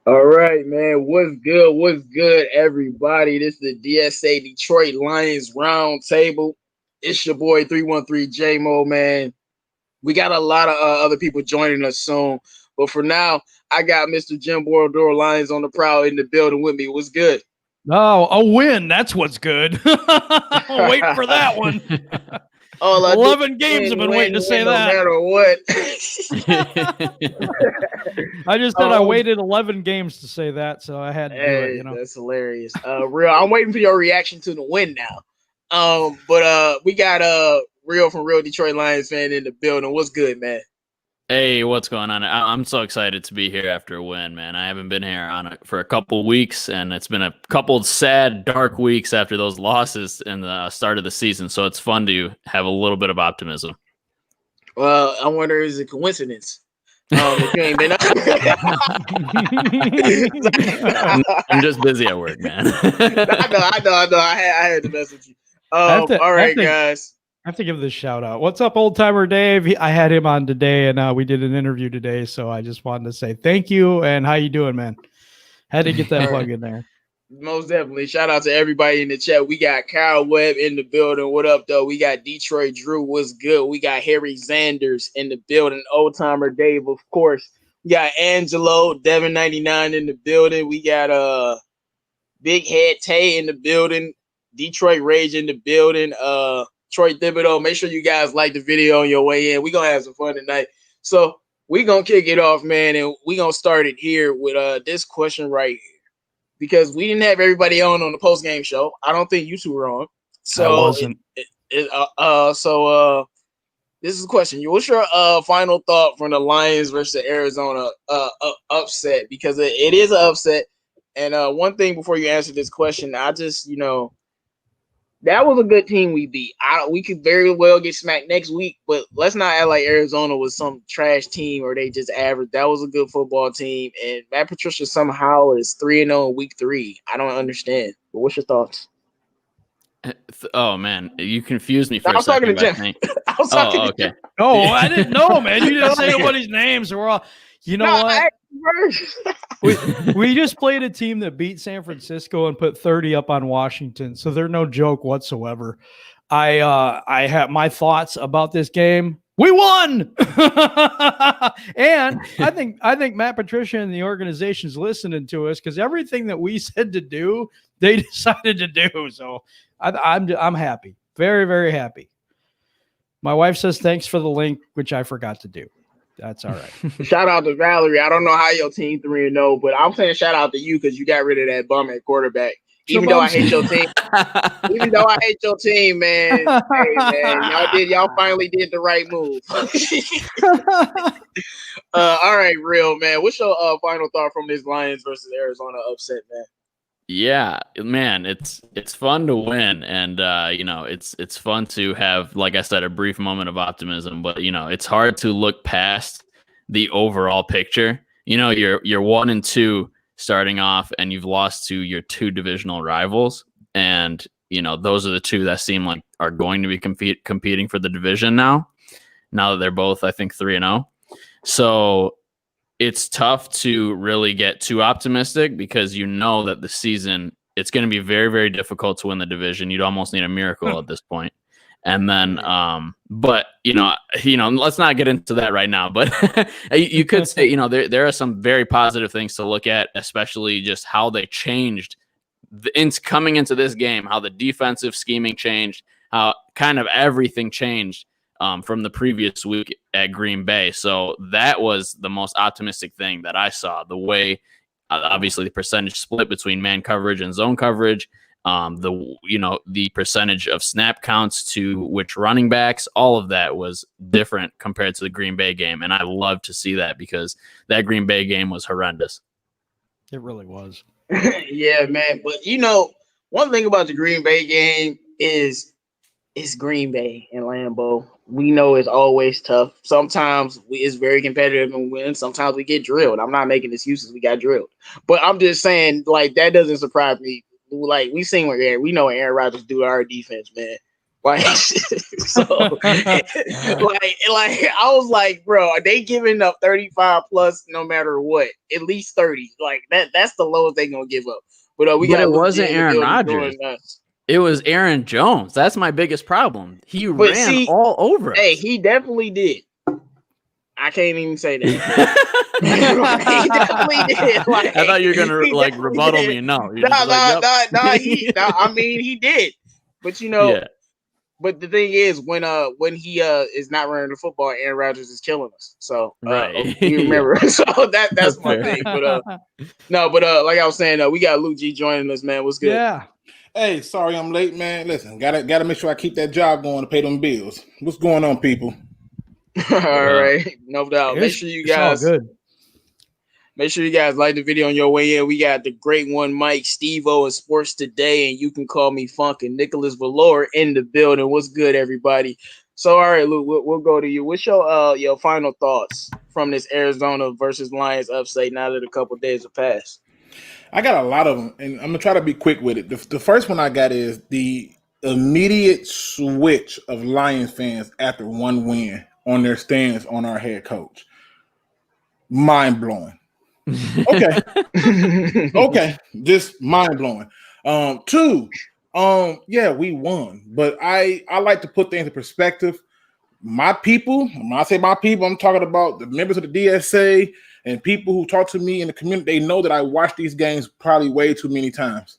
All right, man. What's good? What's good, everybody? This is the DSA Detroit Lions Roundtable. It's your boy 313 J-Mo, man. We got a lot of other people joining us soon. But for now, I got Mr. Jim Borodoro Lions on the prowl in the building with me. What's good? Oh, a win. That's what's good. I'm waiting for that one. All I 11 games have been waiting to say no that. matter what. I just said I waited 11 games to say that, so I had to do it. That's hilarious. Real, I'm waiting for your reaction to the win now. But we got Real from Real Detroit Lions fan in the building. What's good, man? Hey, what's going on? I'm so excited to be here after a win, man. I haven't been here on it for a couple weeks, and it's been a couple sad, dark weeks after those losses in the start of the season. So it's fun to have a little bit of optimism. Well, I wonder, is it coincidence? If you ain't been I'm just busy at work, man. I know. I had to mess with you. All right, guys. I have to give this shout out. What's up, old timer Dave? I had him on today, and we did an interview today. So I just wanted to say thank you. And how you doing, man? Had to get that plug in there. Most definitely. Shout out to everybody in the chat. We got Kyle Webb in the building. What up, though? We got Detroit Drew. What's good? We got Harry Zanders in the building. Old timer Dave, of course. We got Angelo, Devin99 in the building. We got Big Head Tay in the building. Detroit Rage in the building. Troy Thibodeau, make sure you guys like the video on your way in. We're going to have some fun tonight. So we're going to kick it off, man, and we're going to start it here with this question right here. Because we didn't have everybody on the post-game show. I don't think you two were on. So, I wasn't. This is a question. What's your final thought from the Lions versus Arizona upset? Because it is an upset. And one thing before you answer this question, I just, that was a good team we beat. We could very well get smacked next week, but let's not act like Arizona was some trash team or they just average. That was a good football team, and Matt Patricia somehow is 3-0 in week 3. I don't understand. But what's your thoughts? Oh man, you confused me for a second. I was talking to Jim. Oh, I didn't know, man. You didn't say anybody's names, so we're all. You know what? we just played a team that beat San Francisco and put 30 up on Washington, so they're no joke whatsoever. I have my thoughts about this game. We won, and I think Matt Patricia and the organization's listening to us because everything that we said to do, they decided to do. So I'm happy, very very happy. My wife says thanks for the link, which I forgot to do. That's all right. Shout out to Valerie. I don't know how your team 3-0, but I'm saying shout out to you because you got rid of that bum at quarterback. Even though I hate your team, man. Hey, man, y'all finally did the right move. All right, Real, man. What's your final thought from this Lions versus Arizona upset, man? Yeah, man, it's fun to win, and it's fun to have, like I said, a brief moment of optimism. But it's hard to look past the overall picture. You're 1-2 starting off, and you've lost to your 2 divisional rivals, and those are the 2 that seem like are going to be competing for the division now. Now that they're both, I think, 3-0, so it's tough to really get too optimistic because that the season, it's going to be very, very difficult to win the division. You'd almost need a miracle at this point. And then, but let's not get into that right now. But you could say, there are some very positive things to look at, especially just how they changed coming into this game, how the defensive scheming changed, how kind of everything changed. From the previous week at Green Bay. So that was the most optimistic thing that I saw. The way, obviously, the percentage split between man coverage and zone coverage, the percentage of snap counts to which running backs, all of that was different compared to the Green Bay game. And I love to see that because that Green Bay game was horrendous. It really was. Yeah, man. But, one thing about the Green Bay game is it's Green Bay and Lambeau. We know it's always tough. Sometimes it's very competitive and win. Sometimes we get drilled. I'm not making excuses. We got drilled. But I'm just saying, like, that doesn't surprise me. Like, we know what Aaron Rodgers do to our defense, man. Like, so, like I was like, bro, they giving up 35 plus no matter what, at least 30. Like that's the lowest they gonna give up. But it wasn't Aaron Rodgers. It was Aaron Jones. That's my biggest problem. He ran all over us. Hey, he definitely did. I can't even say that. He definitely did. Like, I thought you were gonna like rebuttal me. No, I mean, he did. But but the thing is, when he is not running the football, Aaron Rodgers is killing us. So right, you remember? So that's my thing. But like I was saying, we got Luke G joining us, man. What's good? Yeah. Hey, sorry I'm late, man. Listen, gotta make sure I keep that job going to pay them bills. What's going on, people? All right, no doubt. Make sure you guys like the video on your way in. We got the great one, Mike, Steve-O, and Sports Today, and you can call me Funk, and Nicholas Valor in the building. What's good, everybody? So, all right, Luke, we'll go to you. What's your final thoughts from this Arizona versus Lions upset now that a couple days have passed? I got a lot of them, and I'm going to try to be quick with it. The first one I got is the immediate switch of Lions fans after one win on their stance on our head coach. Mind-blowing. Okay. Okay. Just mind-blowing. Two, yeah, we won. But I like to put things in perspective. My people, when I say my people, I'm talking about the members of the DSA and people who talk to me in the community. They know that I watch these games probably way too many times.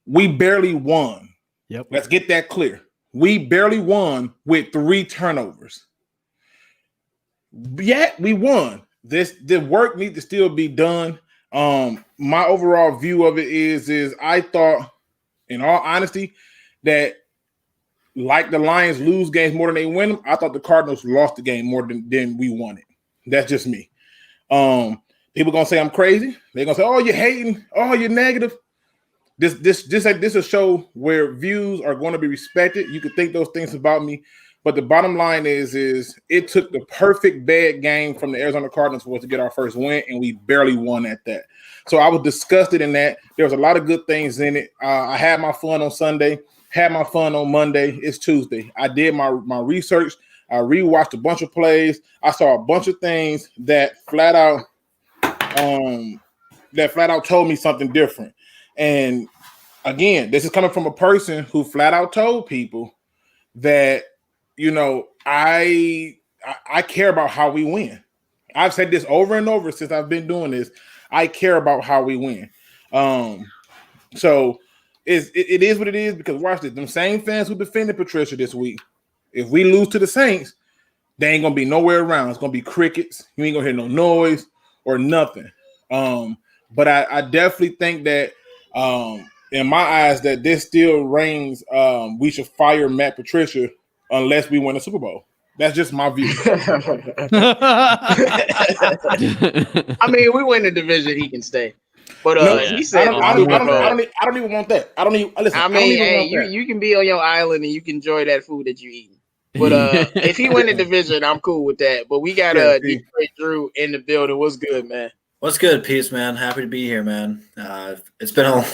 We barely won. Yep. Let's get that clear. We barely won with 3 turnovers. Yet we won. The work needs to still be done. My overall view of it is I thought, in all honesty, that like the Lions lose games more than they win them, I thought the Cardinals lost the game more than we won it. That's just me. People gonna say I'm crazy. They're gonna say, "Oh, you're hating. Oh, you're negative." This is a show where views are going to be respected. You could think those things about me, but the bottom line is it took the perfect bad game from the Arizona Cardinals for us to get our first win, and we barely won at that. So I was disgusted in that. There was a lot of good things in it. I had my fun on Sunday, had my fun on Monday. It's Tuesday. I did my research. I rewatched a bunch of plays. I saw a bunch of things that flat out told me something different. And again, this is coming from a person who flat out told people that, I care about how we win. I've said this over and over since I've been doing this. I care about how we win. So it is what it is, because watch this. Them same fans who defended Patricia this week, if we lose to the Saints, they ain't going to be nowhere around. It's going to be crickets. You ain't going to hear no noise or nothing. But I definitely think that in my eyes that this still reigns. We should fire Matt Patricia unless we win a Super Bowl. That's just my view. I mean, we win the division, he can stay. But he said, I don't even want that. I don't even listen. I mean, hey, you can be on your island and you can enjoy that food that you eating. But if he win the division, I'm cool with that. But we got Detroit Drew in the building. What's good, man? What's good, Peace, man? Happy to be here, man. It's been a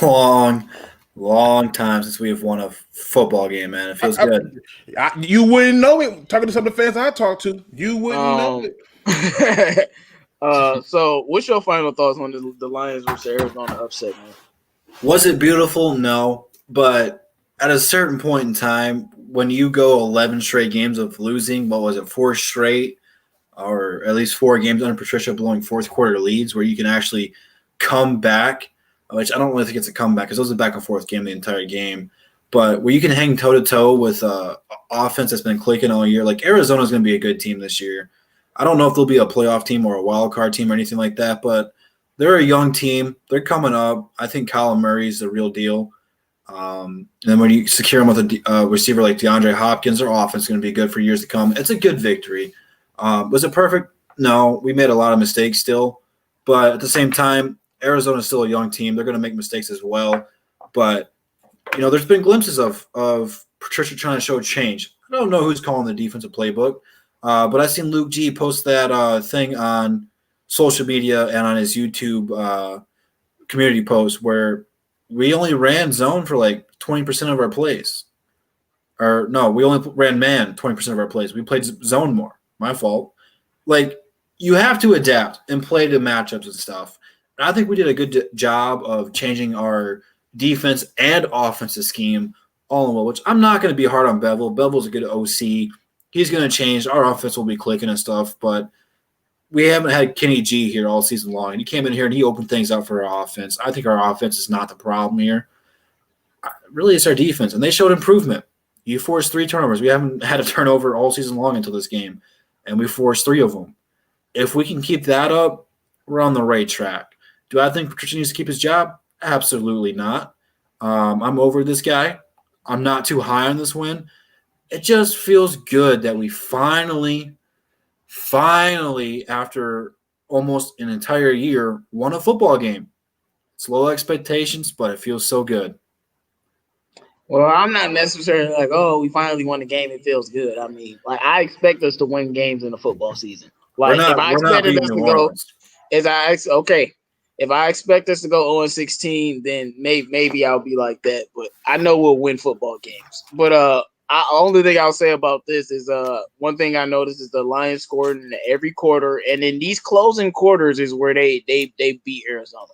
long time since we have won a football game, man. It feels good. You wouldn't know it. Talking to some of the fans I talked to, you wouldn't know it. So what's your final thoughts on the Lions versus Arizona upset, man? Was it beautiful? No. But at a certain point in time, when you go 11 straight games of losing, 4 straight, or at least 4 games under Patricia blowing fourth quarter leads where you can actually come back, which I don't really think it's a comeback because it was a back and forth game the entire game, but where you can hang toe-to-toe with offense that's been clicking all year. Like, Arizona's going to be a good team this year. I don't know if they'll be a playoff team or a wild card team or anything like that, but they're a young team. They're coming up. I think Kyler Murray's the real deal. And then when you secure them with a receiver like DeAndre Hopkins, their offense is going to be good for years to come. It's a good victory. Was it perfect? No. We made a lot of mistakes still. But at the same time, Arizona's still a young team. They're going to make mistakes as well. But, there's been glimpses of Patricia trying to show change. I don't know who's calling the defensive playbook. But I seen Luke G post that thing on social media and on his YouTube community post where we only ran zone for like 20% of our plays. Or no, we only ran man 20% of our plays. We played zone more. My fault. Like, you have to adapt and play to matchups and stuff. And I think we did a good job of changing our defense and offensive scheme all in one, which I'm not going to be hard on Bevel. Bevel's a good OC. He's going to change. Our offense will be clicking and stuff, but we haven't had Kenny G here all season long. And he came in here and he opened things up for our offense. I think our offense is not the problem here. Really, it's our defense, and they showed improvement. You forced 3 turnovers. We haven't had a turnover all season long until this game, and we forced 3 of them. If we can keep that up, we're on the right track. Do I think Patricia needs to keep his job? Absolutely not. I'm over this guy. I'm not too high on this win. It just feels good that we finally, after almost an entire year, won a football game. It's low expectations, but it feels so good. Well, I'm not necessarily like, oh, we finally won the game. It feels good. I mean, like, I expect us to win games in the football season. Like, if I expected us to go, if I expect us to go 0-16, then maybe I'll be like that. But I know we'll win football games. But only thing I'll say about this is one thing I noticed is the Lions scored in every quarter, and in these closing quarters is where they beat Arizona.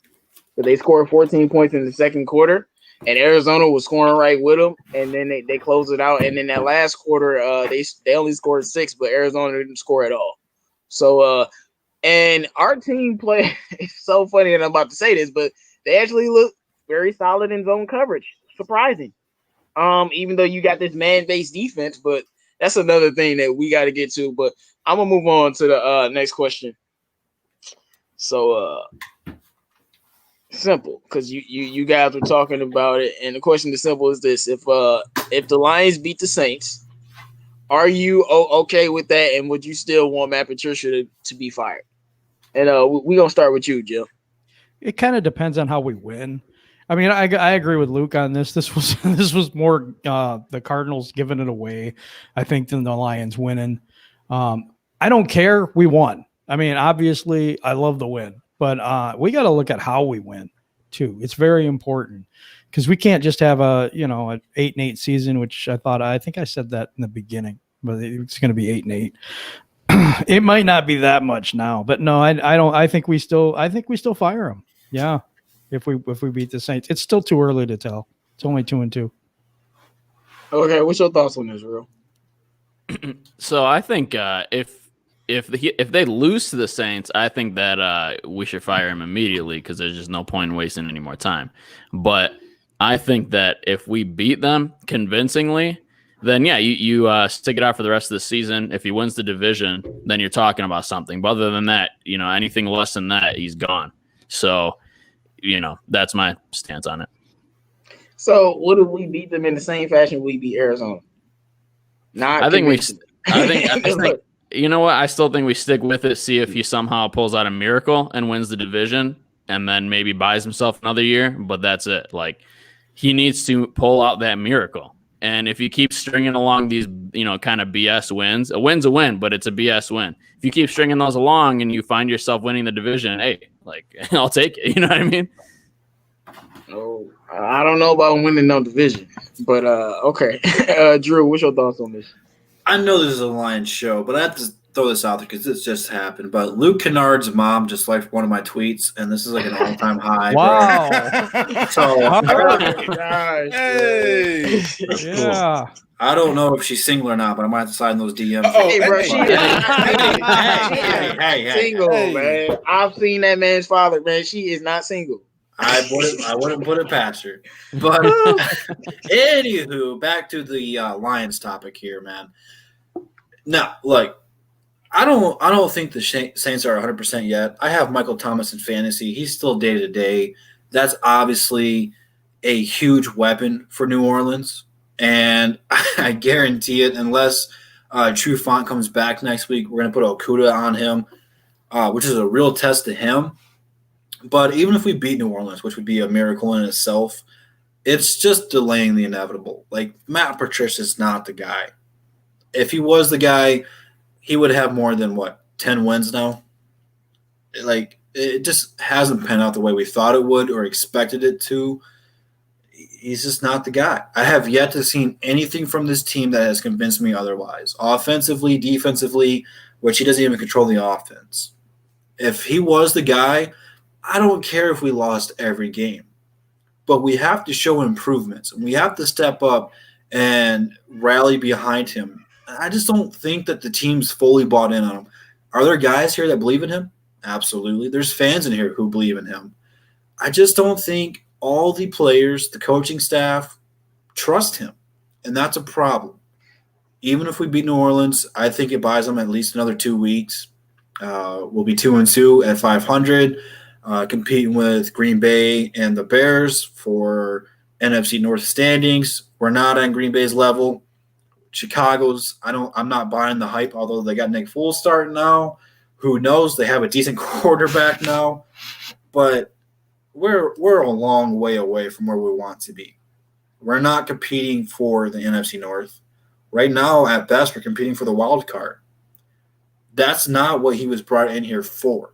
So they scored 14 points in the second quarter. And Arizona was scoring right with them, and then they closed it out. And in that last quarter, they only scored 6, but Arizona didn't score at all. So, and our team play. It's so funny that I'm about to say this, but they actually look very solid in zone coverage. Surprising. Even though you got this man-based defense, but that's another thing that we got to get to. But I'm gonna move on to the next question. So, simple, because you guys were talking about it, and the question is simple as this: if the Lions beat the Saints, are you okay with that, and would you still want Matt Patricia to be fired? And we're gonna start with you, Jim. It kind of depends on how we win. I mean, I agree with Luke on this. This was more the Cardinals giving it away, I think, than the Lions winning. I don't care. We won. I mean, obviously, I love the win. But we got to look at how we win too. It's very important because we can't just have an 8-8 season, which I think I said that in the beginning, but it's going to be 8-8. It might not be that much now, but no, I don't. I think we still fire them. Yeah, if we beat the Saints, it's still too early to tell. It's only 2-2. Okay, what's your thoughts on this, Real? So I think if they lose to the Saints, I think that we should fire him immediately because there's just no point in wasting any more time. But I think that if we beat them convincingly, then yeah, you stick it out for the rest of the season. If he wins the division, then you're talking about something. But other than that, anything less than that, he's gone. So, that's my stance on it. So, what if we beat them in the same fashion we beat Arizona? I think you know what? I still think we stick with it, see if he somehow pulls out a miracle and wins the division and then maybe buys himself another year. But that's it. Like, he needs to pull out that miracle. And if you keep stringing along these, kind of BS wins, a win's a win, but it's a BS win. If you keep stringing those along and you find yourself winning the division, hey, I'll take it. You know what I mean? Oh, I don't know about winning no division, but okay. Drew, what's your thoughts on this? I know this is a Lions show, but I have to throw this out there because this just happened. But Luke Kennard's mom just liked one of my tweets, and this is like an all-time high. Wow. So, oh my gosh. Hey. Yeah. I don't know if she's single or not, but I might have to slide in those DMs. Hey, bro, she Hey. single, man. I've seen that man's father, man. She is not single. I wouldn't put it past her. But anywho, back to the Lions topic here, man. No, I don't think the Saints are 100% yet. I have Michael Thomas in fantasy. He's still day to day. That's obviously a huge weapon for New Orleans, and I guarantee it. Unless True Font comes back next week, we're gonna put Okuda on him, which is a real test to him. But even if we beat New Orleans, which would be a miracle in itself, it's just delaying the inevitable. Matt Patricia is not the guy. If he was the guy, he would have more than 10 wins now. It just hasn't panned out the way we thought it would or expected it to. he's just not the guy. I have yet to see anything from this team that has convinced me otherwise. Offensively, defensively, which he doesn't even control the offense. If he was the guy, I don't care if we lost every game. But we have to show improvements. We have to step up and rally behind him. I just don't think that the team's fully bought in on him. Are there guys here that believe in him? Absolutely. There's fans in here who believe in him. I just don't think all the players, the coaching staff, trust him. And that's a problem. Even if we beat New Orleans, I think it buys them at least another 2 weeks. We'll be 2-2 at 500, competing with Green Bay and the Bears for NFC North standings. We're not on Green Bay's level. Chicago's, I'm not buying the hype, although they got Nick Foles starting now. Who knows? They have a decent quarterback now. But we're a long way away from where we want to be. We're not competing for the NFC North. Right now, at best, we're competing for the wild card. That's not what he was brought in here for.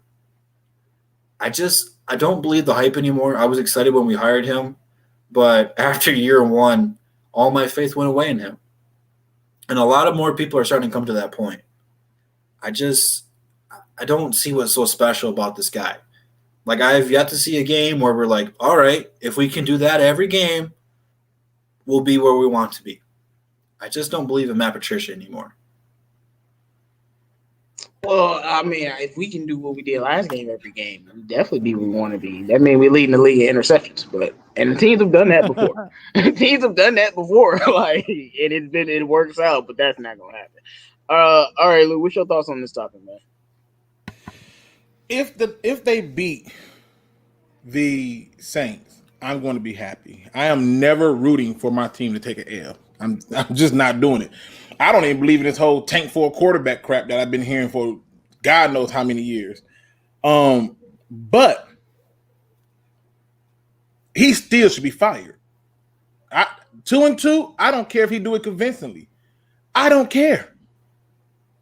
I don't believe the hype anymore. I was excited when we hired him, but after year one, all my faith went away in him. And a lot of more people are starting to come to that point. I don't see what's so special about this guy. Like, I have yet to see a game where we're like, all right, if we can do that every game, we'll be where we want to be. I just don't believe in Matt Patricia anymore. Well, I mean, if we can do what we did last game every game, we'll definitely be where we want to be. That means we're leading the league in interceptions. And the teams have done that before. Teams have done that before. Like, and it works out, but that's not gonna happen. All right, Lou, what's your thoughts on this topic, man? If they beat the Saints, I'm going to be happy. I am never rooting for my team to take an L. I'm just not doing it. I don't even believe in this whole tank for a quarterback crap that I've been hearing for God knows how many years. But he still should be fired. 2-2, I don't care if he do it convincingly. I don't care.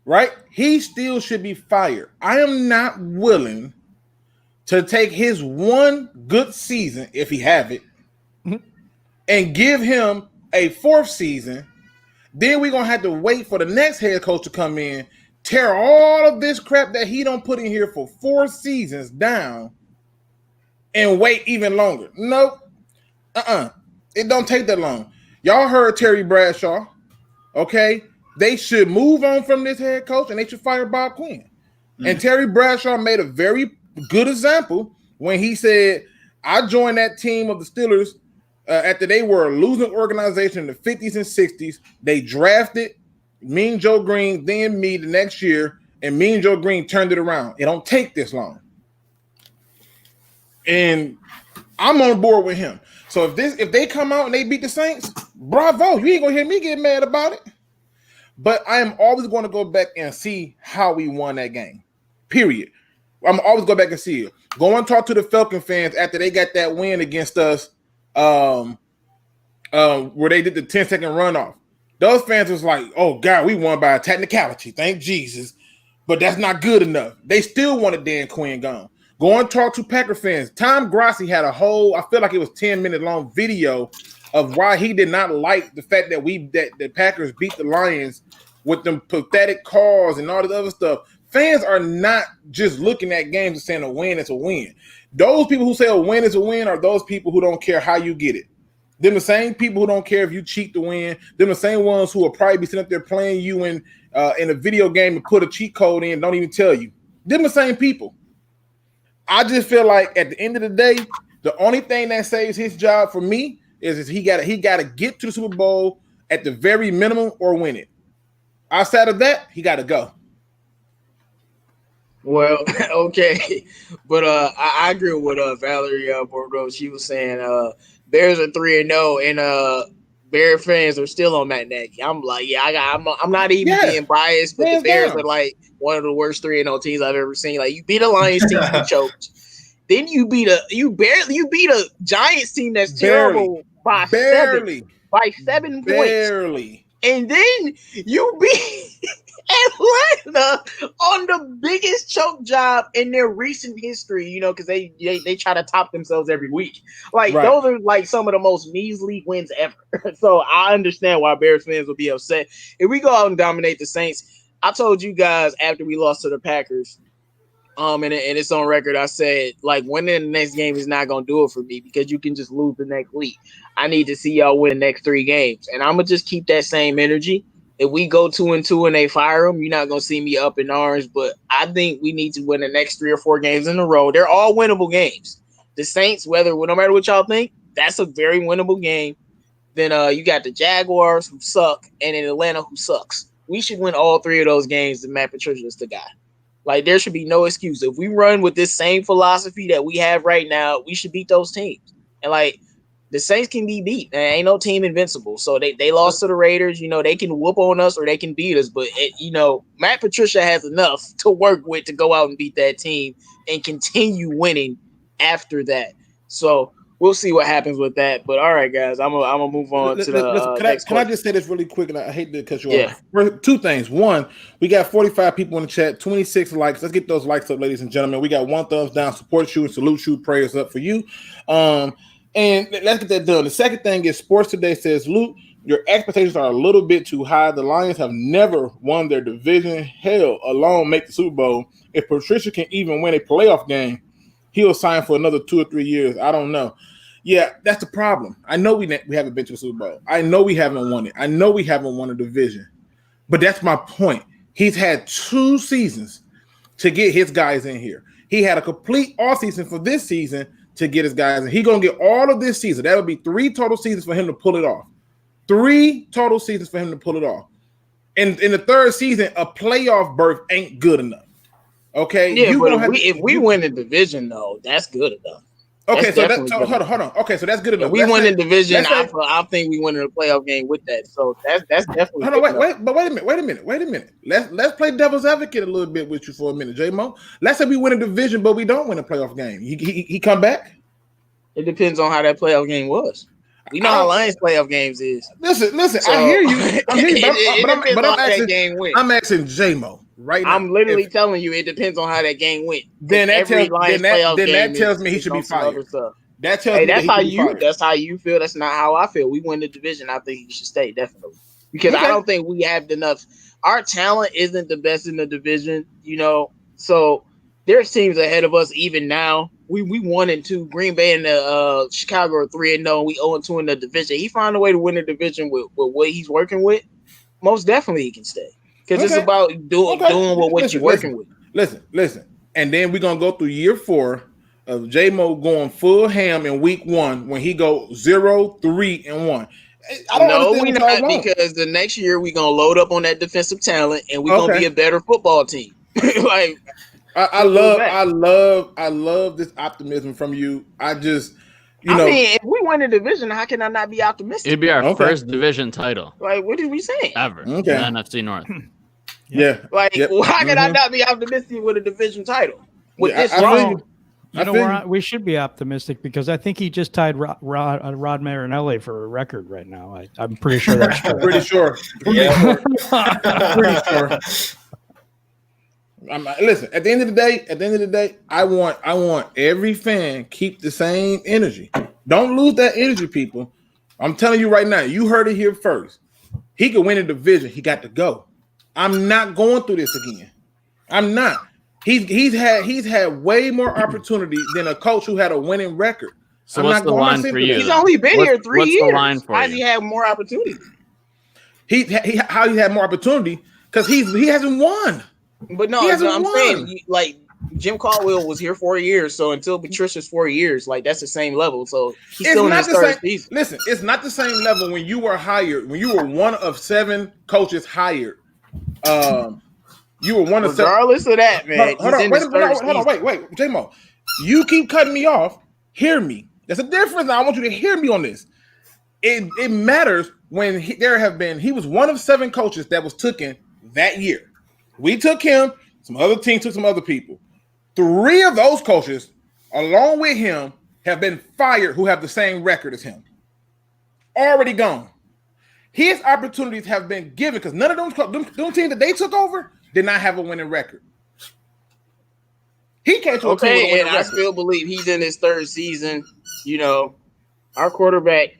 Right? He still should be fired. I am not willing to take his one good season, if he have it, and give him a fourth season. Then we're going to have to wait for the next head coach to come in, tear all of this crap that he don't put in here for 4 seasons down, and wait even longer. Nope. It don't take that long. Y'all heard Terry Bradshaw, okay? They should move on from this head coach, and they should fire Bob Quinn. And Terry Bradshaw made a very good example when he said, I joined that team of the Steelers after they were a losing organization in the 50s and 60s. They drafted Mean Joe Green, then me the next year, and Mean Joe Green turned it around. It don't take this long. And I'm on board with him. So if they come out and they beat the Saints, bravo. You ain't gonna hear me get mad about it. But I am always going to go back and see how we won that game. Period. I'm always go back and see it. Go and talk to the Falcon fans after they got that win against us, where they did the 10-second runoff. Those fans was like, "Oh God, we won by a technicality. Thank Jesus." But that's not good enough. They still wanted Dan Quinn gone. Go and talk to Packer fans. Tom Grassi had a whole, I feel like it was 10-minute long video of why he did not like the fact that the Packers beat the Lions with them pathetic calls and all this other stuff. Fans are not just looking at games and saying a win is a win. Those people who say a win is a win are those people who don't care how you get it. Them the same people who don't care if you cheat to win. Them the same ones who will probably be sitting up there playing you in a video game and put a cheat code in and don't even tell you. Them the same people. I just feel like at the end of the day, the only thing that saves his job for me is he got to get to the Super Bowl at the very minimum or win it. Outside of that, he got to go. Well, okay, but I agree with Valerie Bordeaux. She was saying Bears are 3-0, and Bear fans are still on Matt Nagy. I'm like, I'm not even being biased, but the Bears are like one of the worst 3-0 teams I've ever seen. Like, you beat a Lions team, you choked. Then you beat a Giants team that's terrible by 7 points. And then you beat Atlanta on the biggest choke job in their recent history, you know, because they try to top themselves every week. Like, those are like some of the most measly wins ever. So I understand why Bears fans will be upset. If we go out and dominate the Saints, I told you guys after we lost to the Packers, and it's on record, I said, like, winning the next game is not going to do it for me because you can just lose the next week. I need to see y'all win the next 3 games. And I'm going to just keep that same energy. If we go 2-2 and they fire them, you're not going to see me up in orange. But I think we need to win the next 3 or 4 games in a row. They're all winnable no matter what y'all think, that's a very winnable game. Then you got the Jaguars, who suck, and in Atlanta, who sucks. We should win all 3 of those games, and Matt Patricia is the guy. Like, there should be no excuse. If we run with this same philosophy that we have right now, we should beat those teams. And, like, the Saints can be beat. There ain't no team invincible. So they lost to the Raiders. You know, they can whoop on us or they can beat us. But, Matt Patricia has enough to work with to go out and beat that team and continue winning after that. So we'll see what happens with that. But, all right, guys, I'm gonna move on to the next Can I just say this really quick? And I hate to cut you off. 2 things. 1, we got 45 people in the chat, 26 likes. Let's get those likes up, ladies and gentlemen. We got 1 thumbs down, support you and salute you, prayers up for you. And let's get that done. The second thing is Sports Today says, Luke, your expectations are a little bit too high. The Lions have never won their division. Hell, alone make the Super Bowl. If Patricia can even win a playoff game, he'll sign for another 2 or 3 years. I don't know. Yeah, that's the problem. I know we haven't been to the Super Bowl. I know we haven't won it. I know we haven't won a division. But that's my point. He's had 2 seasons to get his guys in here. He had a complete offseason for this season to get his guys in. He's going to get all of this season. That would be 3 total seasons for him to pull it off. 3 total seasons for him to pull it off. And in the 3rd season, a playoff berth ain't good enough. Okay? Yeah, but if we win the division, though, that's good enough. Okay, so hold on. Okay, so that's good enough. If we win the division, I think we win in a playoff game with that. So that's definitely. Hold on, wait a minute. Let's play devil's advocate a little bit with you for a minute, J-Mo. Let's say we win a division, but we don't win a playoff game. He come back? It depends on how that playoff game was. We know how Lions playoff games is. Listen. So, I hear you. I'm asking J-Mo. Right now, I'm literally telling you, it depends on how that game went. Then that tells me he should be fired. That tells me that's how you feel. That's not how I feel. We win the division. I think he should stay definitely because I don't think we have enough. Our talent isn't the best in the division, you know. So there's teams ahead of us even now. We 1-2. Green Bay and the Chicago are 3-0. We 0-2 in the division. He found a way to win the division with what he's working with. Most definitely, he can stay. Because it's about doing what you're working with. Listen. And then we're going to go through year 4 of J-Mo going full ham in week 1 when he go 0-3-1. We're not, because the next year we're going to load up on that defensive talent and we're going to be a better football team. Like, I love this optimism from you. I mean, if we win the division, how can I not be optimistic? It'd be our first division title. Like, what did we say? Ever. In the NFC North. Yeah. Like, how can I not be optimistic with a division title? With this we should be optimistic because I think he just tied Rod Marinelli for a record right now. I'm pretty sure that's true. Pretty sure. Pretty sure. Listen, at the end of the day, I want every fan keep the same energy. Don't lose that energy, people. I'm telling you right now, you heard it here first. He could win a division. He got to go. I'm not going through this again. I'm not. He's had way more opportunity than a coach who had a winning record. So what's the line for you? He's only been here 3 years. What's the line for Why does he have more opportunity? How he had more opportunity? Because he hasn't won. But no, I'm saying, like, Jim Caldwell was here 4 years, so until Patricia's 4 years, like, that's the same level. So he's still in his 3rd season. Listen, it's not the same level when you were hired, when you were one of 7 coaches hired. You were one of 7. Regardless of that, man. Hold on, wait, J-Mo. You keep cutting me off. Hear me. There's a difference. Now I want you to hear me on this. It matters when he was one of 7 coaches that was taken that year. We took him. Some other teams took some other people. 3 of those coaches, along with him, have been fired who have the same record as him. Already gone. his opportunities have been given because none of them teams that they took over did not have a winning record. He came to a team with a winning record. I still believe he's in his third season. You know, our quarterback.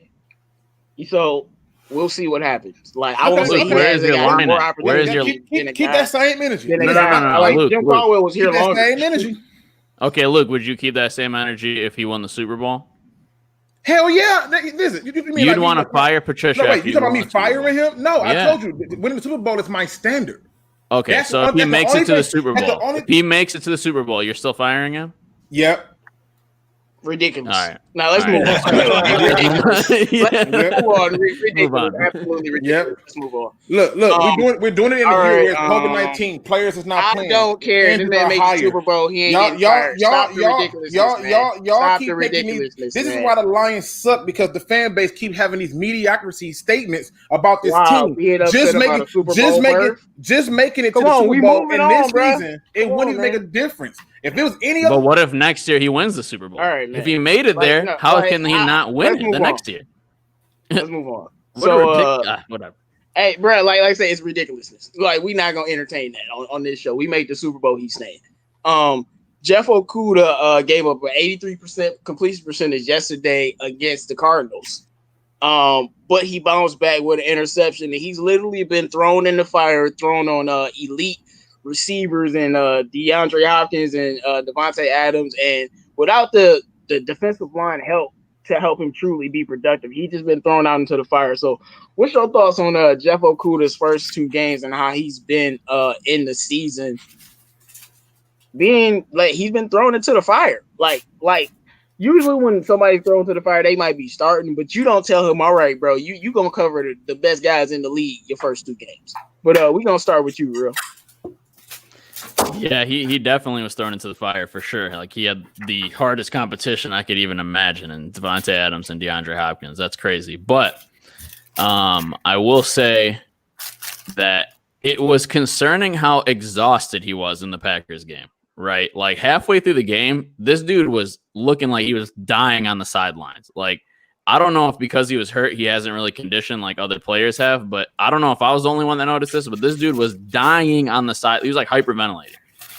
So we'll see what happens. Like I won't say where's your line? Where's your keep that same energy? No. Like Luke, Jim Caldwell was here longer. Same energy. Okay, Luke, would you keep that same energy if he won the Super Bowl? Hell yeah! Listen, you mean you'd want to fire Patricia? No, wait, you talking about me firing him? No, I told you winning the Super Bowl is my standard. Okay, so if he makes it to the Super Bowl, if he makes it to the Super Bowl, you're still firing him? Yep. Ridiculous. All right. Now let's move on. Ridiculous. Let's move on. Ridiculous. Move on. Absolutely ridiculous. Yep. Let's move on. Look, we're doing it in the year where COVID-19 players is not playing. I don't care. This man made the Super Bowl. He ain't getting fired. Stop the ridiculousness, man. Y'all keep making these. This is why the Lions suck because the fan base keep having these mediocrity statements about this team. Just making it to the Super Bowl in this season, it wouldn't even make a difference. If it was any other, but what if next year he wins the Super Bowl? All right, man. If he made it there, how can he not win it the next year? Let's move on. So, whatever. Hey, bro, like I say, it's ridiculousness. Like we're not gonna entertain that on this show. We made the Super Bowl. He's saying. Jeff Okudah gave up an 83% completion percentage yesterday against the Cardinals. But he bounced back with an interception. And he's literally been thrown in the fire, thrown on elite receivers and DeAndre Hopkins and Devontae Adams, and without the defensive line help to help him truly be productive, he's just been thrown out into the fire. So, what's your thoughts on Jeff Okudah's first two games and how he's been in the season? Being like he's been thrown into the fire, like usually when somebody's thrown to the fire, they might be starting, but you don't tell him, all right, bro, you gonna cover the best guys in the league your first two games. But we're gonna start with you, real. Yeah, he definitely was thrown into the fire for sure. Like he had the hardest competition I could even imagine, and Devontae Adams and DeAndre Hopkins. That's crazy. But I will say that it was concerning how exhausted he was in the Packers game. Right, like halfway through the game, this dude was looking like he was dying on the sidelines. Like I don't know if because he was hurt, he hasn't really conditioned like other players have, but I don't know if I was the only one that noticed this, but this dude was dying on the side. He was like hyperventilating.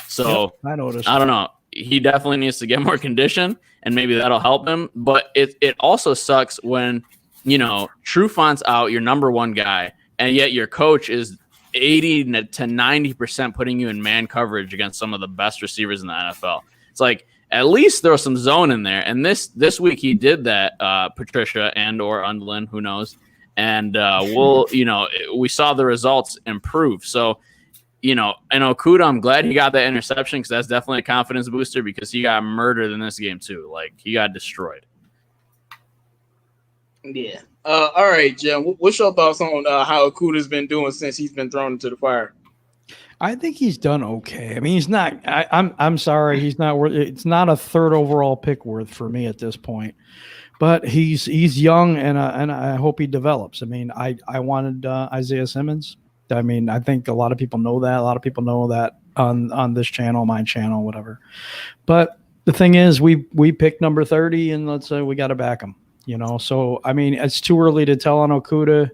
So I noticed. I don't know. He definitely needs to get more condition and maybe that'll help him. But it also sucks when, you know, Trufant's out, your number one guy, and yet your coach is 80 to 90% putting you in man coverage against some of the best receivers in the NFL. It's like, at least throw some zone in there. And this week he did that, Patricia and or Undlin, who knows. And we saw the results improve. So, you know, and Okudah, I'm glad he got that interception because that's definitely a confidence booster because he got murdered in this game too. Like he got destroyed. Yeah. All right, Jim. What's your thoughts on how Okudah's been doing since he's been thrown into the fire? I think he's done okay. I mean, he's not. I'm sorry, he's not worth. It's not a third overall pick worth for me at this point. But he's young, and I hope he develops. I mean, I wanted Isaiah Simmons. I mean, I think a lot of people know that. A lot of people know that on this channel, my channel, whatever. But the thing is, we picked number 30, and let's say we got to back him. You know, so I mean, it's too early to tell on Okudah.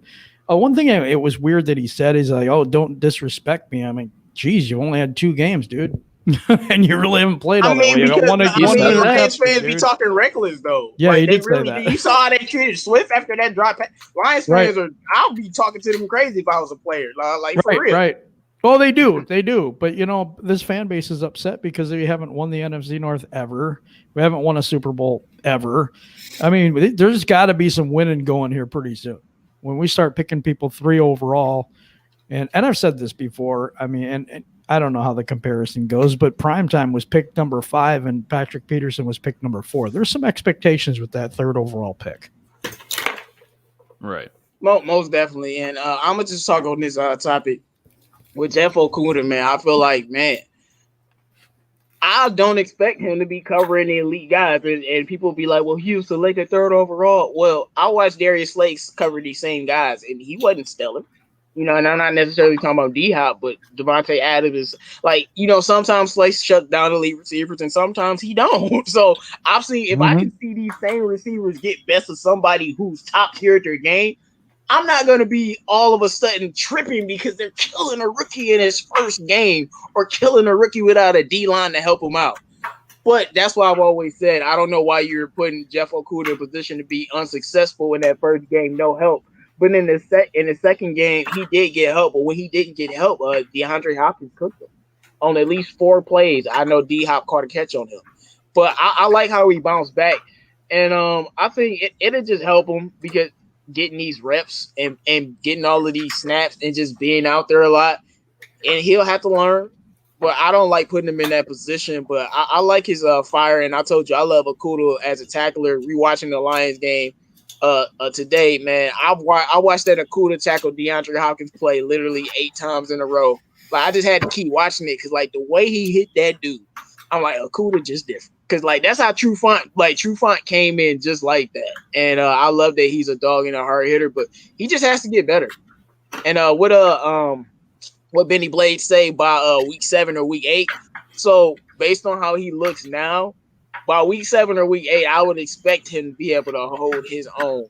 One thing it was weird that he said is like, "Oh, don't disrespect me." I mean, geez, you only had 2 games, dude, and you really haven't played all that way. You got one Lions fans be talking reckless though. Yeah, like, he did say that. You saw how they treated Swift after that drop. Lions fans I'll be talking to them crazy if I was a player. Like for real. Right. Well, they do. But you know, this fan base is upset because they haven't won the NFC North ever. We haven't won a Super Bowl ever. I mean, there's got to be some winning going here pretty soon. When we start picking people 3 overall, and I've said this before, I mean, and I don't know how the comparison goes, but Primetime was picked number 5 and Patrick Peterson was picked number 4. There's some expectations with that 3rd overall pick. Right. Most definitely. And I'm going to just talk on this topic with Jeff Okudah, man. I feel like, man, I don't expect him to be covering the elite guys. And people be like, well, he was selected 3rd overall. Well, I watched Darius Slay cover these same guys, and he wasn't stellar. You know, and I'm not necessarily talking about D-Hop, but Devontae Adams is like, you know, sometimes Slay shut down elite receivers, and sometimes he don't. So I've seen, if I can see these same receivers get best of somebody who's top tier at their game, I'm not going to be all of a sudden tripping because they're killing a rookie in his first game or killing a rookie without a D-line to help him out. But that's why I've always said, I don't know why you're putting Jeff Okudah in a position to be unsuccessful in that first game, no help. But in the second game, he did get help. But when he didn't get help, DeAndre Hopkins cooked him on at least 4 plays. I know D-Hop caught a catch on him. But I like how he bounced back. And I think it'll just help him because getting these reps and getting all of these snaps and just being out there a lot. And he'll have to learn. But I don't like putting him in that position. But I like his fire. And I told you, I love Okudah as a tackler. Rewatching the Lions game today, man. I watched that Okudah tackle DeAndre Hopkins play literally 8 times in a row. Like, I just had to keep watching it because, like, the way he hit that dude, I'm like, Okudah just different. Because, like, that's how True Font came in just like that. And I love that he's a dog and a hard hitter, but he just has to get better. And what Benny Blade say by week 7 or week 8. So based on how he looks now, by week 7 or week 8, I would expect him to be able to hold his own,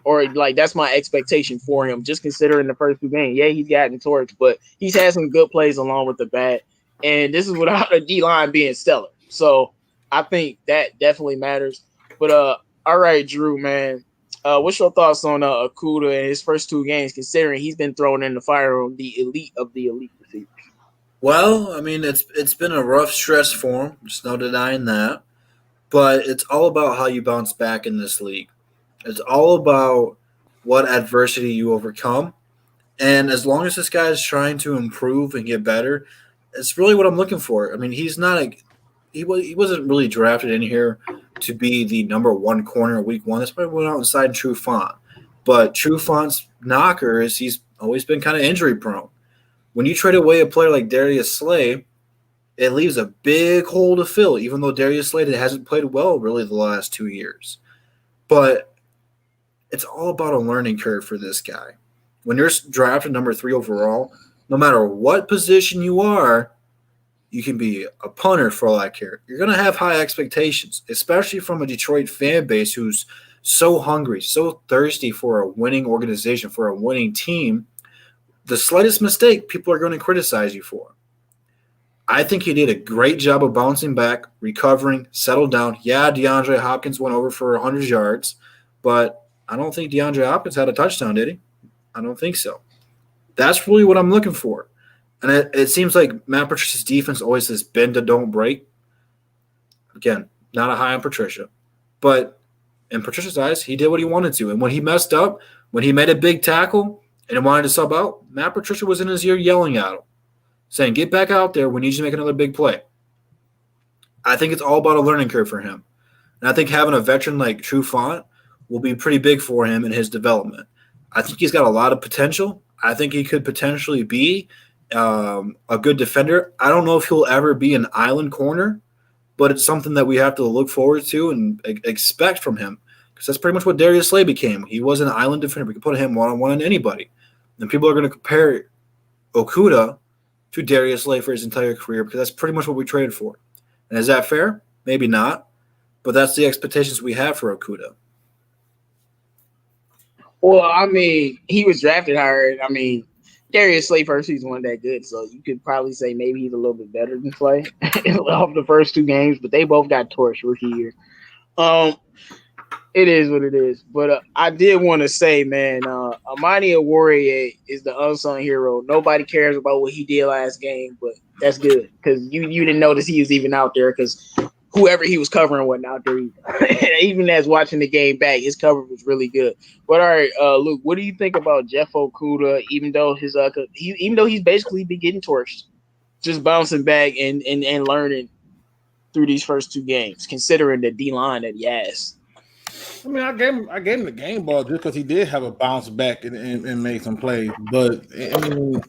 or like that's my expectation for him. Just considering the first 2 games, yeah, he's gotten torched, but he's had some good plays along with the bad. And this is without a D-line being stellar. So I think that definitely matters. But all right, Drew, man. What's your thoughts on Okudah in his first 2 games, considering he's been thrown in the fire on the elite of the elite receivers? Well, I mean, it's been a rough stretch for him. There's no denying that. But it's all about how you bounce back in this league. It's all about what adversity you overcome. And as long as this guy is trying to improve and get better, it's really what I'm looking for. I mean, he wasn't really drafted in here to be the number 1 corner week 1. That's why we went out and signed True Font. But True Font's knocker is he's always been kind of injury prone. When you trade away a player like Darius Slay, it leaves a big hole to fill, even though Darius Slay hasn't played well really the last 2 years. But it's all about a learning curve for this guy. When you're drafted number 3 overall, no matter what position you are, you can be a punter for all I care. You're going to have high expectations, especially from a Detroit fan base who's so hungry, so thirsty for a winning organization, for a winning team. The slightest mistake, people are going to criticize you for. I think he did a great job of bouncing back, recovering, settled down. Yeah, DeAndre Hopkins went over for 100 yards, but I don't think DeAndre Hopkins had a touchdown, did he? I don't think so. That's really what I'm looking for. And it seems like Matt Patricia's defense always says bend to don't break. Again, not a high on Patricia. But in Patricia's eyes, he did what he wanted to. And when he messed up, when he made a big tackle and wanted to sub out, Matt Patricia was in his ear yelling at him, saying, get back out there. We need you to make another big play. I think it's all about a learning curve for him. And I think having a veteran like True Font will be pretty big for him in his development. I think he's got a lot of potential. I think he could potentially be a good defender. I don't know if he'll ever be an island corner, but it's something that we have to look forward to and expect from him, because that's pretty much what Darius Slay became. He was an island defender. We could put him one-on-one on anybody. And people are going to compare Okudah to Darius Slay for his entire career because that's pretty much what we traded for. And is that fair? Maybe not, but that's the expectations we have for Okudah. Well, I mean, he was drafted higher. I mean, Darius Slay first season wasn't that good, so you could probably say maybe he's a little bit better than Slay off the first 2 games, but they both got torched rookie year. It is what it is. But I did want to say, man, Amani Obrien is the unsung hero. Nobody cares about what he did last game, but that's good because you didn't notice he was even out there because whoever he was covering wasn't out there either. Even as watching the game back, his cover was really good. But all right, Luke, what do you think about Jeff Okudah? Even though he's basically been getting torched, just bouncing back and learning through these first 2 games, considering the D line that he has. I mean, I gave him the game ball just because he did have a bounce back and made some plays. But I mean,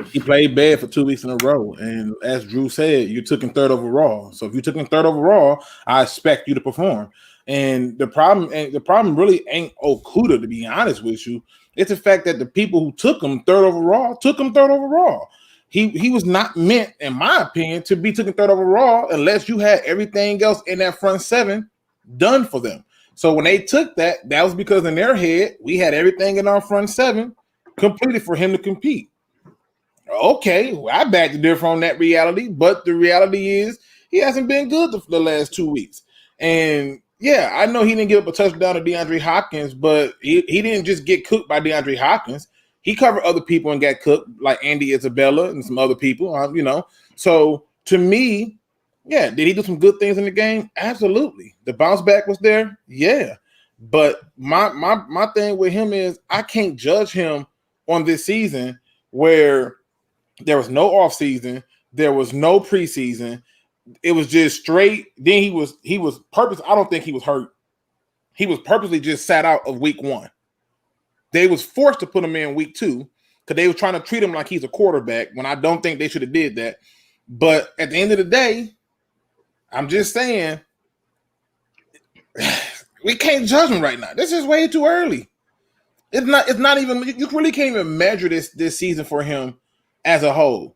he played bad for 2 weeks in a row. And as Drew said, you took him 3rd overall. So if you took him 3rd overall, I expect you to perform. And the problem really ain't Okudah, to be honest with you. It's the fact that the people who took him 3rd overall took him 3rd overall. He was not meant, in my opinion, to be taken 3rd overall unless you had everything else in that front 7 done for them. So when they took that, that was because in their head, we had everything in our front seven completed for him to compete. Okay, well, I back to differ on that reality, but the reality is he hasn't been good the last 2 weeks. And yeah, I know he didn't give up a touchdown to DeAndre Hopkins, but he didn't just get cooked by DeAndre Hopkins. He covered other people and got cooked, like Andy Isabella and some other people, So to me, yeah, did he do some good things in the game? Absolutely. The bounce back was there, yeah. But my thing with him is I can't judge him on this season where there was no offseason, there was no preseason. It was just straight. Then he was purpose. I don't think he was hurt. He was purposely just sat out of week 1. They was forced to put him in week 2 because they was trying to treat him like he's a quarterback when I don't think they should have did that. But at the end of the day, I'm just saying we can't judge him right now. This is way too early. It's not even, you really can't even measure this season for him as a whole.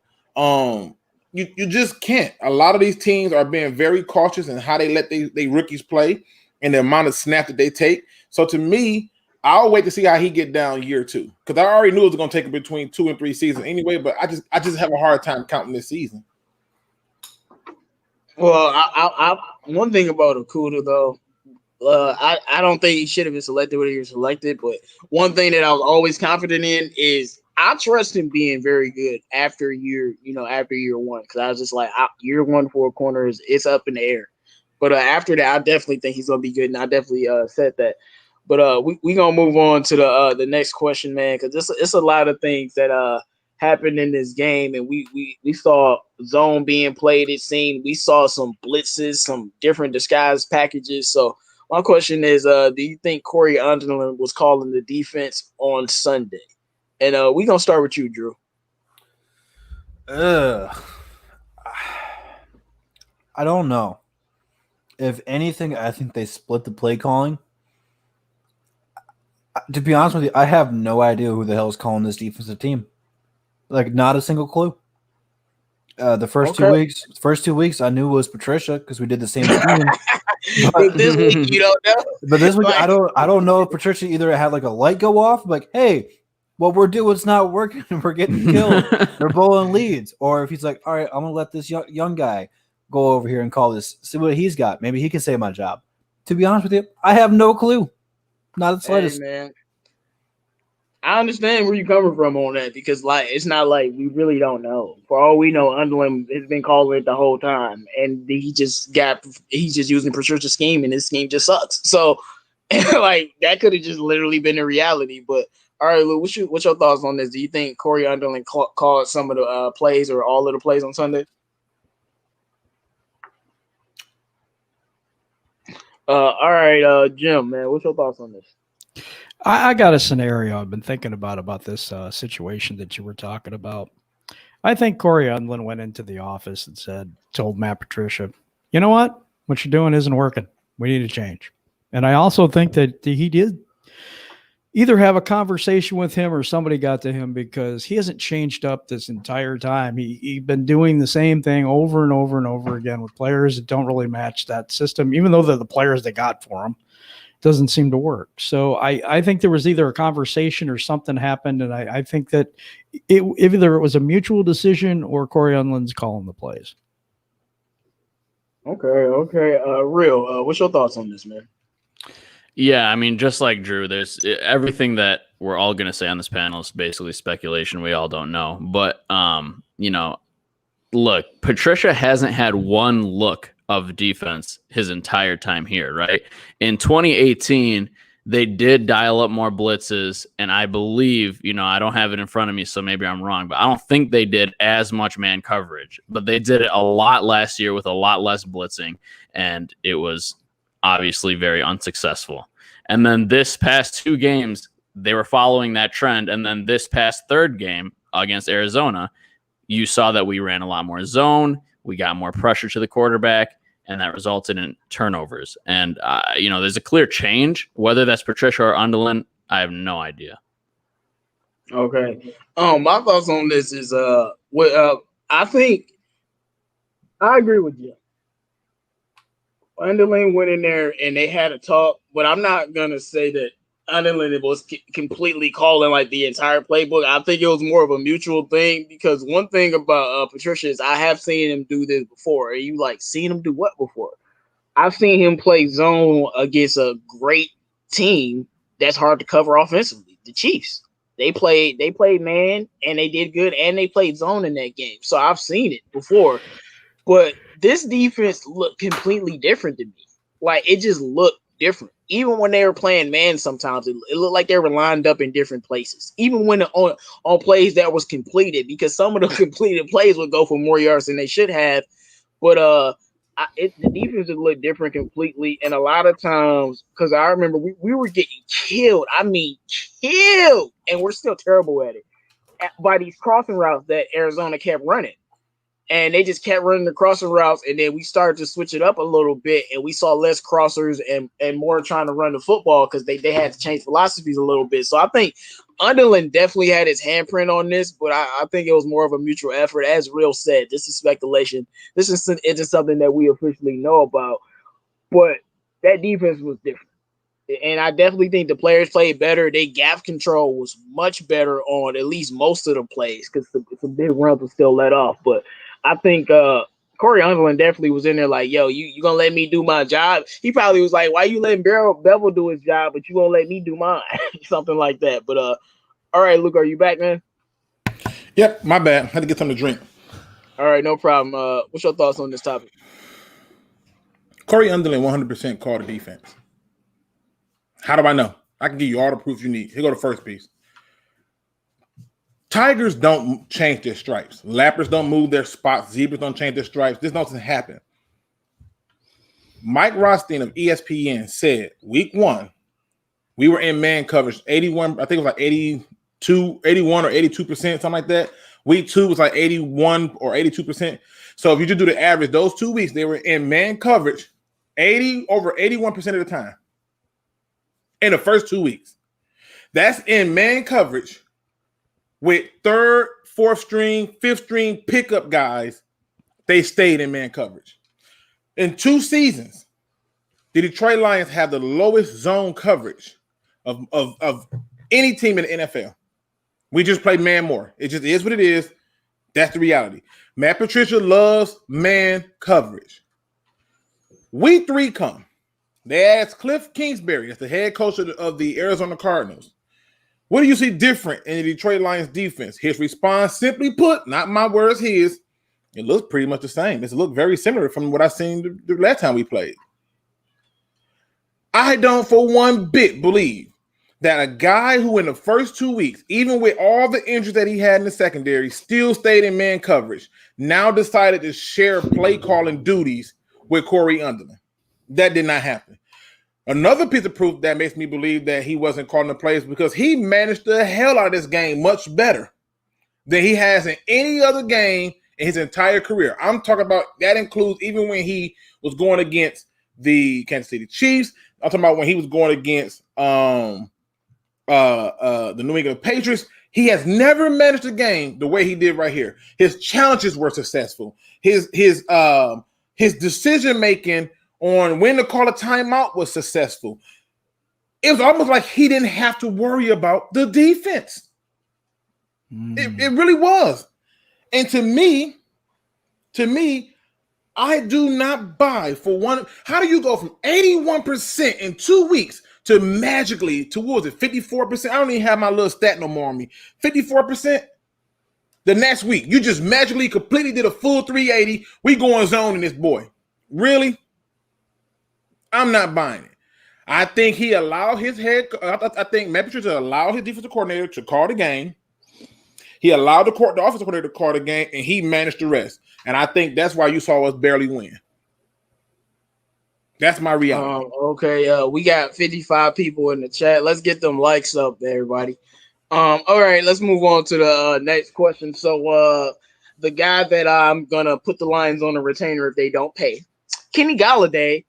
You just can't. A lot of these teams are being very cautious in how they let they rookies play and the amount of snap that they take. So to me, I'll wait to see how he get down year 2 because I already knew it was going to take him between 2 and 3 seasons anyway. But I just have a hard time counting this season. Well, I one thing about Okuda though, I don't think he should have been selected when he was selected. But one thing that I was always confident in is I trust him being very good after year 1 because I was just like year 1 for a corner it's up in the air. But after that, I definitely think he's gonna be good, and I definitely said that. But we gonna move on to the next question, man, because it's a lot of things that happened in this game, and we saw zone being played. It seemed we saw some blitzes, some different disguise packages. So my question is, do you think Corey Underlin was calling the defense on Sunday? And we gonna start with you, Drew. I don't know. If anything, I think they split the play calling. To be honest with you, I have no idea who the hell is calling this defensive team. Like, not a single clue. The first 2 weeks, I knew it was Patricia because we did the same scheme. But this week, you don't know. But this week, I don't know if Patricia either had like a light go off, like, hey, what we're doing is not working, and we're getting killed. We're blowing leads, or if he's like, all right, I'm gonna let this young guy go over here and call this, see what he's got. Maybe he can save my job. To be honest with you, I have no clue. Not the slightest. Hey, man. I understand where you're coming from on that because, like, it's not like we really don't know. For all we know, Underlin has been calling it the whole time, and he's just using Patricia's scheme, and his scheme just sucks. So, like, that could have just literally been the reality. But all right, Lou, what's your thoughts on this? Do you think Corey Underlin called some of the plays or all of the plays on Sunday? All right, Jim, man, what's your thoughts on this? I got a scenario I've been thinking about this situation that you were talking about. I think Corey Underlin went into the office and told Matt Patricia, you know what you're doing isn't working. We need to change. And I also think that he did either have a conversation with him or somebody got to him because he hasn't changed up this entire time. He's been doing the same thing over and over and over again with players that don't really match that system, even though they're the players they got for him. Doesn't seem to work. So I think there was either a conversation or something happened, and I think that either it was a mutual decision or Corey Underlin's calling the plays. Okay. Real. What's your thoughts on this, man? Yeah, I mean, just like Drew, there's everything that we're all going to say on this panel is basically speculation. We all don't know. But, look, Patricia hasn't had one look of defense his entire time here, right? In 2018, they did dial up more blitzes, and I believe, I don't have it in front of me, so maybe I'm wrong, but I don't think they did as much man coverage. But they did it a lot last year with a lot less blitzing, and it was obviously very unsuccessful. And then this past 2 games, they were following that trend, and then this past 3rd game against Arizona, you saw that we ran a lot more zone, we got more pressure to the quarterback, and that resulted in turnovers. And, there's a clear change. Whether that's Patricia or Underlin, I have no idea. Okay. My thoughts on this is I think I agree with you. Underling went in there and they had a talk, but I'm not gonna say that Underling was completely calling like the entire playbook. I think it was more of a mutual thing because one thing about Patricia is I have seen him do this before. And you like seen him do what before? I've seen him play zone against a great team that's hard to cover offensively. The Chiefs. They played man and they did good and they played zone in that game. So I've seen it before. But this defense looked completely different to me. Like it just looked different. Even when they were playing man, sometimes it looked like they were lined up in different places. Even when on plays that was completed, because some of the completed plays would go for more yards than they should have. But the defense would look different completely. And a lot of times, because I remember we were getting killed. I mean, killed, and we're still terrible at it by these crossing routes that Arizona kept running. And they just kept running the crossing routes, and then we started to switch it up a little bit, and we saw less crossers and more trying to run the football because they had to change philosophies a little bit. So I think Underland definitely had his handprint on this, but I think it was more of a mutual effort. As Real said, this is speculation. This isn't something that we officially know about, but that defense was different. And I definitely think the players played better. Their gap control was much better on at least most of the plays because some big runs were still let off, but I think Corey Underland definitely was in there like, yo, you gonna let me do my job? He probably was like, why you letting Bevel do his job, but you gonna let me do mine? Something like that. But all right, Luke, are you back, man? Yep, my bad. Had to get something to drink. All right, no problem. What's your thoughts on this topic? Corey Underland 100% called the defense. How do I know? I can give you all the proof you need. Here go the first piece. Tigers don't change their stripes. Lappers don't move their spots. Zebras don't change their stripes. This doesn't happen. Mike Rothstein of ESPN said week 1, we were in man coverage 81, I think it was like 81 or 82%, something like that. Week 2 was like 81 or 82%. So if you just do the average, those 2 weeks, they were in man coverage over 81% of the time in the first 2 weeks. That's in man coverage with 3rd, 4th string, 5th string pickup guys. They stayed in man coverage. In 2 seasons, the Detroit Lions have the lowest zone coverage of any team in the NFL. We just play man more. It just is what it is. That's the reality. Matt Patricia loves man coverage. Week 3 come. They asked Cliff Kingsbury, that's the head coach of the Arizona Cardinals, what do you see different in the Detroit Lions defense? His response, simply put, not my words, his, it looks pretty much the same. It looked very similar from what I seen the last time we played. I don't for one bit believe that a guy who in the first 2 weeks, even with all the injuries that he had in the secondary, still stayed in man coverage, now decided to share play calling duties with Corey Underland. That did not happen. Another piece of proof that makes me believe that he wasn't calling the plays because he managed the hell out of this game much better than he has in any other game in his entire career. I'm talking about that includes even when he was going against the Kansas City Chiefs. I'm talking about when he was going against the New England Patriots. He has never managed a game the way he did right here. His challenges were successful. His decision making on when to call a timeout was successful. It was almost like he didn't have to worry about the defense. It really was. And to me, I do not buy for one. How do you go from 81% in 2 weeks to magically towards it 54%? I don't even have my little stat no more on me. 54%. The next week, you just magically completely did a full 380. We going zone in this boy. Really? I'm not buying it. I think he allowed his I think Matt Patricia allowed his defensive coordinator to call the game. He allowed the offensive coordinator to call the game, and he managed the rest. And I think that's why you saw us barely win. That's my reality. Okay, we got 55 people in the chat. Let's get them likes up, everybody. All right, let's move on to the next question. So the guy that I'm gonna put the Lions on a retainer if they don't pay, Kenny Golladay,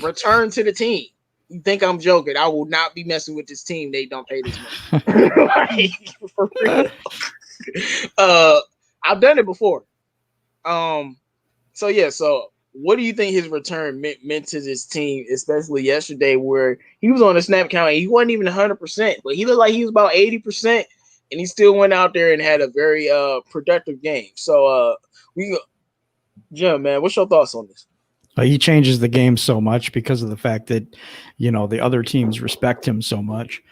return to the team. You think I'm joking? I will not be messing with this team. They don't pay this much. Like, for real. I've done it before. So what do you think his return meant to this team, especially yesterday, where he was on the snap count and he wasn't even 100%, but he looked like he was about 80%, and he still went out there and had a very productive game. So Jim, man, what's your thoughts on this? He changes the game so much because of the fact that, the other teams respect him so much.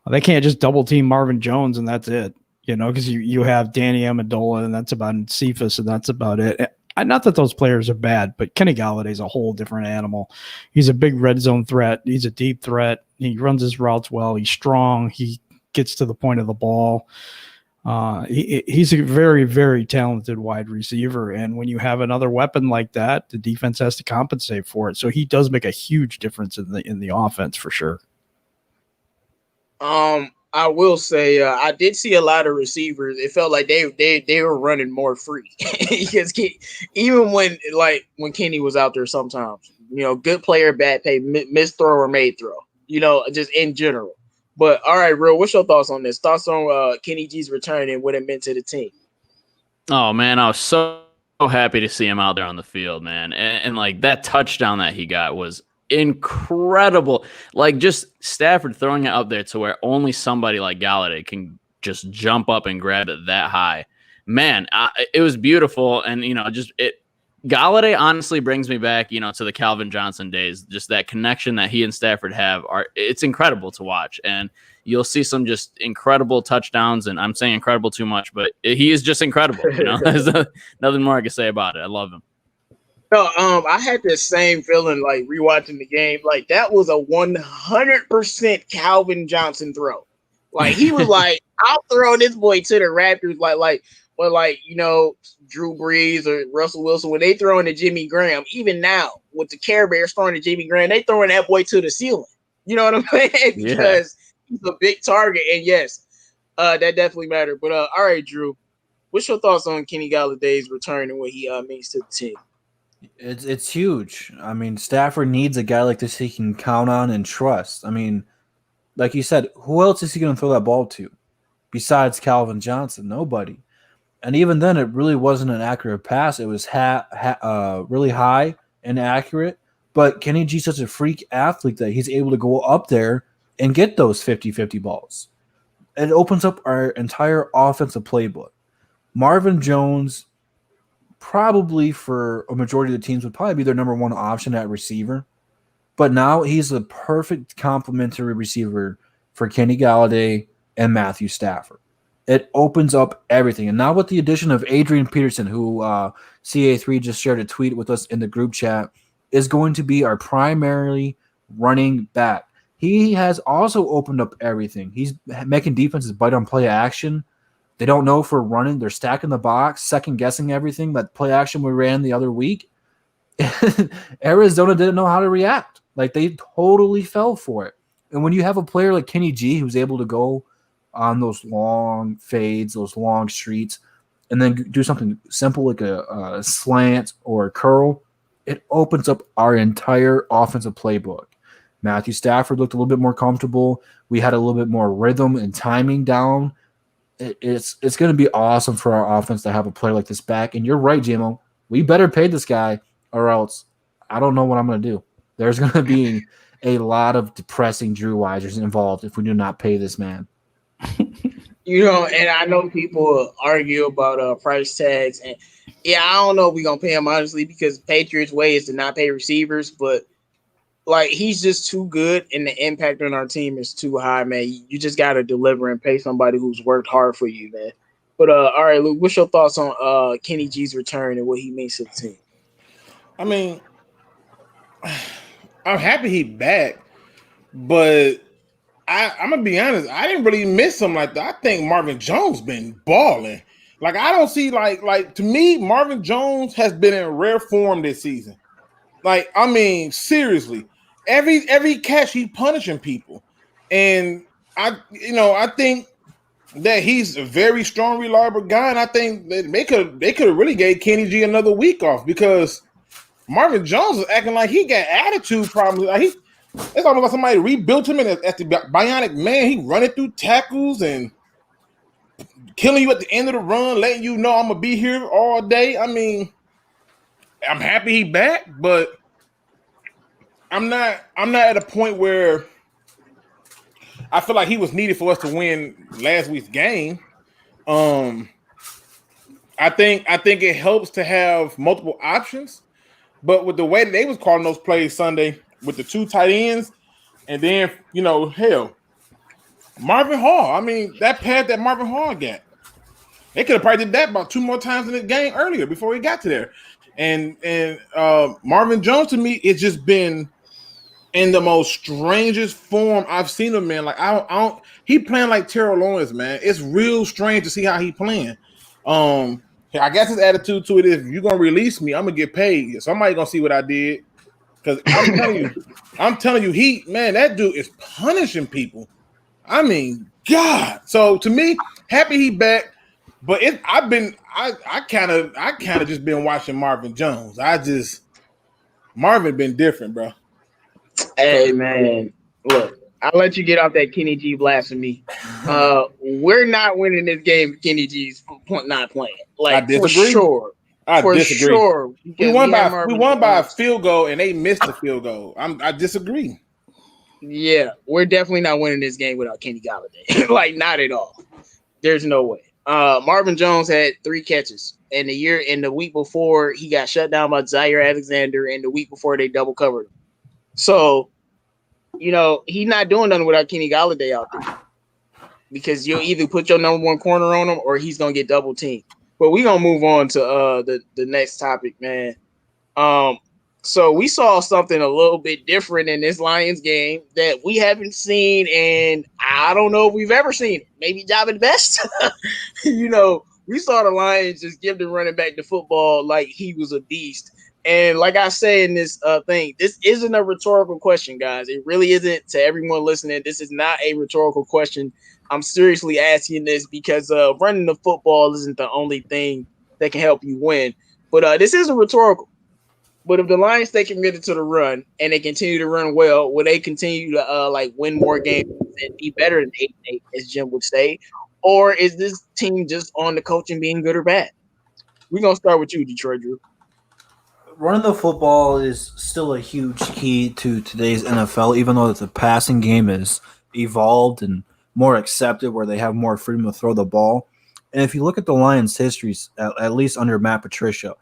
They can't just double team Marvin Jones and that's it, because you have Danny Amendola and that's about Cephas and that's about it. Not that those players are bad, but Kenny Galladay's a whole different animal. He's a big red zone threat. He's a deep threat. He runs his routes well. He's strong. He gets to the point of the ball. He's a very, very talented wide receiver, and when you have another weapon like that, the defense has to compensate for it. So he does make a huge difference in the offense for sure. I will say I did see a lot of receivers. It felt like they were running more free because even when Kenny was out there, sometimes good player, bad pay, missed throw or made throw. Just in general. But all right, Real, what's your thoughts on this? Thoughts on Kenny G's return and what it meant to the team? Oh man, I was so happy to see him out there on the field, man. And like that touchdown that he got was incredible. Like just Stafford throwing it up there to where only somebody like Galladay can just jump up and grab it that high. Man, it was beautiful. And Galladay honestly brings me back, to the Calvin Johnson days. Just that connection that he and Stafford have it's incredible to watch. And you'll see some just incredible touchdowns. And I'm saying incredible too much, but he is just incredible. There's nothing more I can say about it. I love him. No, I had the same feeling like rewatching the game. Like that was a 100% Calvin Johnson throw. Like he was like, I'll throw this boy to the Raptors. Drew Brees or Russell Wilson, when they throw in to Jimmy Graham, even now with the Care Bears throwing to Jimmy Graham, they throwing that boy to the ceiling. You know what I'm saying? Because he's a big target. And yes, that definitely mattered. But all right, Drew, what's your thoughts on Kenny Galladay's return and what he means to the team? It's huge. I mean, Stafford needs a guy like this he can count on and trust. I mean, like you said, who else is he going to throw that ball to besides Calvin Johnson? Nobody. And even then, it really wasn't an accurate pass. It was really high and accurate. But Kenny G's such a freak athlete that he's able to go up there and get those 50-50 balls. It opens up our entire offensive playbook. Marvin Jones, probably for a majority of the teams, would probably be their number one option at receiver. But now he's a perfect complementary receiver for Kenny Galladay and Matthew Stafford. It opens up everything. And now with the addition of Adrian Peterson, who CA3 just shared a tweet with us in the group chat, is going to be our primarily running back. He has also opened up everything. He's making defenses bite on play action. They don't know if we're running. They're stacking the box, second-guessing everything. That play action we ran the other week, Arizona didn't know how to react. Like, they totally fell for it. And when you have a player like Kenny G who's able to go on those long fades, those long streets, and then do something simple like a slant or a curl, it opens up our entire offensive playbook. Matthew Stafford looked a little bit more comfortable. We had a little bit more rhythm and timing down. It's going to be awesome for our offense to have a player like this back. And you're right, JMO. We better pay this guy or else I don't know what I'm going to do. There's going to be a lot of depressing Drew Wisers involved if we do not pay this man. And I know people argue about price tags, and I don't know if we're gonna pay him honestly because Patriots' way is to not pay receivers, but like he's just too good and the impact on our team is too high, man. You just gotta deliver and pay somebody who's worked hard for you, man. But all right, Luke, what's your thoughts on Kenny G's return and what he means to the team? I mean, I'm happy he back, but I'm gonna be honest. I didn't really miss him like that. I think Marvin Jones been balling. Like I don't see like to me, Marvin Jones has been in rare form this season. Like I mean, seriously, every catch he punishing people, and I think that he's a very strong, reliable guy, and I think that they could have really gave Kenny G another week off because Marvin Jones is acting like he got attitude problems. Like it's almost like somebody rebuilt him as the bionic man. He running through tackles and killing you at the end of the run, letting you know I'm gonna be here all day. I mean, I'm happy he back, but I'm not at a point where I feel like he was needed for us to win last week's game. I think it helps to have multiple options, but with the way that they was calling those plays Sunday with the 2 tight ends, and then hell, Marvin Hall. I mean, that pass that Marvin Hall got, they could have probably did that about 2 more times in the game earlier before we got to there. And Marvin Jones, to me, it's just been in the most strangest form I've seen him in. Like I don't he playing like Terrell Lawrence, man. It's real strange to see how he playing. I guess his attitude to it is, if you're gonna release me, I'm gonna get paid. Somebody gonna see what I did. Because I'm telling you, that dude is punishing people. I mean, God. So to me, happy he back. But I kind of just been watching Marvin Jones. Marvin been different, bro. Hey man, look, I'll let you get off that Kenny G blasphemy. We're not winning this game if Kenny G's not playing. Like, I disagree. For sure. I disagree. Sure. We won by a field goal and they missed the field goal. I disagree. Yeah, we're definitely not winning this game without Kenny Golladay. Like, not at all. There's no way. Marvin Jones had 3 catches. And the week before, he got shut down by Zaire Alexander, and the week before they double covered him. So, he's not doing nothing without Kenny Golladay out there, because you'll either put your number 1 corner on him or he's gonna get double teamed. But we're gonna move on to the next topic, man. So we saw something a little bit different in this Lions game that we haven't seen, and I don't know if we've ever seen it. Maybe Jabba the Best. We saw the Lions just give the running back the football like he was a beast. And like I said in this thing, this isn't a rhetorical question, guys. It really isn't. To everyone listening, this is not a rhetorical question. I'm seriously asking this because running the football isn't the only thing that can help you win. But this isn't rhetorical. But if the Lions stay committed to the run and they continue to run well, will they continue to win more games and be better than 8-8, as Jim would say? Or is this team just on the coaching being good or bad? We're going to start with you, Detroit Drew. Running the football is still a huge key to today's NFL, even though the passing game is evolved and more accepted, where they have more freedom to throw the ball. And if you look at the Lions' histories, at least under Matt Patricia,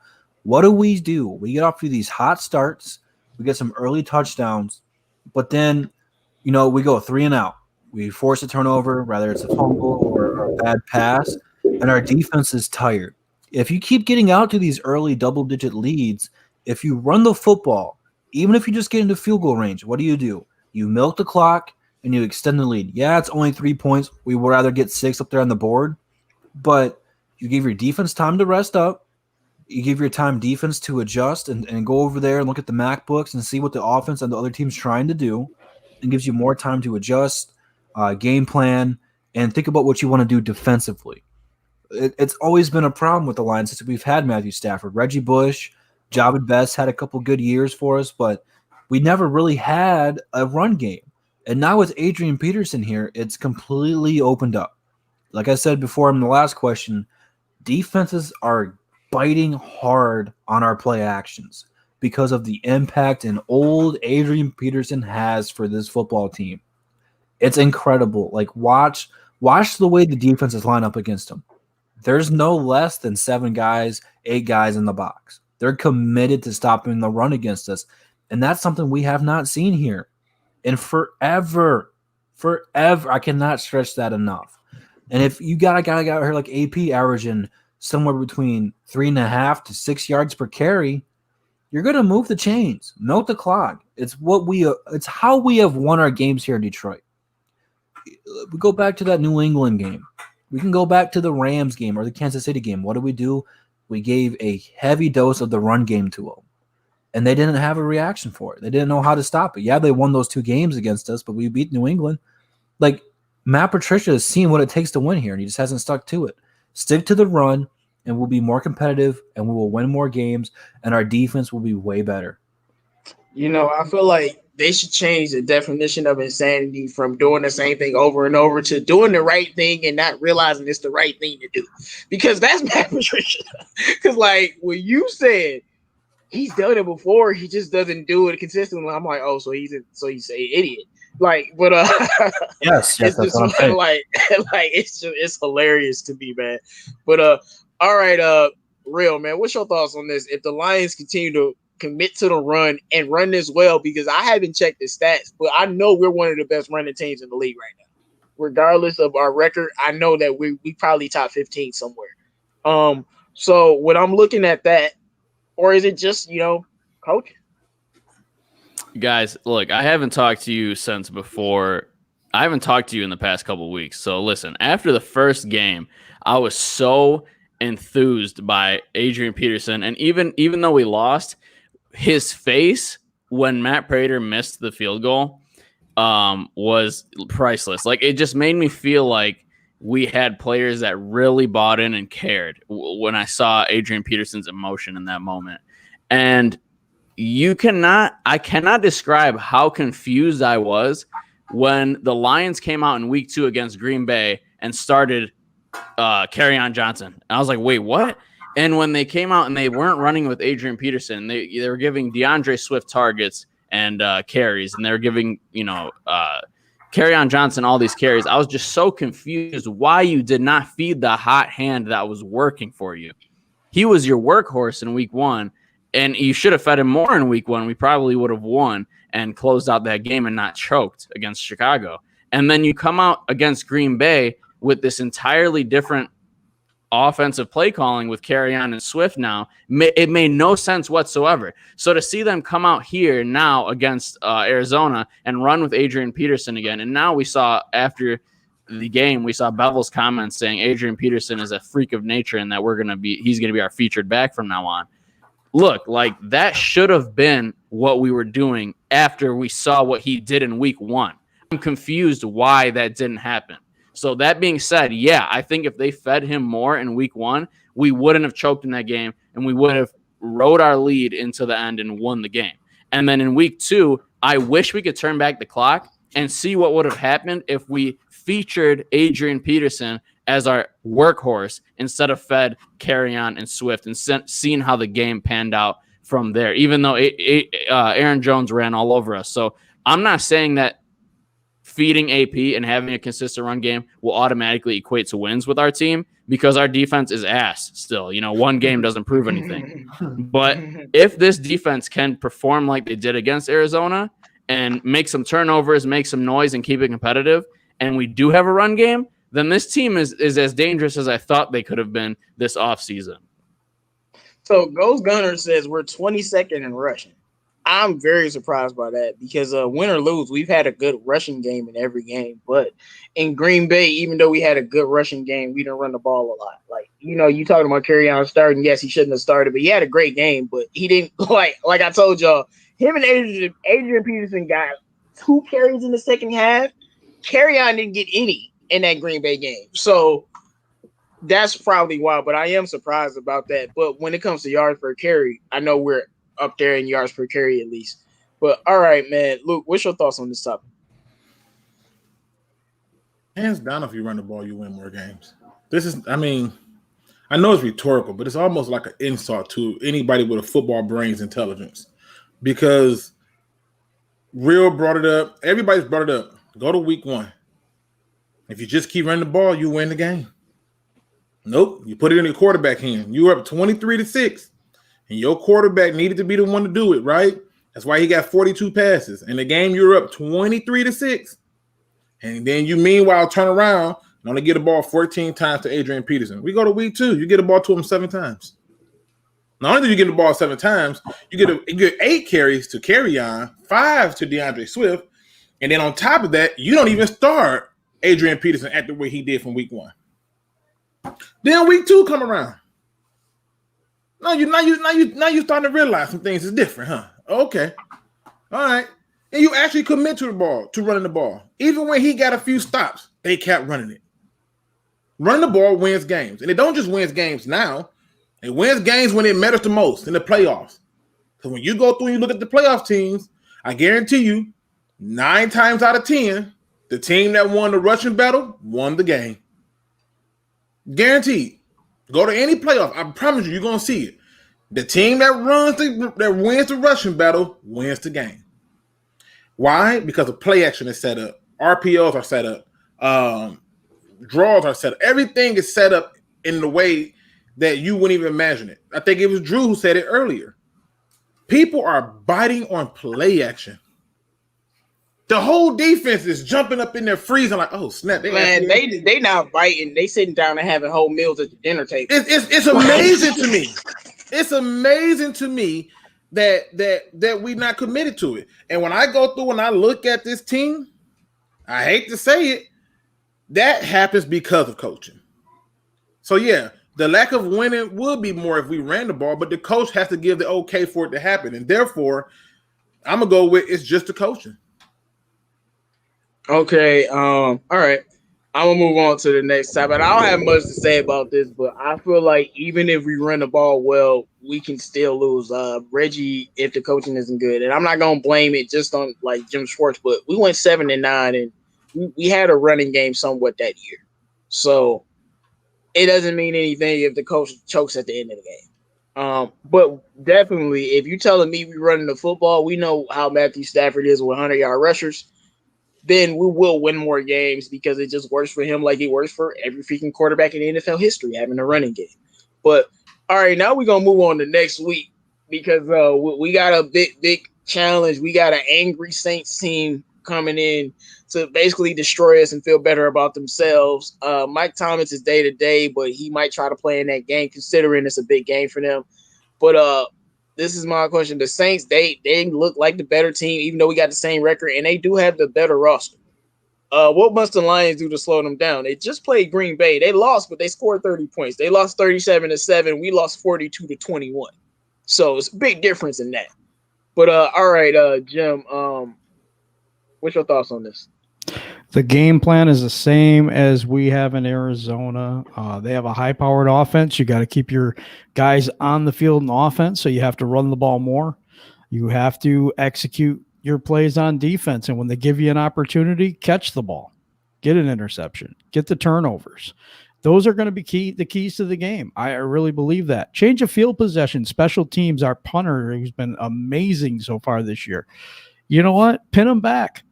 what do? We get off to these hot starts, we get some early touchdowns, but then, we go 3 and out. We force a turnover, whether it's a fumble or a bad pass, and our defense is tired. If you keep getting out to these early double-digit leads, if you run the football, even if you just get into field goal range, what do? You milk the clock and you extend the lead. Yeah, it's only 3 points. We would rather get 6 up there on the board, but you give your defense time to rest up. You give your time defense to adjust and go over there and look at the MacBooks and see what the offense and the other team's trying to do. It gives you more time to adjust, game plan, and think about what you want to do defensively. It's always been a problem with the Lions since we've had Matthew Stafford. Reggie Bush, Jabba Best had a couple good years for us, but we never really had a run game. And now with Adrian Peterson here, it's completely opened up. Like I said before in the last question, defenses are biting hard on our play actions because of the impact and old Adrian Peterson has for this football team. It's incredible. Like, watch the way the defenses line up against him. There's no less than 7 guys, 8 guys in the box. They're committed to stopping the run against us. And that's something we have not seen here in forever. I cannot stretch that enough. And if you got a guy out here like AP averaging somewhere between 3.5 to 6 yards per carry, you're going to move the chains, milk the clock. It's how we have won our games here in Detroit. We go back to that New England game. We can go back to the Rams game or the Kansas City game. What do? We gave a heavy dose of the run game to them, and they didn't have a reaction for it. They didn't know how to stop it. Yeah, they won those 2 games against us, but we beat New England. Like, Matt Patricia has seen what it takes to win here, and he just hasn't stuck to it. Stick to the run, and we'll be more competitive, and we will win more games, and our defense will be way better. I feel like they should change the definition of insanity from doing the same thing over and over to doing the right thing and not realizing it's the right thing to do. Because that's Matt Patricia. Because, when you said he's done it before. He just doesn't do it consistently. I'm like, oh, so he's an idiot. Like, but yes, it's that's just what I'm saying. like it's hilarious to me, man. But all right, real man, what's your thoughts on this? If the Lions continue to commit to the run and run this well, because I haven't checked the stats, but I know we're one of the best running teams in the league right now. Regardless of our record, I know that we probably top 15 somewhere. So when I'm looking at that, or is it just, coaching? Guys, look, I haven't talked to you since before. I haven't talked to you in the past couple of weeks. So listen, after the first game, I was so enthused by Adrian Peterson. And even though we lost, his face when Matt Prater missed the field goal was priceless. Like, it just made me feel like we had players that really bought in and cared when I saw Adrian Peterson's emotion in that moment. And I cannot describe how confused I was when the Lions came out in week 2 against Green Bay and started Kerryon Johnson. And I was like, wait, what? And when they came out and they weren't running with Adrian Peterson, they were giving DeAndre Swift targets and carries, and they were giving, Kerryon Johnson all these carries. I was just so confused why you did not feed the hot hand that was working for you. He was your workhorse in week 1, and you should have fed him more in week 1. We probably would have won and closed out that game and not choked against Chicago. And then you come out against Green Bay with this entirely different offensive play calling with Kerryon and Swift now. It made no sense whatsoever. So to see them come out here now against Arizona and run with Adrian Peterson again, and now we saw after the game, we saw Bevel's comments saying Adrian Peterson is a freak of nature and that he's going to be our featured back from now on. Look, like, that should have been what we were doing after we saw what he did in week 1. I'm confused why that didn't happen. So that being said, yeah, I think if they fed him more in week 1, we wouldn't have choked in that game, and we would have rode our lead into the end and won the game. And then in week 2, I wish we could turn back the clock and see what would have happened if we featured Adrian Peterson as our workhorse instead of fed Kerryon and Swift, and seen how the game panned out from there, even though Aaron Jones ran all over us. So I'm not saying that feeding AP and having a consistent run game will automatically equate to wins with our team, because our defense is ass still. One game doesn't prove anything. But if this defense can perform like they did against Arizona and make some turnovers, make some noise, and keep it competitive, and we do have a run game, then this team is as dangerous as I thought they could have been this offseason. So Ghost Gunner says we're 22nd in rushing. I'm very surprised by that, because win or lose, we've had a good rushing game in every game. But in Green Bay, even though we had a good rushing game, we didn't run the ball a lot. Like, you talking about Kerryon starting. Yes, he shouldn't have started, but he had a great game. But he didn't, like I told y'all, him and Adrian Peterson got 2 carries in the second half. Kerryon didn't get any in that Green Bay game. So that's probably why. But I am surprised about that. But when it comes to yards per carry, I know we're up there in yards per carry at least. But all right, man. Luke, what's your thoughts on this topic? Hands down, if you run the ball, you win more games. I know it's rhetorical, but it's almost like an insult to anybody with a football brain's intelligence, because Real brought it up. Everybody's brought it up. Go to week 1. If you just keep running the ball, you win the game. Nope. You put it in your quarterback hand. You were up 23-6. And your quarterback needed to be the one to do it, right? That's why he got 42 passes. In the game, you're up 23-6. And then you meanwhile turn around and only get the ball 14 times to Adrian Peterson. We go to week 2, you get the ball to him 7 times. Not only do you get the ball 7 times, you get 8 carries to Kerryon, 5 to DeAndre Swift, and then on top of that, you don't even start Adrian Peterson at the way he did from week 1. Then week 2 come around. Now you're starting to realize some things is different, huh? Okay. All right. And you actually commit to running the ball. Even when he got a few stops, they kept running it. Running the ball wins games. And it don't just wins games now. It wins games when it matters the most, in the playoffs. Because when you go through and you look at the playoff teams, I guarantee you, 9 times out of 10, the team that won the rushing battle won the game. Guaranteed. Go to any playoff. I promise you're going to see it. The team that wins the rushing battle wins the game. Why? Because the play action is set up. RPOs are set up. Draws are set up. Everything is set up in the way that you wouldn't even imagine it. I think it was Drew who said it earlier. People are biting on play action. The whole defense is jumping up in there, freezing like, oh snap! They not biting. They sitting down and having whole meals at the dinner table. It's amazing to me. It's amazing to me that we not committed to it. And when I go through and I look at this team, I hate to say it, that happens because of coaching. So yeah, the lack of winning would be more if we ran the ball, but the coach has to give the okay for it to happen. And therefore, I'm gonna go with it's just the coaching. Okay, all right. I'm gonna move on to the next topic. I don't have much to say about this, but I feel like even if we run the ball well, we can still lose. Reggie, if the coaching isn't good, and I'm not gonna blame it just on like Jim Schwartz, but we went 7-9, and we had a running game somewhat that year. So it doesn't mean anything if the coach chokes at the end of the game. But definitely, if you're telling me we're running the football, we know how Matthew Stafford is with 100-yard rushers. Then we will win more games because it just works for him like it works for every freaking quarterback in NFL history, having a running game. But, all right, now we're going to move on to next week because we got a big challenge. We got an angry Saints team coming in to basically destroy us and feel better about themselves. Mike Thomas is day-to-day, but he might try to play in that game considering it's a big game for them. But this is my question. The Saints, they look like the better team, even though we got the same record, and they do have the better roster. What must the Lions do to slow them down? They just played Green Bay. They lost, but they scored 30 points. They lost 37-7. We lost 42-21. So it's a big difference in that. But all right, Jim, what's your thoughts on this? The game plan is the same as we have in Arizona. They have a high-powered offense. You got to keep your guys on the field in offense, so you have to run the ball more. You have to execute your plays on defense, and when they give you an opportunity, catch the ball, get an interception, get the turnovers. Those are going to be the keys to the game. I really believe that. Change of field possession, special teams, our punter, who's been amazing so far this year. You know what? Pin them back.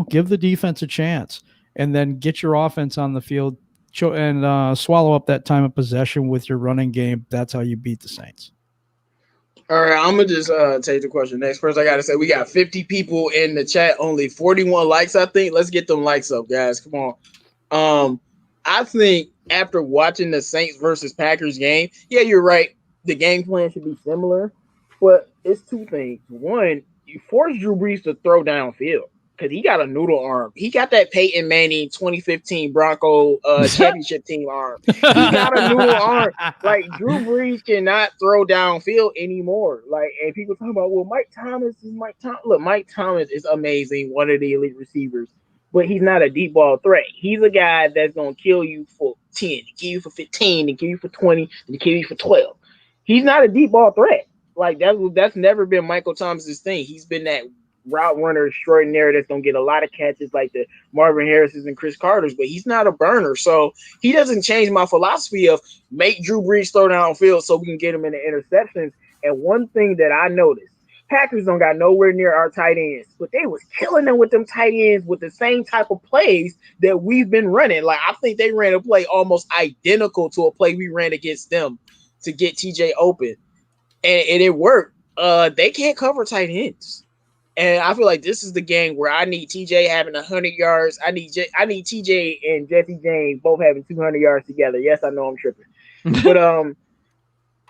Give the defense a chance, and then get your offense on the field and swallow up that time of possession with your running game. That's how you beat the Saints. All right, I'm going to just take the question next. First, I got to say, we got 50 people in the chat, only 41 likes, I think. Let's get them likes up, guys. Come on. I think after watching the Saints versus Packers game, yeah, you're right. The game plan should be similar, but it's two things. One, you force Drew Brees to throw downfield. Because he got a noodle arm. He got that Peyton Manning 2015 Bronco championship team arm. He got a noodle arm. Like, Drew Brees cannot throw downfield anymore. Like, and people talking about, well, Mike Thomas. Look, Mike Thomas is amazing, one of the elite receivers, but he's not a deep ball threat. He's a guy that's going to kill you for 10, to kill you for 15, to kill you for 20, and to kill you for 12. He's not a deep ball threat. Like, that's never been Michael Thomas's thing. He's been that route runner extraordinaire that's going to get a lot of catches like the Marvin Harris's and Chris Carter's, but he's not a burner. So he doesn't change my philosophy of make Drew Brees throw downfield so we can get him in the interceptions. And one thing that I noticed, Packers don't got nowhere near our tight ends, but they was killing them with them tight ends with the same type of plays that we've been running. Like, I think they ran a play almost identical to a play we ran against them to get TJ open. And it worked. They can't cover tight ends. And I feel like this is the game where I need TJ having 100 yards. I need TJ and Jesse James both having 200 yards together. Yes, I know I'm tripping. But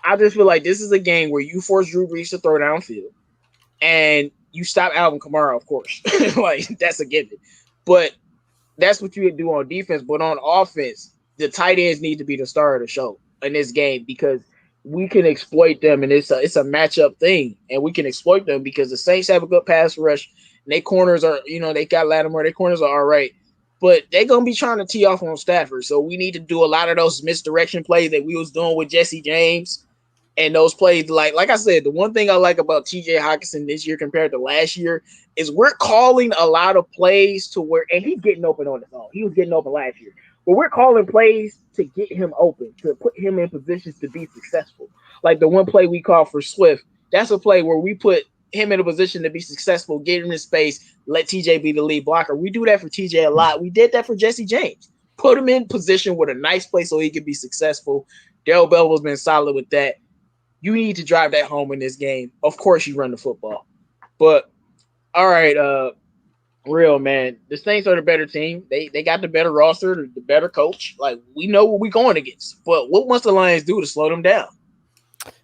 I just feel like this is a game where you force Drew Brees to throw downfield. And you stop Alvin Kamara, of course. Like, that's a given. But that's what you would do on defense. But on offense, the tight ends need to be the star of the show in this game because we can exploit them, and it's a matchup thing, and we can exploit them because the Saints have a good pass rush, and their corners are, they got Lattimore, their corners are all right, but they're going to be trying to tee off on Stafford, so we need to do a lot of those misdirection plays that we was doing with Jesse James, and those plays, like I said, the one thing I like about TJ Hockenson this year compared to last year is we're calling a lot of plays to where, and he's getting open on his own. He was getting open last year. But we're calling plays to get him open, to put him in positions to be successful. Like the one play we called for Swift, that's a play where we put him in a position to be successful, get him in space, let TJ be the lead blocker. We do that for TJ a lot. We did that for Jesse James. Put him in position with a nice play so he could be successful. Darrell Belleville's been solid with that. You need to drive that home in this game. Of course, you run the football. But, all right, real, man. The Saints are the better team. They got the better roster, the better coach. Like, we know what we're going against. But what must the Lions do to slow them down?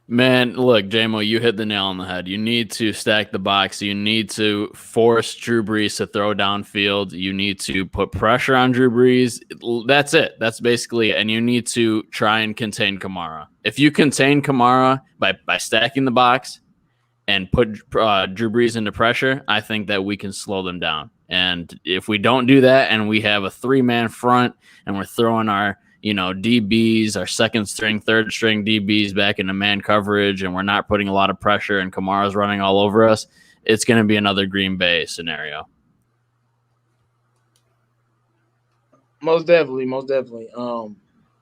Man, look, J-Mo, you hit the nail on the head. You need to stack the box. You need to force Drew Brees to throw downfield. You need to put pressure on Drew Brees. That's it. That's basically it. And you need to try and contain Kamara. If you contain Kamara by stacking the box and put Drew Brees into pressure, I think that we can slow them down. And if we don't do that and we have a 3-man front and we're throwing our DBs, our second string, third string DBs back into man coverage, and we're not putting a lot of pressure and Kamara's running all over us, it's going to be another Green Bay scenario. Most definitely.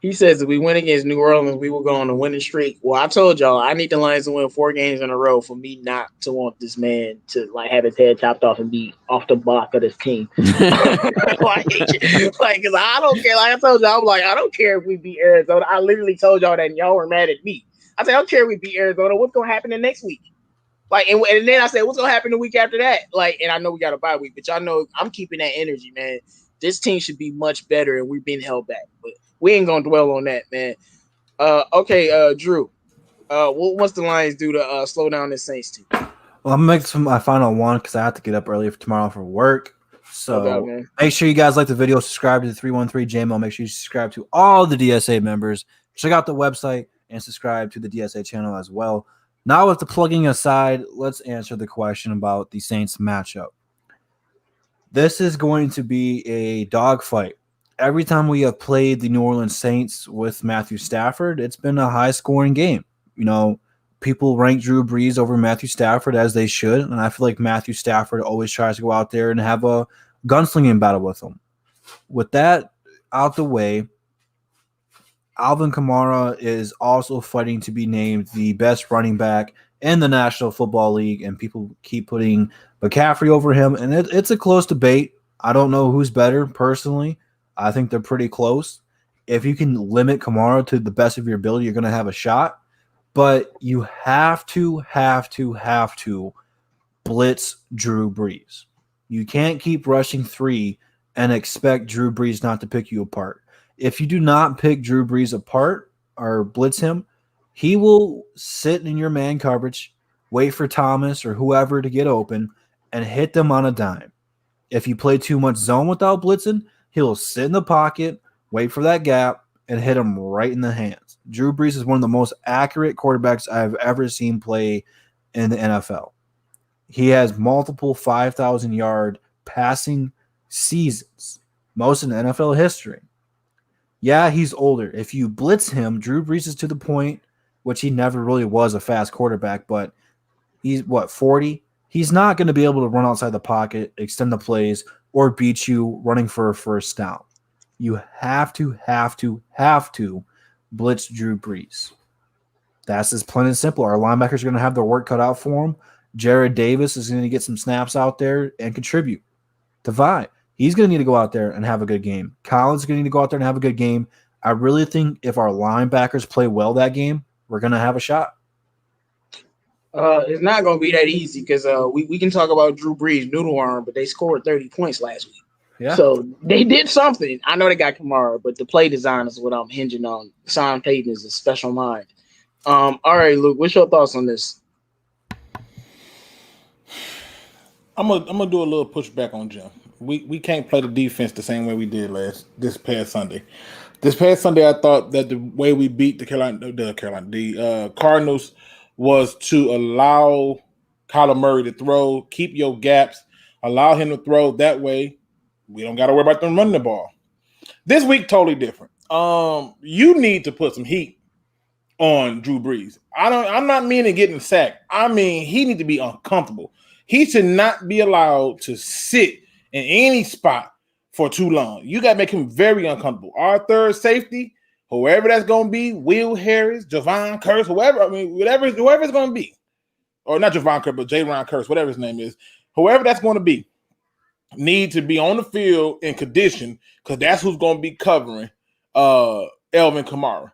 He says if we win against New Orleans, we will go on a winning streak. Well, I told y'all I need the Lions to win 4 games in a row for me not to want this man to have his head chopped off and be off the block of this team. Because I don't care. Like I told y'all, I don't care if we beat Arizona. I literally told y'all that and y'all were mad at me. I said I don't care if we beat Arizona. What's gonna happen the next week? And then I said what's gonna happen the week after that? And I know we got a bye week, but y'all know I'm keeping that energy, man. This team should be much better, and we've been held back, but we ain't gonna dwell on that, man. Okay, Drew. What must the Lions do to slow down this Saints team? Well, I'm gonna make my final one because I have to get up early for tomorrow for work. So make sure you guys like the video, subscribe to the 313 JMO. Make sure you subscribe to all the DSA members. Check out the website and subscribe to the DSA channel as well. Now, with the plugging aside, let's answer the question about the Saints matchup. This is going to be a dogfight. Every time we have played the New Orleans Saints with Matthew Stafford, it's been a high-scoring game. People rank Drew Brees over Matthew Stafford as they should, and I feel like Matthew Stafford always tries to go out there and have a gunslinging battle with him. With that out the way, Alvin Kamara is also fighting to be named the best running back in the National Football League, and people keep putting McCaffrey over him, and it's a close debate. I don't know who's better personally. I think they're pretty close. If you can limit Kamara to the best of your ability, you're going to have a shot. But you have to blitz Drew Brees. You can't keep rushing 3 and expect Drew Brees not to pick you apart. If you do not pick Drew Brees apart or blitz him, he will sit in your man coverage, wait for Thomas or whoever to get open, and hit them on a dime. If you play too much zone without blitzing, he'll sit in the pocket, wait for that gap, and hit him right in the hands. Drew Brees is one of the most accurate quarterbacks I've ever seen play in the NFL. He has multiple 5,000-yard passing seasons, most in NFL history. Yeah, he's older. If you blitz him, Drew Brees is to the point, which he never really was a fast quarterback, but he's, 40? He's not going to be able to run outside the pocket, extend the plays, or beat you running for a first down. You have to blitz Drew Brees. That's as plain and simple. Our linebackers are going to have their work cut out for him. Jared Davis is going to get some snaps out there and contribute. Devine, he's going to need to go out there and have a good game. Collins is going to need to go out there and have a good game. I really think if our linebackers play well that game, we're going to have a shot. It's not going to be that easy because we can talk about Drew Brees' noodle arm, but they scored 30 points last week. Yeah. So they did something. I know they got Kamara, but the play design is what I'm hinging on. Sean Payton is a special mind. All right, Luke, what's your thoughts on this? I'm gonna do a little pushback on Jim. We can't play the defense the same way we did this past Sunday. This past Sunday, I thought that the way we beat the Cardinals was to allow Kyler Murray to throw, keep your gaps, allow him to throw. That way, we don't got to worry about them running the ball. This week, totally different. You need to put some heat on Drew Brees. I'm not meaning getting sacked. I mean, he need to be uncomfortable. He should not be allowed to sit in any spot for too long. You got to make him very uncomfortable. Our third safety, whoever that's going to be, Will Harris, Javon Curse, whoever it's going to be, or not Javon Curse, but Jaron Curse, whatever his name is, whoever that's going to be, need to be on the field in condition because that's who's going to be covering Alvin Kamara.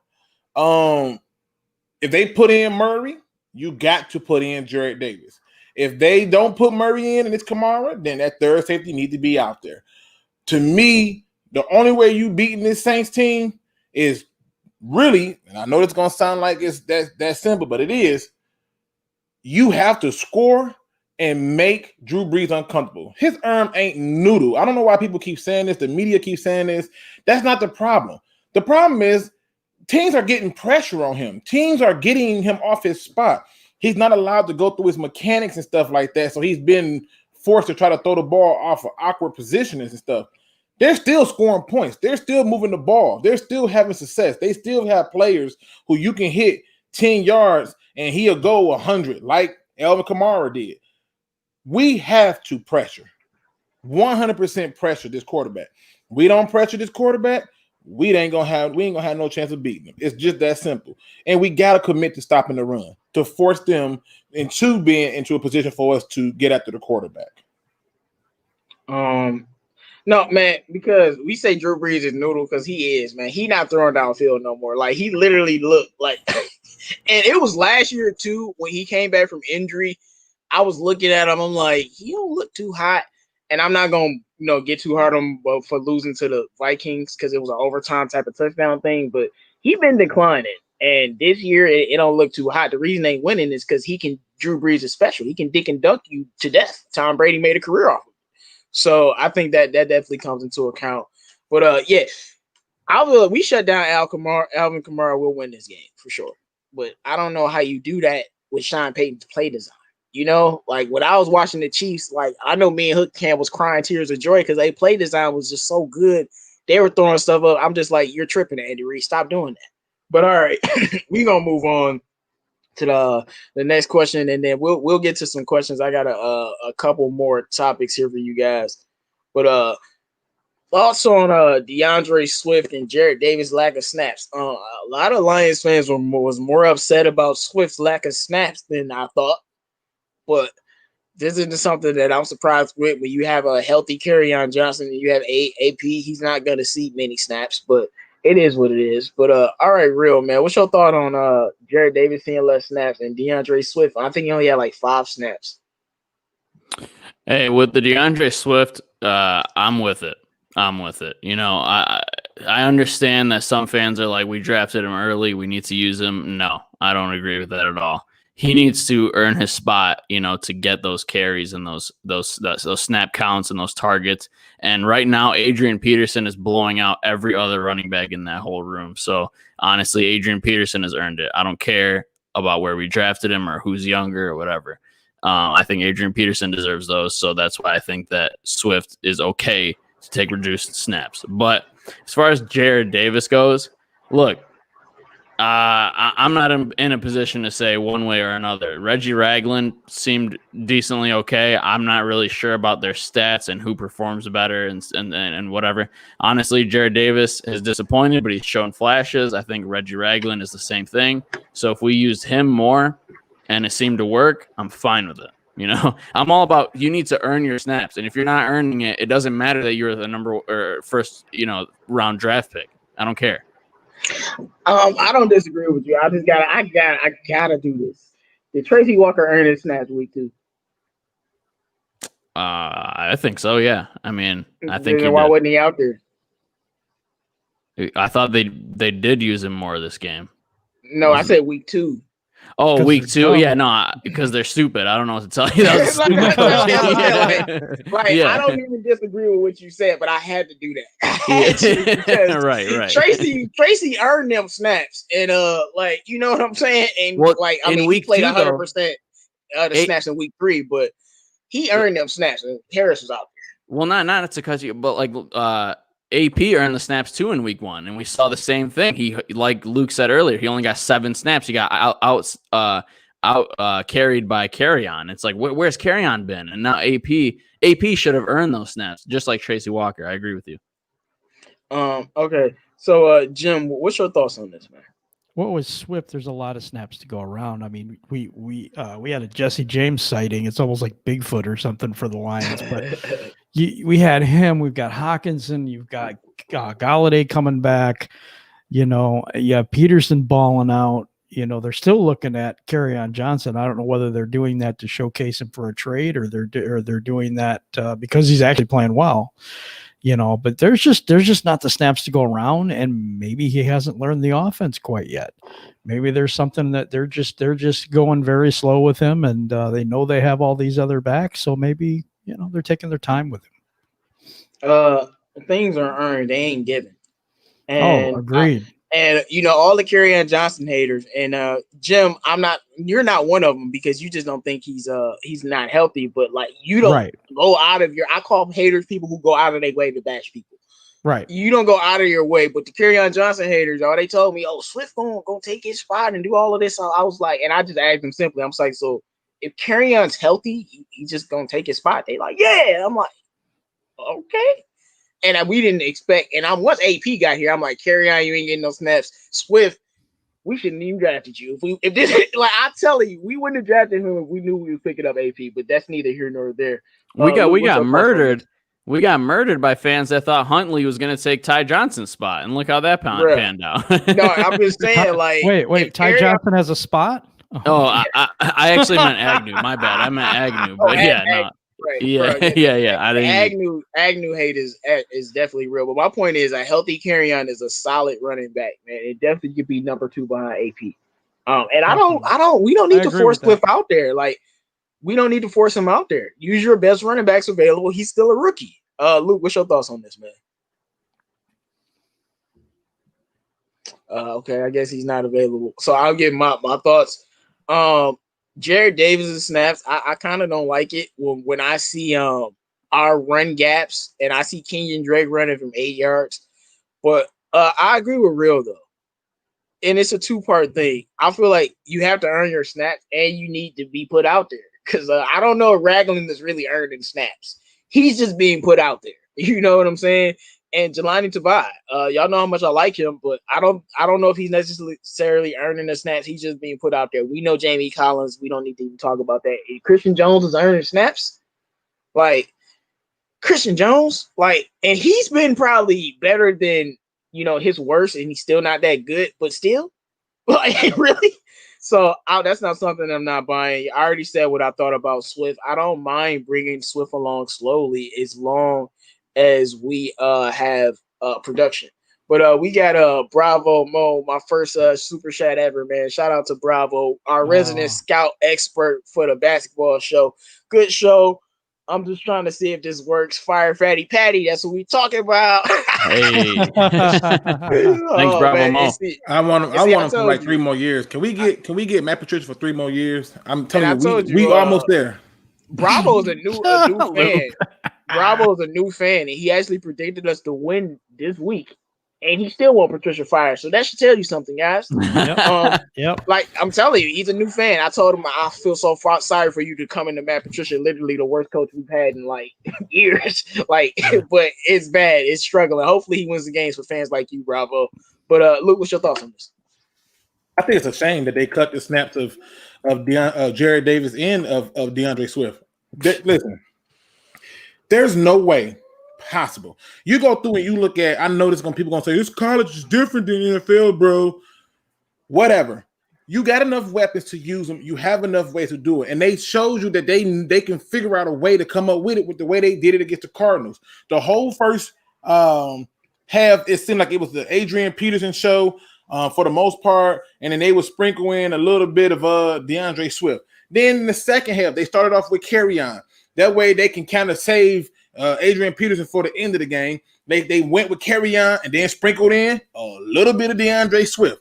If they put in Murray, you got to put in Jarrett Davis. If they don't put Murray in and it's Kamara, then that third safety needs to be out there. To me, the only way you beating this Saints team is really, and I know it's going to sound like it's that simple, but it is, you have to score and make Drew Brees uncomfortable. His arm ain't noodle. I don't know why people keep saying this. The media keeps saying this. That's not the problem. The problem is teams are getting pressure on him. Teams are getting him off his spot. He's not allowed to go through his mechanics and stuff like that, so he's been forced to try to throw the ball off of awkward positions and stuff. They're still scoring points. They're still moving the ball. They're still having success. They still have players who you can hit 10 yards and he'll go 100 like Alvin Kamara did. We have to pressure, 100% pressure this quarterback. We don't pressure this quarterback, we ain't gonna have no chance of beating them. It's just that simple. And we gotta commit to stopping the run to force them into being into a position for us to get after the quarterback. No, man, because we say Drew Brees is noodle because he is, man. He not throwing downfield no more. Like, he literally looked like – and it was last year, too, when he came back from injury. I was looking at him. I'm like, he don't look too hot. And I'm not going to, get too hard on him for losing to the Vikings because it was an overtime type of touchdown thing. But he been declining. And this year, it don't look too hot. The reason they winning is because Drew Brees is special. He can dick and dunk you to death. Tom Brady made a career off of it. So I think that definitely comes into account. But yeah, we shut down Alvin Kamara will win this game for sure. But I don't know how you do that with Sean Payton's play design. Like when I was watching the Chiefs, like I know me and Hook Camp was crying tears of joy because their play design was just so good. They were throwing stuff up. I'm just like, you're tripping, Andy Reid. Stop doing that. But all right, we're gonna move on to the next question, and then we'll get to some questions. I got a couple more topics here for you guys, but thoughts on DeAndre Swift and Jarrett Davis' lack of snaps. A lot of Lions fans was more upset about Swift's lack of snaps than I thought, but this is something that I'm surprised with. When you have a healthy Kerryon Johnson and you have AP, he's not gonna see many snaps, but it is what it is. But all right, real man, what's your thought on Jarrett Davis seeing less snaps and DeAndre Swift? I think he only had like 5 snaps. Hey, with the DeAndre Swift, I'm with it. I understand that some fans are like, we drafted him early, we need to use him. No, I don't agree with that at all. He needs to earn his spot, to get those carries and those snap counts and those targets. And right now, Adrian Peterson is blowing out every other running back in that whole room. So honestly, Adrian Peterson has earned it. I don't care about where we drafted him or who's younger or whatever. I think Adrian Peterson deserves those. So that's why I think that Swift is okay to take reduced snaps. But as far as Jarrett Davis goes, look, I'm not in a position to say one way or another. Reggie Ragland seemed decently okay. I'm not really sure about their stats and who performs better and whatever. Honestly, Jarrett Davis is disappointed, but he's shown flashes. I think Reggie Ragland is the same thing. So if we used him more and it seemed to work, I'm fine with it. I'm all about you need to earn your snaps. And if you're not earning it, it doesn't matter that you're the first round draft pick. I don't care. I don't disagree with you. I gotta do this. Did Tracy Walker earn his snaps week 2? I think so. Yeah. I mean, I think. Then why wasn't he out there? I thought they did use him more this game. No, I said week 2. Oh, week 2? Yeah, no, because they're stupid. I don't know what to tell you. That was a stupid question. Yeah. I don't even disagree with what you said, but I had to do that. Right. Tracy earned them snaps, and you know what I'm saying. And he played 100% of the snaps in week 3, but he earned them snaps, and Harris was out there. Well, not to cut you, but AP earned the snaps too in week 1, and we saw the same thing. He, like Luke said earlier, he only got 7 snaps. He got out carried by Kerryon. It's like, where's Kerryon been? And now AP should have earned those snaps, just like Tracy Walker. I agree with you. Okay. So, Jim, what's your thoughts on this, man? What was Swift? There's a lot of snaps to go around. I mean, we had a Jesse James sighting. It's almost like Bigfoot or something for the Lions. But we had him. We've got Hawkinson. You've got Galladay coming back. You have Peterson balling out. They're still looking at Kerryon Johnson. I don't know whether they're doing that to showcase him for a trade or they're doing that because he's actually playing well. But there's just not the snaps to go around, and maybe he hasn't learned the offense quite yet. Maybe there's something that they're just going very slow with him, and they know they have all these other backs, so maybe they're taking their time with him. Things are earned; they ain't given. And, agreed. All the Kerryon Johnson haters, and Jim, you're not one of them because you just don't think he's not healthy. But like you don't go out of I call haters people who go out of their way to bash people. Right. You don't go out of your way, but the Kerryon Johnson haters, they told me, Swift gonna take his spot and do all of this. So I was like, and I just asked them simply, I'm like, so if Kerryon's healthy, he's just gonna take his spot. They like, yeah. I'm like, okay. And we didn't expect. And once AP got here, I'm like, Kerryon, you ain't getting no snaps. Swift, we shouldn't even drafted you. If this, like I tell you, we wouldn't have drafted him if we knew we were picking up AP. But that's neither here nor there. We got murdered. We got murdered by fans that thought Huntley was going to take Ty Johnson's spot, and look how that panned out. No, I'm just saying, like, wait, Ty Johnson has a spot. I actually meant Agnew. My bad. I meant Agnew. But no. Right, yeah. I didn't. Agnew hate is definitely real. But my point is, a healthy Kerryon is a solid running back, man. It definitely could be number 2 behind AP. And we don't need to force Cliff out there. Like, we don't need to force him out there. Use your best running backs available. He's still a rookie. Luke, what's your thoughts on this, man? Okay, I guess he's not available. So I'll give my thoughts. Jared Davis' snaps, I kind of don't like it when I see our run gaps and I see Kenyon Drake running from 8 yards. But I agree with Real, though. And it's a 2-part thing. I feel like you have to earn your snaps and you need to be put out there. Because I don't know if Ragland is really earning snaps. He's just being put out there. You know what I'm saying? And Jelani Tavai, y'all know how much I like him, but I don't know if he's necessarily earning the snaps. He's just being put out there. We know Jamie Collins. We don't need to even talk about that. If Christian Jones is earning snaps, like Christian Jones, and he's been probably better than his worst, and he's still not that good, but still, really. So that's not something I'm not buying. I already said what I thought about Swift. I don't mind bringing Swift along slowly as long as we have production. But we got Bravo Mo, my first super chat ever, man. Shout out to Bravo, our resident scout expert for the basketball show. Good show. I'm just trying to see if this works. Fire Fatty Patty, that's what we talking about. Hey. Thanks, Bravo Mo. I want him for like 3 more years. Can we get Matt Patricia for 3 more years? I'm telling you, we almost there. Bravo's a new fan. Bravo's a new fan, and he actually predicted us to win this week, and he still want Patricia fired. So that should tell you something, guys. Yep. Like I'm telling you, he's a new fan. I told him I feel so sorry for you to come into Matt Patricia, literally the worst coach we've had in like years. But it's bad. It's struggling. Hopefully he wins the games for fans like you, Bravo. But Luke, what's your thoughts on this? I think it's a shame that they cut the snaps of Jared Davis and of DeAndre Swift. Listen. There's no way possible. You go through and you look at, I know people gonna say this college is different than NFL, bro. Whatever. You got enough weapons to use them. You have enough ways to do it. And they showed you that they can figure out a way to come up with it with the way they did it against the Cardinals. The whole first half, it seemed like it was the Adrian Peterson show for the most part. And then they would sprinkle in a little bit of DeAndre Swift. Then in the second half, they started off with Kerryon. That way they can kind of save Adrian Peterson for the end of the game. They went with Kerryon and then sprinkled in a little bit of DeAndre Swift.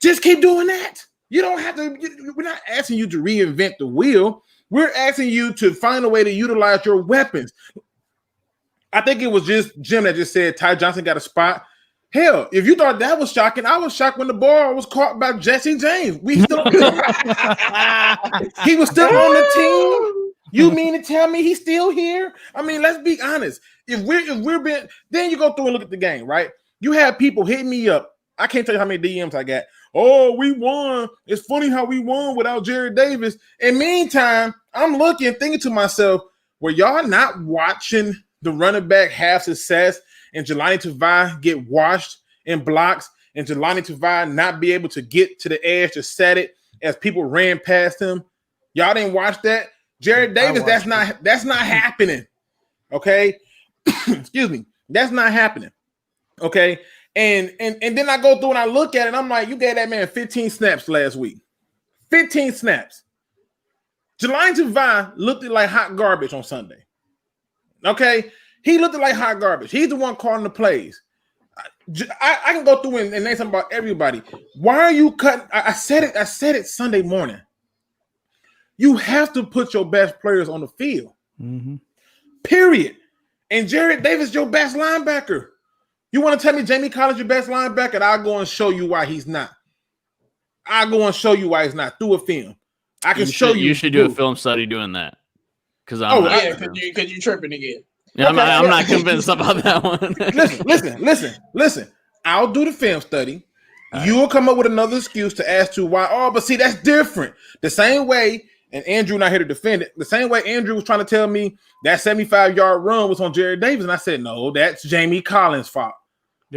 Just keep doing that. You don't have to. We're not asking you to reinvent the wheel. We're asking you to find a way to utilize your weapons. I think it was just Jim that just said Ty Johnson got a spot. Hell, if you thought that was shocking, I was shocked when the ball was caught by Jesse James. He was still on the team. You mean to tell me he's still here? I mean, let's be honest. If we're being, then you go through and look at the game, right? You have people hitting me up. I can't tell you how many DMs I got. Oh, we won. It's funny how we won without Jared Davis. And meantime, I'm looking, thinking to myself, were y'all not watching the running back have success and Jelani Tavai get washed in blocks and Jelani Tavai not be able to get to the edge to set it as people ran past him? Y'all didn't watch that? Jared Davis, that's not happening. Okay. Excuse me. That's not happening. Okay. And then I go through and I look at it and I'm like, you gave that man 15 snaps last week. 15 snaps. Jelani Tavai looked like hot garbage on Sunday. Okay. He looked like hot garbage. He's the one calling the plays. I can go through and name something about everybody. Why are you cutting? I said it Sunday morning. You have to put your best players on the field. Mm-hmm. Period. And Jared Davis, your best linebacker. You want to tell me Jamie Collins your best linebacker? I'll go and show you why he's not. I'll go and show you why he's not through a film. I can show you. You should do a film study doing that. Because you tripping again. Yeah, okay, I'm not convinced about that one. Listen. I'll do the film study. You will come up with another excuse to ask to why. Oh, but see, that's different. The same way, and Andrew not here to defend it. The same way Andrew was trying to tell me that 75-yard run was on Jared Davis, and I said, no, that's Jamie Collins' fault.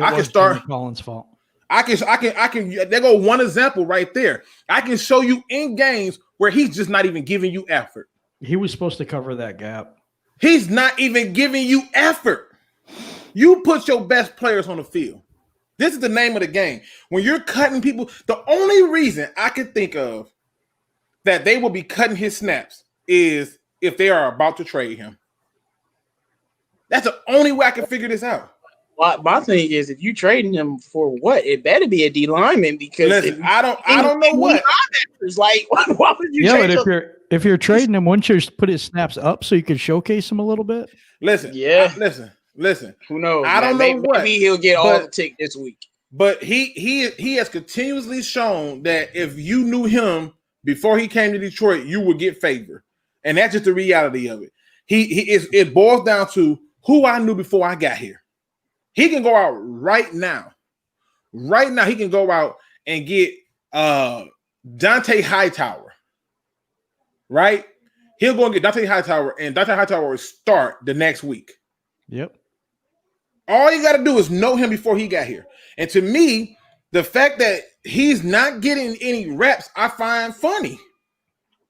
I can start. Jamie Collins' fault. I can. There go one example right there. I can show you in games where he's just not even giving you effort. He was supposed to cover that gap. He's not even giving you effort. You put your best players on the field. This is the name of the game. When you're cutting people, the only reason I can think of that they will be cutting his snaps is if they are about to trade him. That's the only way I can figure this out. Well, my thing is, if you trading him for what, it better be a D lineman because listen, I don't know what. It's like, why would you? Yeah, but if you're trading him, wouldn't you put his snaps up so you could showcase him a little bit? Listen. Who knows? I don't know what. Maybe he'll get all the tick this week. But he has continuously shown that if you knew him before he came to Detroit, you would get favor, and that's just the reality of it. It boils down to who I knew before I got here. He can go out right now. Right now, he can go out and get Dante Hightower. Right? He'll go and get Dante Hightower, and Dante Hightower will start the next week. Yep. All you got to do is know him before he got here. And to me, the fact that he's not getting any reps, I find funny.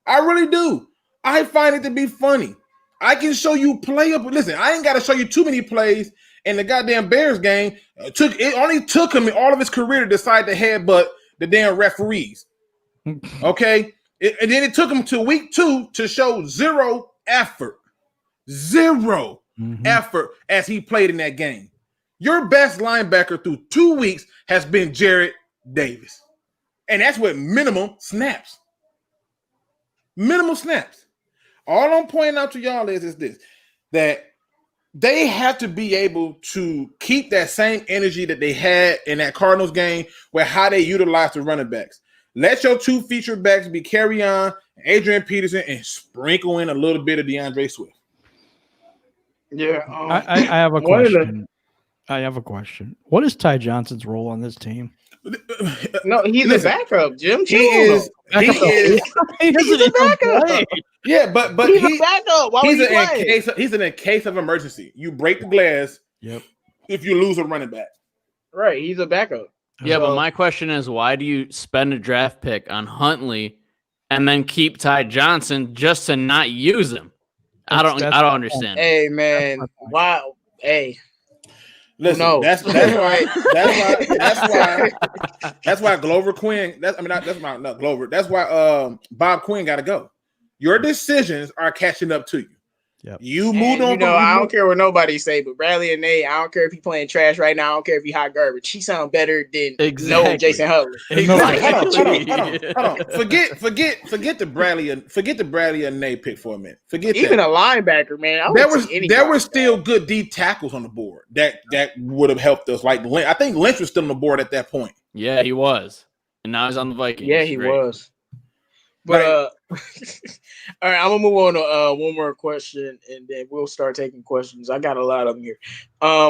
I really do. I find it to be funny. I can show you play up. Listen, I ain't got to show you too many plays in the goddamn Bears game. It only took him in all of his career to decide to headbutt the damn referees. Okay? And then it took him to week 2 to show zero effort. Zero effort as he played in that game. Your best linebacker through 2 weeks has been Jared Davis. And that's with minimum snaps. Minimal snaps. All I'm pointing out to y'all is this, that they have to be able to keep that same energy that they had in that Cardinals game where how they utilize the running backs. Let your 2 featured backs be Kerryon, Adrian Peterson, and sprinkle in a little bit of DeAndre Swift. Yeah. I have a question. I have a question. What is Ty Johnson's role on this team? No, he's a backup, Jim. He is a backup. Yeah, but he's a backup. Why he's would he play? He's in a case of emergency. You break the glass. Yep. If you lose a running back. Right, he's a backup. Yeah, but my question is, why do you spend a draft pick on Huntley and then keep Ty Johnson just to not use him? I don't understand. Hey man, wow. Hey. Listen, no. that's why Glover Quinn. That's why Bob Quinn got to go. Your decisions are catching up to you. Yep. You moved on. I don't care what nobody say, but Bradley and Nate, I don't care if he playing trash right now. I don't care if he hot garbage. He sound better than no Jason Hutler. Exactly. Hold on. Forget the Bradley and Nate pick for a minute. Forget even that. A linebacker, man. There were still good D tackles on the board that would have helped us. Like I think Lynch was still on the board at that point. Yeah, he was, and now he's on the Vikings. Yeah, he was. But all right, I'm gonna move on to one more question, and then we'll start taking questions. I got a lot of them here.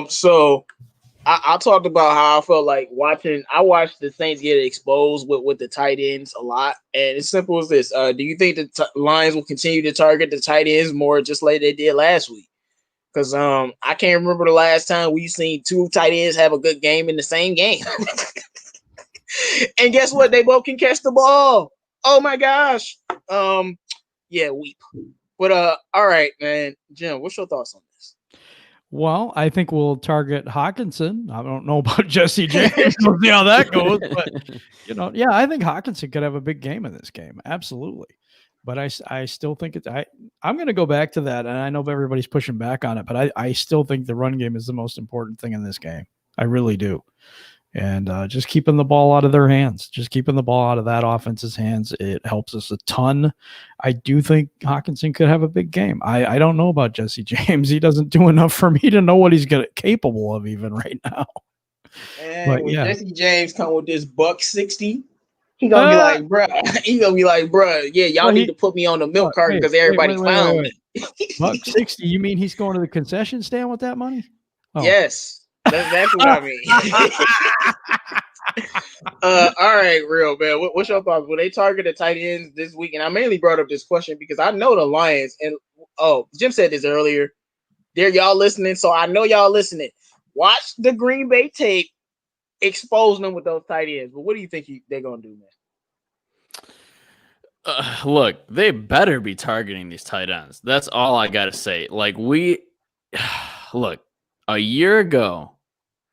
So I talked about how I felt like I watched the Saints get exposed with the tight ends a lot. And it's simple as this. Do you think the Lions will continue to target the tight ends more just like they did last week? Because I can't remember the last time we've seen two tight ends have a good game in the same game. And guess what? They both can catch the ball. Oh my gosh. Yeah, weep. But all right, man. Jim, what's your thoughts on this? Well, I think we'll target Hawkinson. I don't know about Jesse James. We'll see how that goes. But, yeah, I think Hawkinson could have a big game in this game. Absolutely. But I still think I'm going to go back to that. And I know everybody's pushing back on it, but I still think the run game is the most important thing in this game. I really do. And just keeping the ball out of their hands, just keeping the ball out of that offense's hands, it helps us a ton. I do think Hawkinson could have a big game. I don't know about Jesse James. He doesn't do enough for me to know what he's capable of even right now. And when Jesse James come with this $160, he gonna be like, bruh, yeah, y'all need to put me on the milk carton because everybody found me. $160? You mean he's going to the concession stand with that money? Oh. Yes. That's what I mean. All right, real man. What's your thoughts? Will they target the tight ends this week? And I mainly brought up this question because I know the Lions, and Jim said this earlier. There, y'all listening, so I know y'all listening. Watch the Green Bay tape, expose them with those tight ends. But what do you think they're gonna do, man? Look, they better be targeting these tight ends. That's all I gotta say. Like look, a year ago,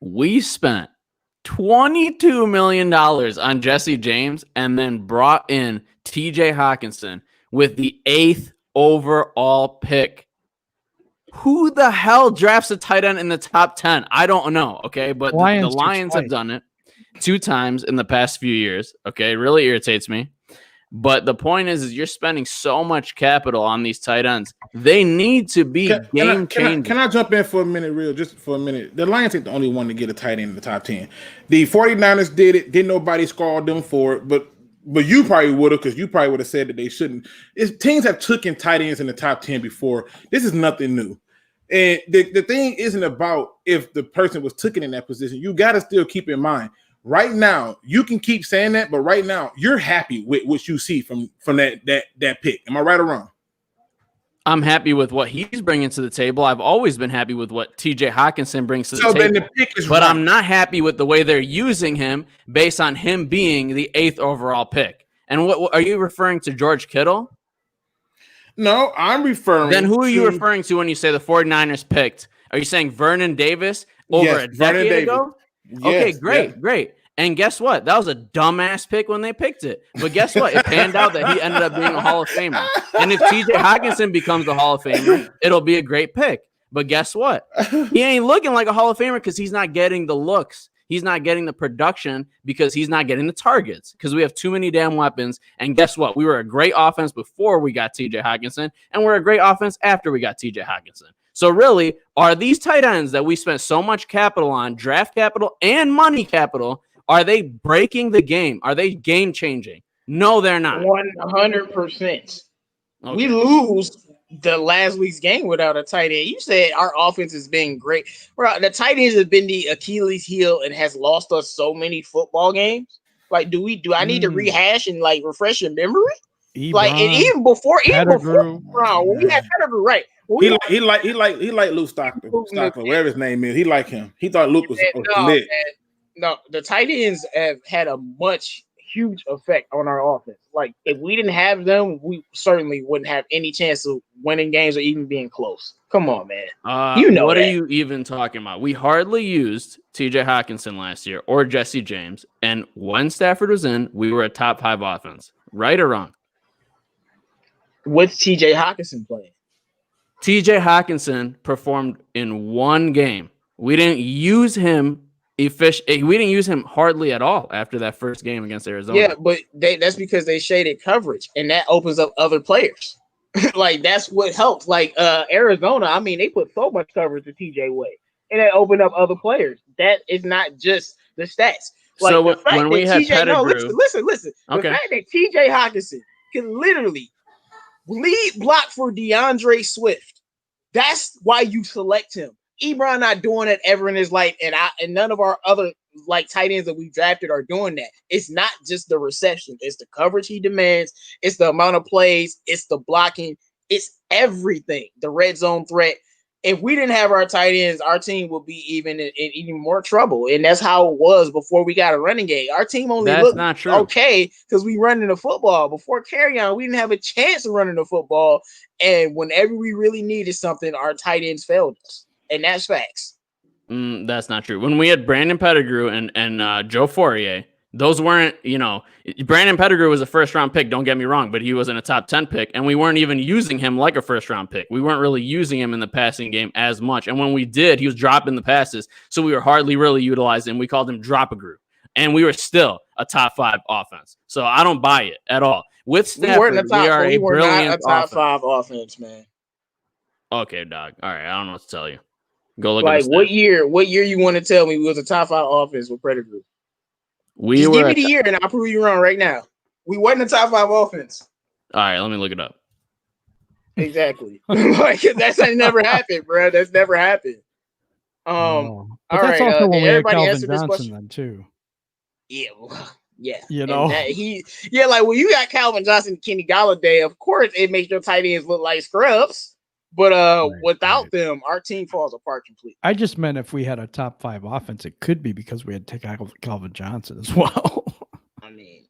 we spent $22 million on Jesse James and then brought in TJ Hawkinson with the 8th overall pick. Who the hell drafts a tight end in the top 10? I don't know, okay? But the Lions have done it 2 times in the past few years, okay? It really irritates me. But the point is you're spending so much capital on these tight ends. They need to be game changing. Can I jump in for a minute, just for a minute? The Lions ain't the only one to get a tight end in the top 10. The 49ers did it. Didn't nobody score them for it, but you probably would have, because you probably would have said that they shouldn't. Teams have taken tight ends in the top 10 before. This is nothing new. And the thing isn't about if the person was taken in that position. You got to still keep in mind, right now, you can keep saying that, but right now, you're happy with what you see from that pick. Am I right or wrong? I'm happy with what he's bringing to the table. I've always been happy with what TJ Hawkinson brings to the table. Then the pick is right. I'm not happy with the way they're using him based on him being the 8th overall pick. And what are you referring to, George Kittle? No, I'm referring. Then who are you referring to when you say the 49ers picked? Are you saying Vernon Davis over a decade ago? Yes, okay, great. And guess what? That was a dumbass pick when they picked it. But guess what? It panned out that he ended up being a Hall of Famer. And if TJ Hawkinson becomes a Hall of Famer, it'll be a great pick. But guess what? He ain't looking like a Hall of Famer because he's not getting the looks. He's not getting the production because he's not getting the targets because we have too many damn weapons. And guess what? We were a great offense before we got TJ Hawkinson, and we're a great offense after we got TJ Hawkinson. So really, are these tight ends that we spent so much capital on, draft capital and money capital, are they breaking the game? Are they game changing? No, they're not. 100%. Okay. We lose the last week's game without a tight end. You said our offense has been great. Bro, the tight ends have been the Achilles heel and has lost us so many football games. Like, do I need to rehash and like refresh your memory? Like, and even before Brown, when we had Pettigrew, right? He like Luke Stockton, whatever his name is. He like him. He thought Luke was lit. No, the tight ends have had a huge effect on our offense. Like, if we didn't have them, we certainly wouldn't have any chance of winning games or even being close. Come on, man. What are you even talking about? We hardly used TJ Hawkinson last year or Jesse James. And when Stafford was in, we were a top 5 offense. Right or wrong? What's TJ Hawkinson playing? TJ Hawkinson performed in one game. We didn't use him. We didn't use him hardly at all after that first game against Arizona. Yeah, but that's because they shaded coverage, and that opens up other players. Like, that's what helps. Like, Arizona, I mean, they put so much coverage to TJ Way, and that opened up other players. That is not just the stats. Like, so when we had Pettigrew, listen. Okay. The fact that TJ Hawkinson can literally lead block for DeAndre Swift, that's why you select him. Ebron not doing it ever in his life, and none of our other like tight ends that we drafted are doing that. It's not just the reception, it's the coverage he demands, it's the amount of plays, it's the blocking, it's everything. The red zone threat. If we didn't have our tight ends, our team would be even in more trouble. And that's how it was before we got a running game. Our team only looked not true. Okay because we running the football. Before Carry-On, we didn't have a chance of running the football. And whenever we really needed something, our tight ends failed us. And that's facts. That's not true. When we had Brandon Pettigrew and Joe Fourier, those weren't, Brandon Pettigrew was a first-round pick, don't get me wrong, but he wasn't a top 10 pick, and we weren't even using him like a first-round pick. We weren't really using him in the passing game as much, and when we did, he was dropping the passes, so we were hardly really utilizing him. We called him Drop-A-Grew, and we were still a top 5 offense. So I don't buy it at all. With Stafford, we are a brilliant top 5 offense, man. Okay, dog. All right, I don't know what to tell you. Go look like at what year you want to tell me we was a top 5 offense with Pettigrew? Just give me the year and I'll prove you wrong right now. We wasn't a top 5 offense. All right, let me look it up. Exactly. Like that's never happened, bro. That's never happened. But all that's right. also when we had Everybody Calvin answer this Johnson question then too. Yeah. Yeah. You know, like when you got Calvin Johnson, Kenny Golladay, of course it makes your tight ends look like scrubs. But without them, our team falls apart completely. I just meant if we had a top 5 offense, it could be because we had to take Calvin Johnson as well. I mean,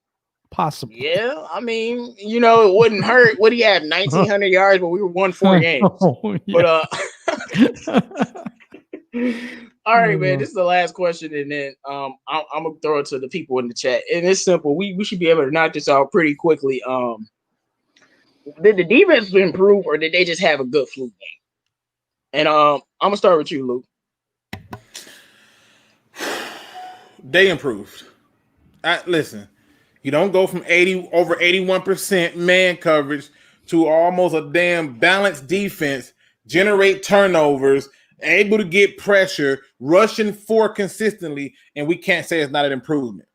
possibly. Yeah, I mean, it wouldn't hurt. What do you have? 1,900 yards, but we won 4 games. Oh, yeah. But all right, man. This is the last question, and then I'm gonna throw it to the people in the chat. And it's simple. We should be able to knock this out pretty quickly. Did the defense improve, or did they just have a good fluke game? And I'm gonna start with you, Luke. They improved. Listen, you don't go from over 81% man coverage to almost a damn balanced defense, generate turnovers, able to get pressure, rushing 4 consistently, and we can't say it's not an improvement.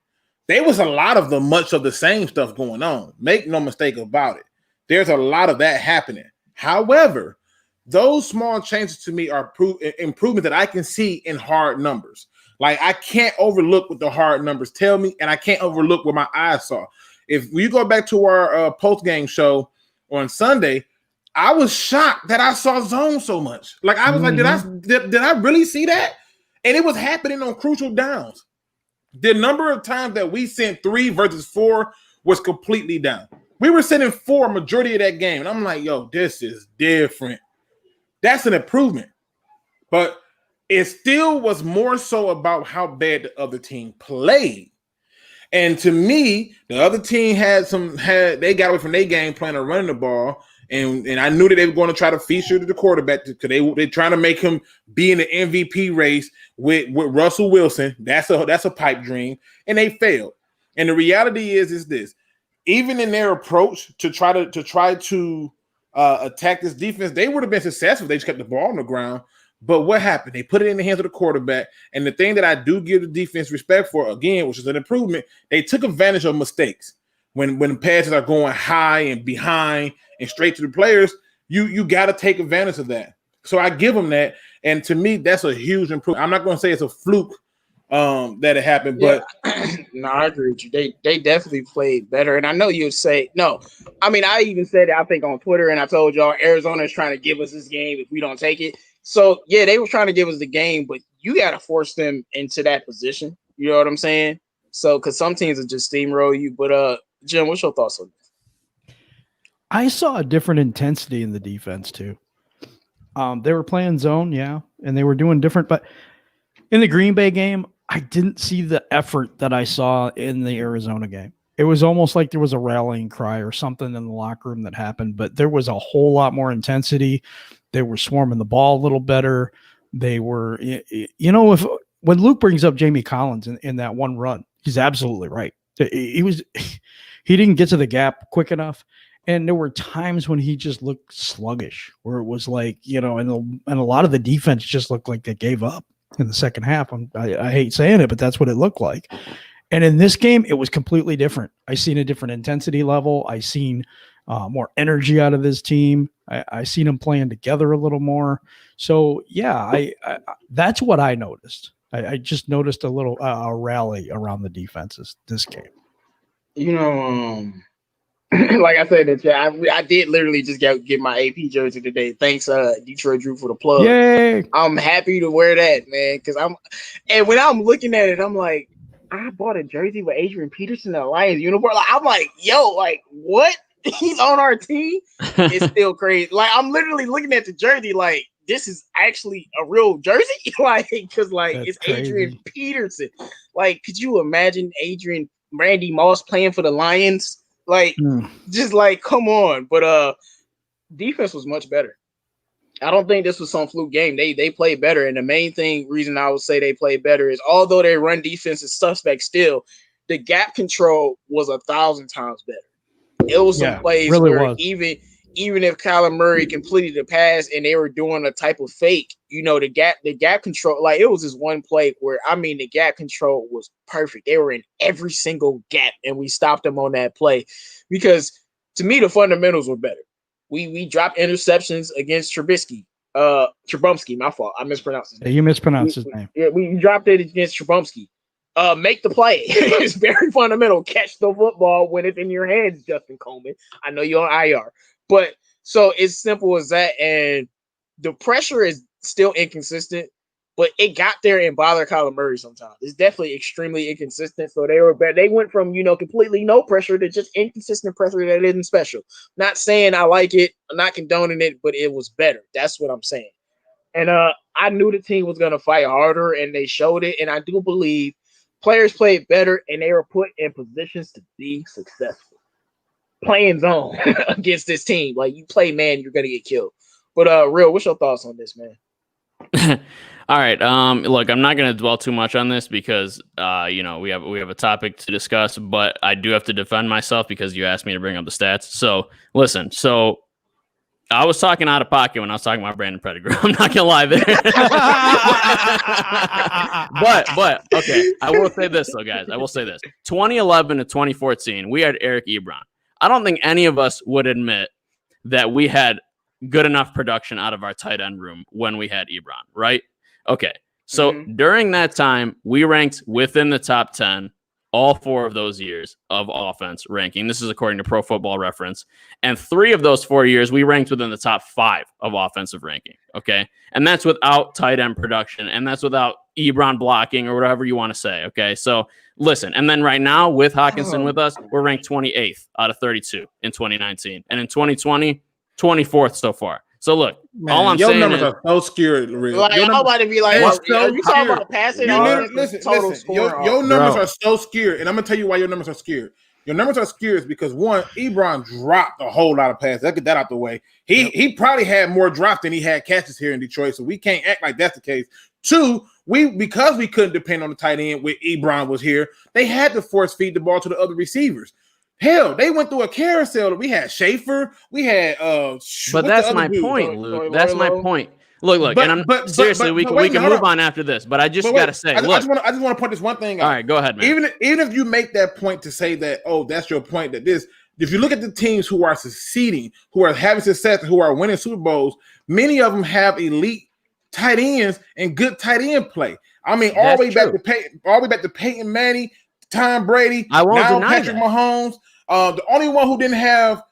There was a lot of much of the same stuff going on. Make no mistake about it. There's a lot of that happening. However, those small changes to me are improvement that I can see in hard numbers. Like I can't overlook what the hard numbers tell me, and I can't overlook what my eyes saw. If you go back to our post-game show on Sunday, I was shocked that I saw zone so much. Like I was like, did I really see that? And it was happening on crucial downs. The number of times that we sent 3 versus 4 was completely down. We were sending 4 majority of that game. And I'm like, yo, this is different. That's an improvement. But it still was more so about how bad the other team played. And to me, the other team they got away from their game plan of running the ball. And I knew that they were going to try to feature the quarterback because they're trying to make him be in the MVP race with Russell Wilson. That's a pipe dream. And they failed. And the reality is this. Even in their approach to try to attack this defense, they would have been successful if they just kept the ball on the ground. But what happened? They put it in the hands of the quarterback. And the thing that I do give the defense respect for, again, which is an improvement, they took advantage of mistakes. When the passes are going high and behind and straight to the players, you got to take advantage of that. So I give them that. And to me, that's a huge improvement. I'm not going to say it's a fluke that it happened, but no, I agree with you. They definitely played better. And I know you'd say no. I mean, I even said it, I think, on Twitter, and I told y'all Arizona is trying to give us this game if we don't take it. So yeah, they were trying to give us the game, but you got to force them into that position. You know what I'm saying? So because some teams will just steamroll you. But Jim, what's your thoughts on this? I saw a different intensity in the defense too. They were playing zone, yeah, and they were doing different. But in the Green Bay game, I didn't see the effort that I saw in the Arizona game. It was almost like there was a rallying cry or something in the locker room that happened, but there was a whole lot more intensity. They were swarming the ball a little better. They were, when Luke brings up Jamie Collins in that one run, he's absolutely right. He didn't get to the gap quick enough. And there were times when he just looked sluggish, where it was like, and a lot of the defense just looked like they gave up in the second half. I hate saying it, but that's what it looked like. And in this game, it was completely different. I seen a different intensity level. I seen more energy out of this team. I seen them playing together a little more. So yeah, I that's what I noticed. I just noticed a little a rally around the defenses this game. You know, like I said, I did literally just get my AP jersey today. Thanks, Detroit Drew, for the plug. Yay! I'm happy to wear that, man, because and when I'm looking at it, I'm like, I bought a jersey with Adrian Peterson and the Lions uniform. Like, I'm like, yo, like what? He's on our team. It's still crazy. Like, I'm literally looking at the jersey, like this is actually a real jersey, like because like That's it's crazy. Adrian Peterson. Like, could you imagine Randy Moss playing for the Lions? Like, just like, come on. But defense was much better. I don't think this was some fluke game. They played better, and the main reason I would say they played better is although their run defense is suspect still, the gap control was 1,000 times better. It was some plays really where was. even if Kyler Murray completed the pass and they were doing a type of fake, you know, the gap control, like it was this one play where the gap control was perfect. They were in every single gap, and we stopped them on that play because to me the fundamentals were better. We dropped interceptions against Trubisky. Trubumsky, my fault. I mispronounced his name. Yeah, you mispronounced his name. Yeah, we dropped it against Trubumsky. Make the play. It's very fundamental. Catch the football when it's in your hands, Justin Coleman. I know you're on IR. But so it's simple as that. And the pressure is still inconsistent, but it got there and bothered Kyler Murray sometimes. It's definitely extremely inconsistent. So they were bad. They went from, completely no pressure to just inconsistent pressure that isn't special. Not saying I like it, I'm not condoning it, but it was better. That's what I'm saying. And I knew the team was going to fight harder, and they showed it. And I do believe players played better, and they were put in positions to be successful. Playing zone against this team. Like, you play man, you're going to get killed. But, Real, what's your thoughts on this, man? All right. Look, I'm not going to dwell too much on this because, we have a topic to discuss, but I do have to defend myself because you asked me to bring up the stats. So, listen. So, I was talking out of pocket when I was talking about Brandon Pettigrew. I'm not gonna lie there. but okay, I will say this though, guys. 2011 to 2014, we had Eric Ebron. I don't think any of us would admit that we had good enough production out of our tight end room when we had Ebron, right? Okay. So during that time, we ranked within the top 10 all 4 of those years of offense ranking. This is according to Pro Football Reference. And 3 of those 4 years, we ranked within the top 5 of offensive ranking. Okay. And that's without tight end production. And that's without Ebron blocking or whatever you want to say. Okay. So listen. And then right now with Hawkinson with us, we're ranked 28th out of 32 in 2019. And in 2020, 24th so far. So look, man, all I'm your saying numbers is, are so scary. Real. Like, I'm about to be like, are you talking about passing? Listen, your numbers are so scared, and I'm gonna tell you why your numbers are scared. Your numbers are scared because one, Ebron dropped a whole lot of passes. Let's get that out the way. He probably had more drops than he had catches here in Detroit, so we can't act like that's the case. 2, because we couldn't depend on the tight end when Ebron was here, they had to force feed the ball to the other receivers. Hell, they went through a carousel. We had Schaefer. We had but that's my point, Luke. That's my point. Look, and seriously, we can move on after this. But I just gotta say, I just want to point this one thing out. All right, go ahead, man. Even if you make that point to say that, that's your point. That if you look at the teams who are succeeding, who are having success, who are winning Super Bowls, many of them have elite tight ends and good tight end play. I mean, all the way back to Peyton Manning, Tom Brady, I won't deny Patrick Mahomes. The only one who didn't have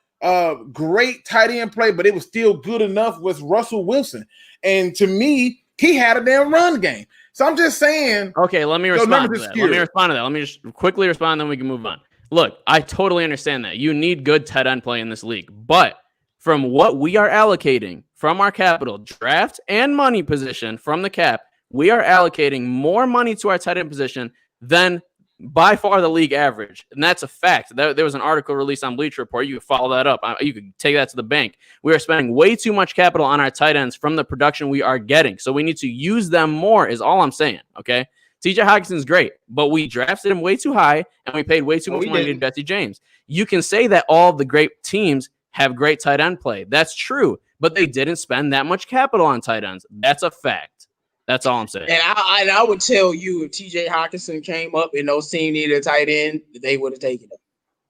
great tight end play, but it was still good enough, was Russell Wilson. And to me, he had a damn run game. So I'm just saying. Okay, let me respond to that. Let me just quickly respond, then we can move on. Look, I totally understand that. You need good tight end play in this league. But from what we are allocating from our capital, draft and money position from the cap, we are allocating more money to our tight end position than by far the league average. And that's a fact. There was an article released on Bleacher Report. You can follow that up. You can take that to the bank. We are spending way too much capital on our tight ends from the production we are getting. So we need to use them more is all I'm saying. Okay. TJ Hawkinson's great, but we drafted him way too high and we paid way too much money to Jesse James. You can say that all the great teams have great tight end play. That's true, but they didn't spend that much capital on tight ends. That's a fact. That's all I'm saying. And I would tell you, if TJ Hawkinson came up and those teams needed a tight end, they would have taken him.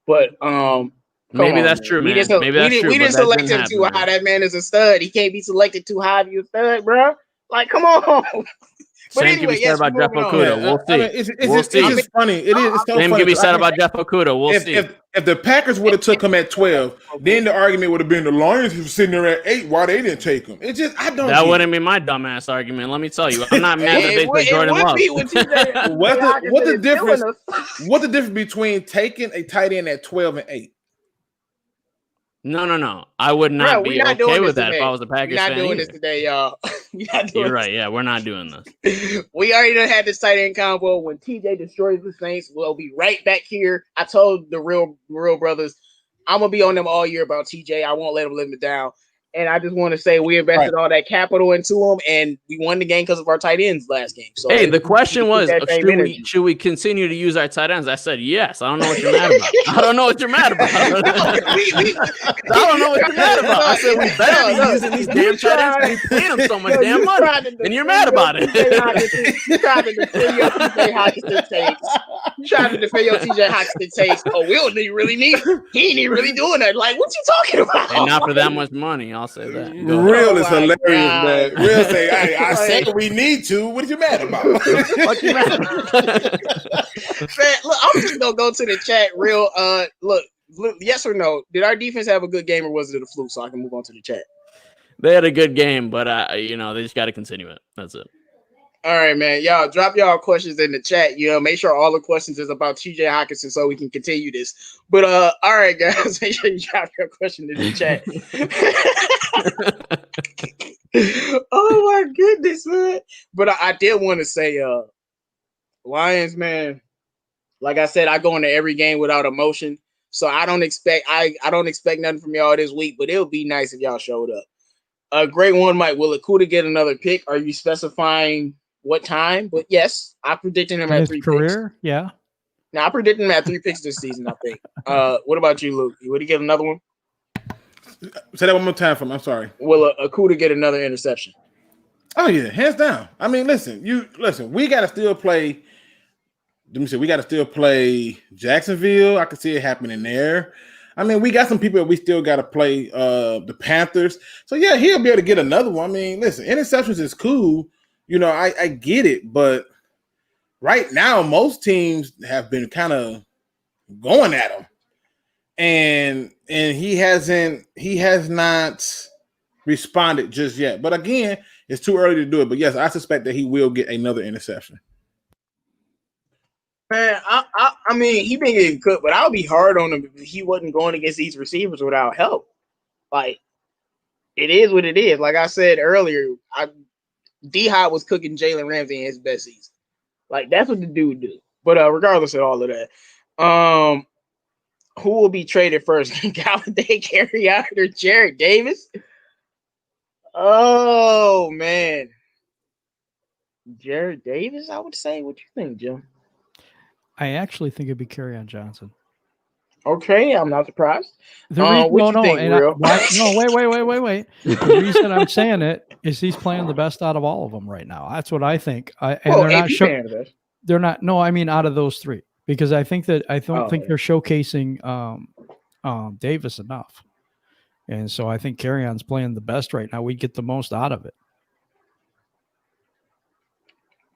But Maybe that's true, man. Maybe that's true. We didn't select him too high. That man is a stud. He can't be selected too high if you're a stud, bro. Like, come on. But Same can be said about Jeff Okudah. We'll see. I mean, it's just funny. It is. It's so Same funny. can be said about Jeff Okudah. We'll see. If the Packers would have took him at 12, then the argument would have been the Lions were sitting there at 8. Why they didn't take him? It just that wouldn't be my dumbass argument. Let me tell you, I'm not mad that they took Jordan Love. What's the difference between taking a tight end at 12 and 8? No. I would not be okay with that if I was a Packers fan. We're not doing this today, y'all. You're right. Yeah, we're not doing this. We already done had this tight end combo. When TJ destroys the Saints, we'll be right back here. I told the real brothers, I'm going to be on them all year about TJ. I won't let them live it down. And I just want to say we invested all that capital into them, and we won the game because of our tight ends last game. So hey, the question was, should we continue to use our tight ends? I said yes. I don't know what you're mad about. I don't know what you're mad about. I don't know what you're mad about. I said we better be using these damn tight ends. We paying them so much damn money, and you're mad about it. You trying to defend your TJ Hockenson takes. You trying to defend your TJ Hockenson takes. Oh, we don't really need. He ain't even really doing that. Like, what you talking about? And not for that much money. I'll say that. Real is hilarious, man. Real say, hey, I said we need to. What are you mad about? What you mad about? Man, look, I'm just gonna go to the chat. Real, look, yes or no? Did our defense have a good game, or was it a fluke? So I can move on to the chat. They had a good game, but they just got to continue it. That's it. All right, man. Y'all drop y'all questions in the chat. Make sure all the questions is about TJ Hockenson so we can continue this. But all right, guys, make sure you drop your question in the chat. Oh my goodness, man. But I did want to say, Lions, man, like I said, I go into every game without emotion. So I don't expect nothing from y'all this week, but it would be nice if y'all showed up. A great one, Mike. Will Okudah get another pick? Are you specifying what time? But yes, I predicted him at 3 career picks. Yeah. Now I predicted him at 3 picks this season, I think. What about you, Luke? Would he get another one? Say that one more time for me. I'm sorry. Will Okudah get another interception? Oh yeah, hands down. I mean, listen. We got to still play. Let me say, we got to still play Jacksonville. I can see it happening there. I mean, we got some people that we still got to play the Panthers. So, yeah, he'll be able to get another one. I mean, listen, interceptions is cool. I get it. But right now, most teams have been kind of going at him. And he has not responded just yet. But, again, it's too early to do it. But, yes, I suspect that he will get another interception. Man, I mean, he been getting cooked, but I'll be hard on him if he wasn't going against these receivers without help. Like, it is what it is. Like I said earlier, D-Hop was cooking Jalen Ramsey in his best season. Like, that's what the dude do. But regardless of all of that, who will be traded first? Galladay, Carrion, or Jared Davis? Oh, man. Jared Davis, I would say. What you think, Jim? I actually think it'd be Kerryon Johnson. Okay, I'm not surprised. Wait. The reason I'm saying it is he's playing the best out of all of them right now. That's what I think. They're not. No, I mean out of those three, because I think that I don't think they're showcasing Davis enough, and so I think Kerryon's playing the best right now. We get the most out of it.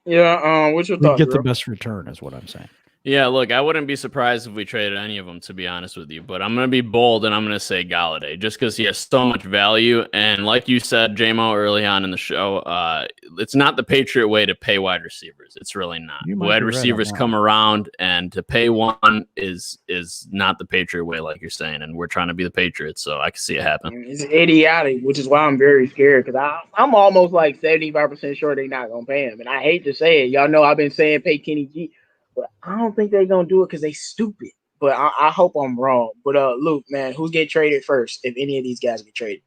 Yeah. What's your thoughts? We get the best return, is what I'm saying. Yeah, look, I wouldn't be surprised if we traded any of them, to be honest with you. But I'm going to be bold, and I'm going to say Galladay, just because he has so much value. And like you said, J-Mo, early on in the show, it's not the Patriot way to pay wide receivers. It's really not. Wide receivers come around, and to pay one is not the Patriot way, like you're saying. And we're trying to be the Patriots, so I can see it happen. It's idiotic, which is why I'm very scared, because I'm almost like 75% sure they're not going to pay him. And I hate to say it. Y'all know I've been saying pay Kenny G. But I don't think they're going to do it because they stupid. But I hope I'm wrong. But, Luke, man, who's getting traded first if any of these guys get traded?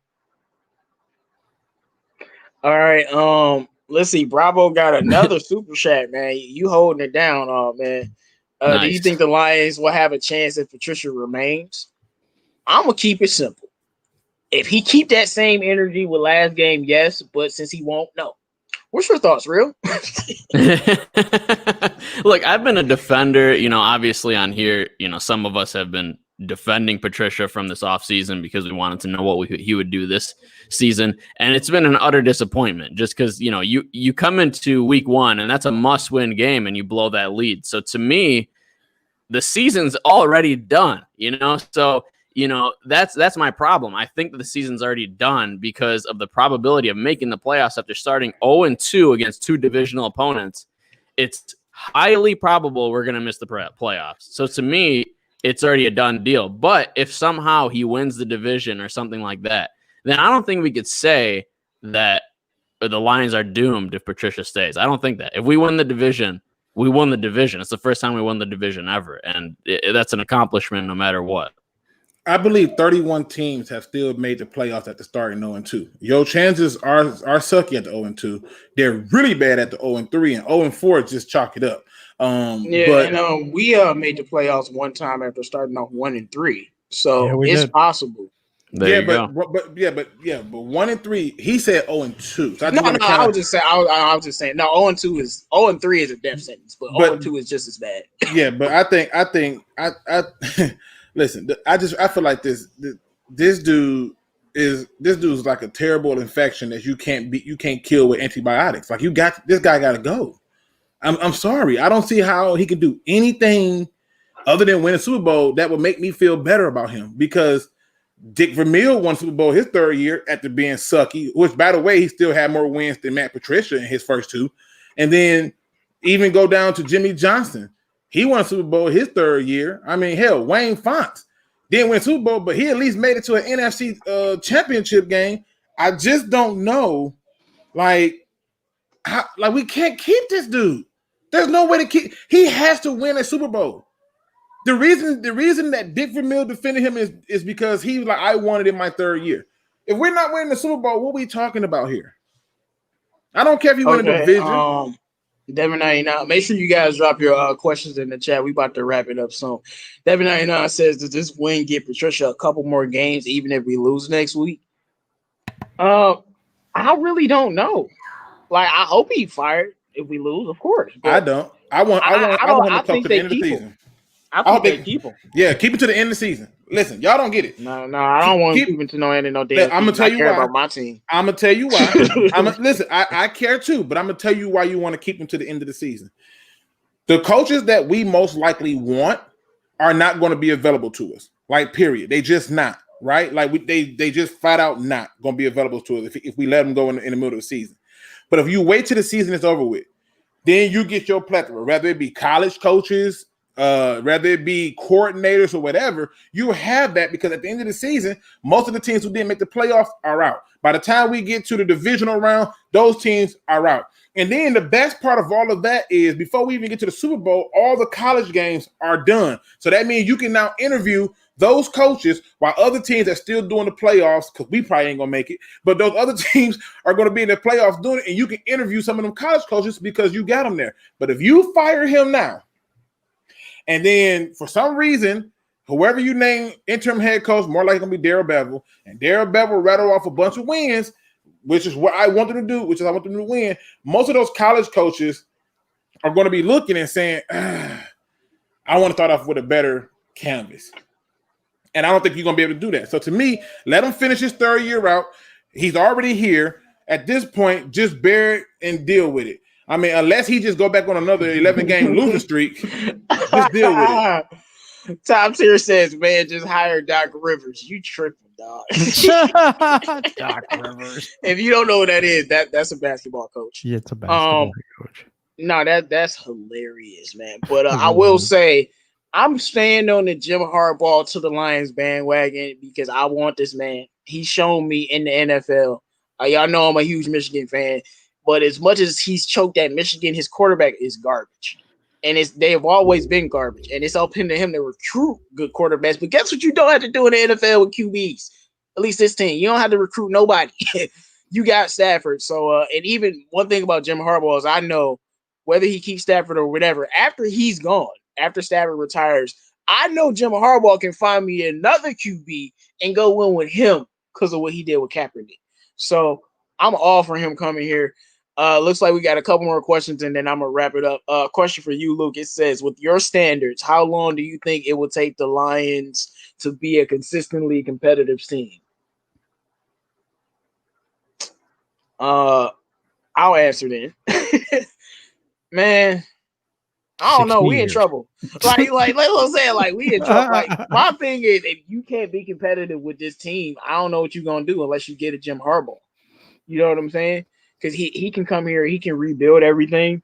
All right. Let's see. Bravo got another super chat, man. You holding it down, man. Nice. Do you think the Lions will have a chance if Patricia remains? I'm going to keep it simple. If he keep that same energy with last game, yes. But since he won't, no. What's your thoughts, Real? Look, I've been a defender, obviously on here, some of us have been defending Patricia from this offseason because we wanted to know what he would do this season. And it's been an utter disappointment just because, you know, you come into week 1 and that's a must-win game and you blow that lead. So to me, the season's already done, you know? So, you know, that's my problem. I think that the season's already done because of the probability of making the playoffs after starting 0-2 against 2 divisional opponents. It's highly probable we're going to miss the playoffs. So to me, it's already a done deal. But if somehow he wins the division or something like that, then I don't think we could say that the Lions are doomed if Patricia stays. I don't think that. If we win the division, we won the division. It's the first time we won the division ever. And that's an accomplishment no matter what. I believe 31 teams have still made the playoffs at the starting 0-2. Your chances are sucky at the 0-2. They're really bad at the 0-3, and 0-4 just chalk it up. We made the playoffs one time after starting off 1-3, so it's possible. There you go. But 1-3. He said 0-2. So I was just saying. No, 0-2 is 0-3 is a death sentence, but 0-2 is just as bad. Yeah, but I think listen, I feel like this dude's like a terrible infection that you can't kill with antibiotics. Like this guy got to go. I'm sorry. I don't see how he could do anything other than win a Super Bowl that would make me feel better about him, because Dick Vermeil won Super Bowl his 3rd year after being sucky, which, by the way, he still had more wins than Matt Patricia in his first 2. And then even go down to Jimmy Johnson. He won Super Bowl his 3rd year. I mean, hell, Wayne Fontes didn't win Super Bowl, but he at least made it to an NFC championship game. I just don't know, we can't keep this dude. There's no way to keep. He has to win a Super Bowl. The reason that Dick Vermeil defended him is because he was like, I won it in my 3rd year. If we're not winning the Super Bowl, what are we talking about here? I don't care if you win a division. Devin 99, make sure you guys drop your questions in the chat. We about to wrap it up soon. Devin 99 says, does this win get Patricia a couple more games even if we lose next week? I really don't know. Like, I hope he fired if we lose, of course. I don't. I want him to come to the end of the season. I think they keep him. Yeah, keep it to the end of the season. Listen, y'all don't get it. No, I don't want to keep him to no end of no damn. I'm gonna tell you why. About my team. I'm gonna tell you why. Listen, I care too, but I'm gonna tell you why you want to keep him to the end of the season. The coaches that we most likely want are not going to be available to us. Like, period. They just not, right? Like they just flat out not going to be available to us if we let them go in the middle of the season. But if you wait till the season is over with, then you get your plethora, whether it be college coaches, whether it be coordinators or whatever. You have that because at the end of the season, most of the teams who didn't make the playoffs are out. By the time we get to the divisional round, those teams are out. And then the best part of all of that is before we even get to the Super Bowl, all the college games are done. So that means you can now interview those coaches while other teams are still doing the playoffs, because we probably ain't going to make it. But those other teams are going to be in the playoffs doing it, and you can interview some of them college coaches because you got them there. But if you fire him now, and then for some reason, whoever you name interim head coach, more likely going to be Darrell Bevell, and Darrell Bevell rattle off a bunch of wins, which is what I want them to do, which is I want them to win. Most of those college coaches are going to be looking and saying, I want to start off with a better canvas. And I don't think you're going to be able to do that. So to me, let him finish his 3rd year out. He's already here. At this point, just bear it and deal with it. I mean, unless he just go back on another 11-game losing streak, just deal with it. Top tier says, man, just hire Doc Rivers. You tripping, dog. Doc Rivers. If you don't know what that is, that's a basketball coach. Yeah, it's a basketball coach. No, that's hilarious, man. But I will say, I'm staying on the Jim Harbaugh to the Lions bandwagon because I want this man. He's shown me in the NFL. Y'all know I'm a huge Michigan fan, but as much as he's choked at Michigan, his quarterback is garbage. And they have always been garbage. And it's up to him to recruit good quarterbacks. But guess what you don't have to do in the NFL with QBs? At least this team. You don't have to recruit nobody. You got Stafford. So, and even one thing about Jim Harbaugh is I know whether he keeps Stafford or whatever, after he's gone, after Stafford retires, I know Jim Harbaugh can find me another QB and go win with him because of what he did with Kaepernick. So I'm all for him coming here. Looks like we got a couple more questions, and then I'm gonna wrap it up. Question for you, Luke. It says, with your standards, how long do you think it will take the Lions to be a consistently competitive team? I'll answer then. Man, I don't know. We in trouble. Like I'm saying, like we in trouble. Like my thing is, if you can't be competitive with this team, I don't know what you're gonna do unless you get a Jim Harbaugh. You know what I'm saying? Because he can come here, he can rebuild everything.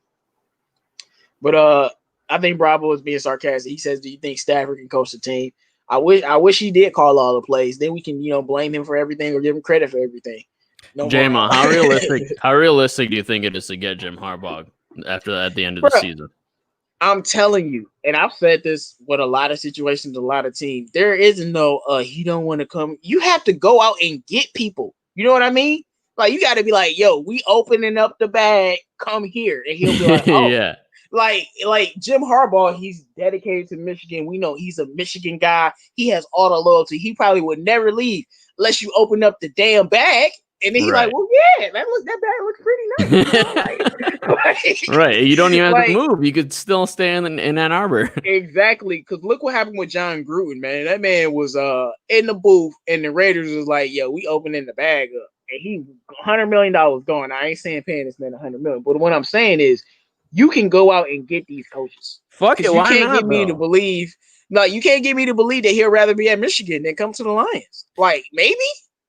But I think Bravo is being sarcastic. He says, "Do you think Stafford can coach the team?" I wish he did call all the plays. Then we can blame him for everything or give him credit for everything. No J-Mo, how realistic do you think it is to get Jim Harbaugh at the end of the season? I'm telling you, and I've said this with a lot of situations, a lot of teams. There is no he don't want to come. You have to go out and get people. You know what I mean? Like, you got to be like, yo, we opening up the bag, come here. And he'll be like, oh. Yeah. Like Jim Harbaugh, he's dedicated to Michigan. We know he's a Michigan guy. He has all the loyalty. He probably would never leave unless you open up the damn bag. And then he's like, well, yeah, that bag looks pretty nice. Right. You don't even have to move. You could still stay in Ann Arbor. Exactly. Because look what happened with John Gruden, man. That man was in the booth, and the Raiders was like, yo, we opening the bag up. And he $100 million going. I ain't saying paying this man $100 million, but what I'm saying is, you can go out and get these coaches. Fuck it, you can't get me to believe. No, you can't get me to believe that he'll rather be at Michigan than come to the Lions. Like, maybe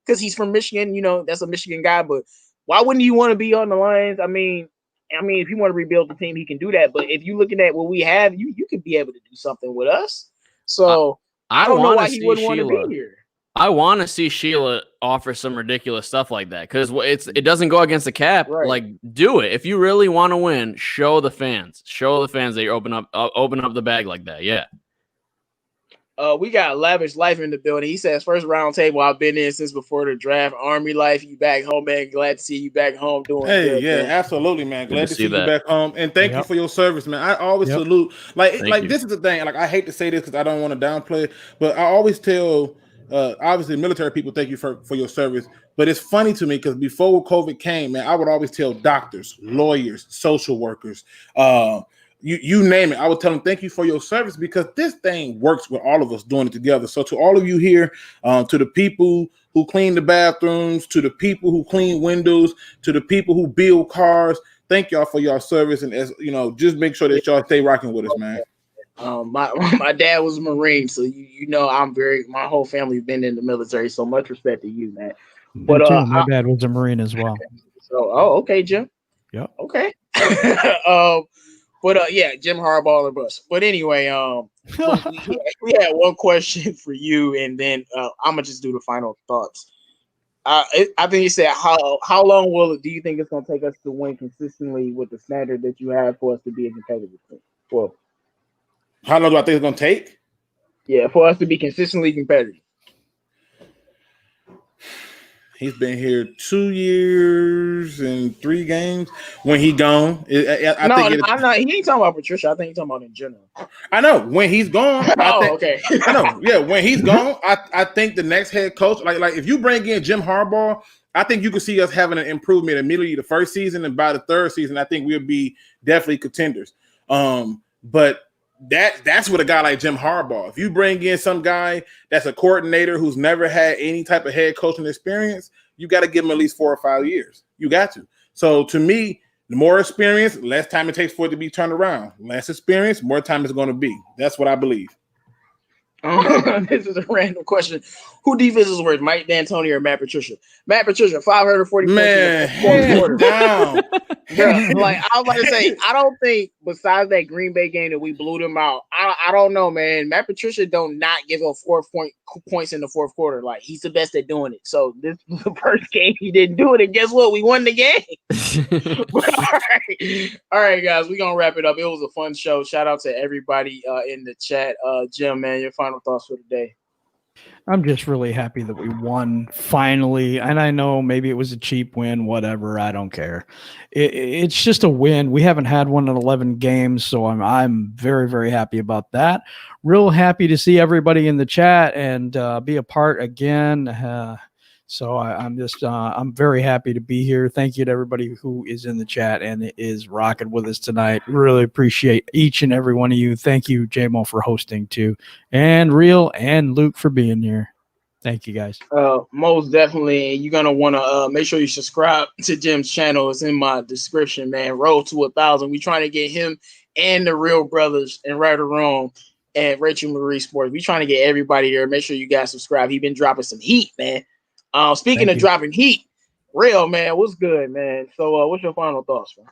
because he's from Michigan. That's a Michigan guy. But why wouldn't you want to be on the Lions? I mean, if you want to rebuild the team, he can do that. But if you're looking at what we have, you could be able to do something with us. So I don't know why he wouldn't want to be here. I want to see Sheila offer some ridiculous stuff like that because it doesn't go against the cap. Right. Like, do it if you really want to win. Show the fans that you open up the bag like that. Yeah. We got Lavish Life in the building. He says, first RoundTable I've been in since before the draft. Army life, you back home, man. Glad to see you back home doing good. Yeah, man. Absolutely, man. Glad to see you back home. And thank you for your service, man. I always salute. Like this is the thing. Like, I hate to say this because I don't want to downplay it, but I always tell obviously military people, thank you for your service. But it's funny to me because before COVID came, man, I would always tell doctors, lawyers, social workers, you name it. I would tell them, thank you for your service, because this thing works with all of us doing it together. So to all of you here, to the people who clean the bathrooms, to the people who clean windows, to the people who build cars, thank y'all for your service. And as you know, just make sure that y'all stay rocking with us, man. My dad was a Marine, so my whole family's been in the military, so much respect to you, man. But my dad was a Marine as well. So okay, Jim. Yep. Okay. But Jim Harbaugh on the bus. But anyway, we had one question for you, and then I'm gonna just do the final thoughts. I think you said how long do you think it's gonna take us to win consistently with the standard that you have for us to be a competitive team? Well, how long do I think it's gonna take? Yeah, for us to be consistently competitive. He's been here 2 years and 3 games. When he gone, I'm not. He ain't talking about Patricia. I think he's talking about in general. I know when he's gone. Okay. I know. Yeah, when he's gone, I think the next head coach, like if you bring in Jim Harbaugh, I think you could see us having an improvement immediately the first season, and by the third season, I think we'll be definitely contenders. But that's with a guy like Jim Harbaugh. If you bring in some guy that's a coordinator who's never had any type of head coaching experience, you got to give him at least 4 or 5 years. You got to. So to me, the more experience, less time it takes for it to be turned around. Less experience, more time it's going to be. That's what I believe. This is a random question. Who defense is worse, Mike D'Antoni or Matt Patricia? Matt Patricia, 540 man, hands down. Yeah, like I was about to say, I don't think besides that Green Bay game that we blew them out, I don't know, man. Matt Patricia don't not give up 4 points in the fourth quarter. Like, he's the best at doing it. So this was the first game he didn't do it, and guess what? We won the game. All right, guys, we're gonna wrap it up. It was a fun show. Shout out to everybody in the chat. Jim, man, your final thoughts for the day. I'm just really happy that we won finally. And I know maybe it was a cheap win, whatever. I don't care. It's just a win. We haven't had one in 11 games, so I'm very, very happy about that. Real happy to see everybody in the chat and be a part again. So I'm just I'm very happy to be here. Thank you to everybody who is in the chat and is rocking with us tonight. Really appreciate each and every one of you. Thank you, JMO, for hosting too, and Real and Luke for being here. Thank you guys. Most definitely. You're gonna want to make sure you subscribe to Jim's channel. It's in my description, man. Road to 1,000. We trying to get him and the Real Brothers and Right or Wrong and Rachel Marie Sports. We trying to get everybody there. Make sure you guys subscribe. He been dropping some heat, man. Speaking of dropping heat, Real, man, what's good, man? So what's your final thoughts, man?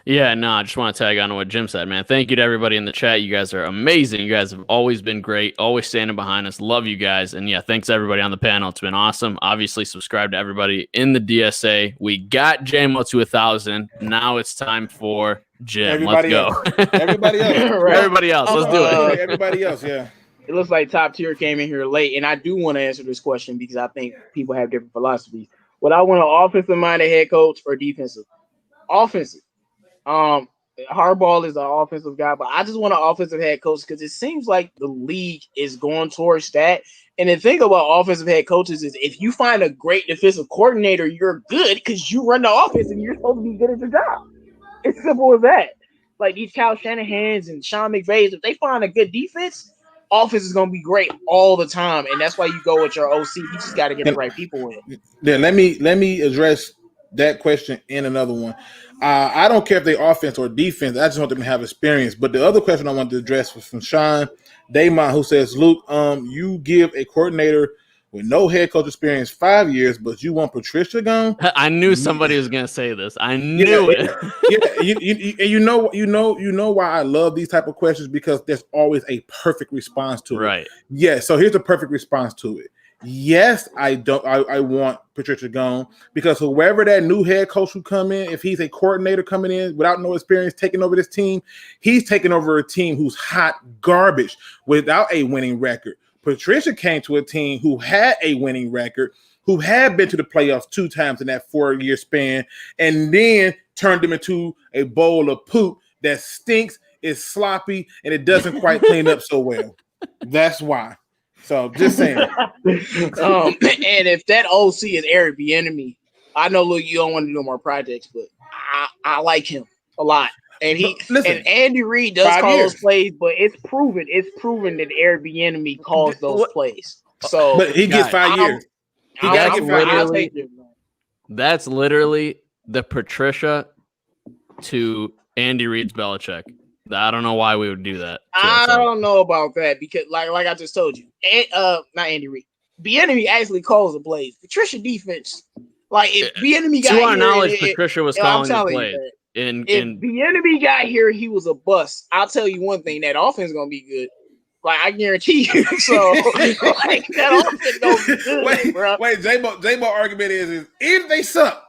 Yeah, no, I just want to tag on to what Jim said, man. Thank you to everybody in the chat. You guys are amazing. You guys have always been great, always standing behind us. Love you guys. And yeah, thanks everybody on the panel. It's been awesome. Obviously, subscribe to everybody in the DSA. We got JMO to 1,000. Now it's time for Jim. Let's go. Everybody else. Right. Everybody else. Let's do it. Everybody else, yeah. It looks like Top Tier came in here late, and I do want to answer this question because I think people have different philosophies. Would I want an offensive-minded head coach or defensive? Offensive. Harbaugh is an offensive guy, but I just want an offensive head coach because it seems like the league is going towards that. And the thing about offensive head coaches is if you find a great defensive coordinator, you're good because you run the offense and you're supposed to be good at your job. It's simple as that. Like these Kyle Shanahans and Sean McVays, if they find a good defense, offense is going to be great all the time. And that's why you go with your OC. You just got to get the right people in. Then let me address that question in another one. I don't care if they offense or defense. I just want them to have experience. But the other question I wanted to address was from Sean Damon, who says, Luke, you give a coordinator with no head coach experience 5 years, but you want Patricia gone? I knew somebody was going to say this. I knew it. Yeah, you know why I love these type of questions, because there's always a perfect response to it. Right. Yeah, so here's the perfect response to it. Yes, I want Patricia gone, because whoever that new head coach who come in, if he's a coordinator coming in without no experience taking over this team, he's taking over a team who's hot garbage without a winning record. Patricia came to a team who had a winning record, who had been to the playoffs 2 times in that 4-year span, and then turned them into a bowl of poop that stinks, is sloppy, and it doesn't quite clean up so well. That's why. So just saying. And if that OC is Eric Bieniemy, I know, Luke, you don't want to do more projects, but I like him a lot. And and Andy Reid does call those plays, but it's proven that Eric Bieniemy calls those plays. So, but he gets 5 years. That's literally the Patricia to Andy Reid's Belichick. I don't know why we would do that. I don't know about that because, like I just told you, not Andy Reid. Bieniemy actually calls the plays. Patricia defense, like if Bieniemy got to here, our knowledge, Patricia was calling the plays. If Bieniemy got here, he was a bust. I'll tell you one thing: that offense is gonna be good. Like I guarantee you. So like that offense gonna be good, bro. Wait, J-Bo argument is if they suck,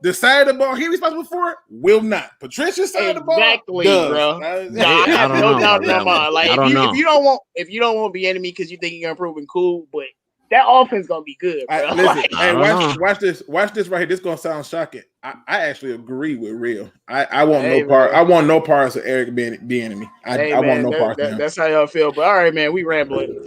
the side of the ball he responsible for it will not. Patricia's side of the ball, exactly, does. Bro. I have no doubt in my mind. Like if you don't want Bieniemy because you think you're improving, cool, but that offense gonna be good, bro. Listen, watch this right here. This gonna sound shocking. I actually agree with Real. I want no part. I want no parts of Eric Bieniemy. I want no parts of him. That's how y'all feel. But all right, man, we rambling.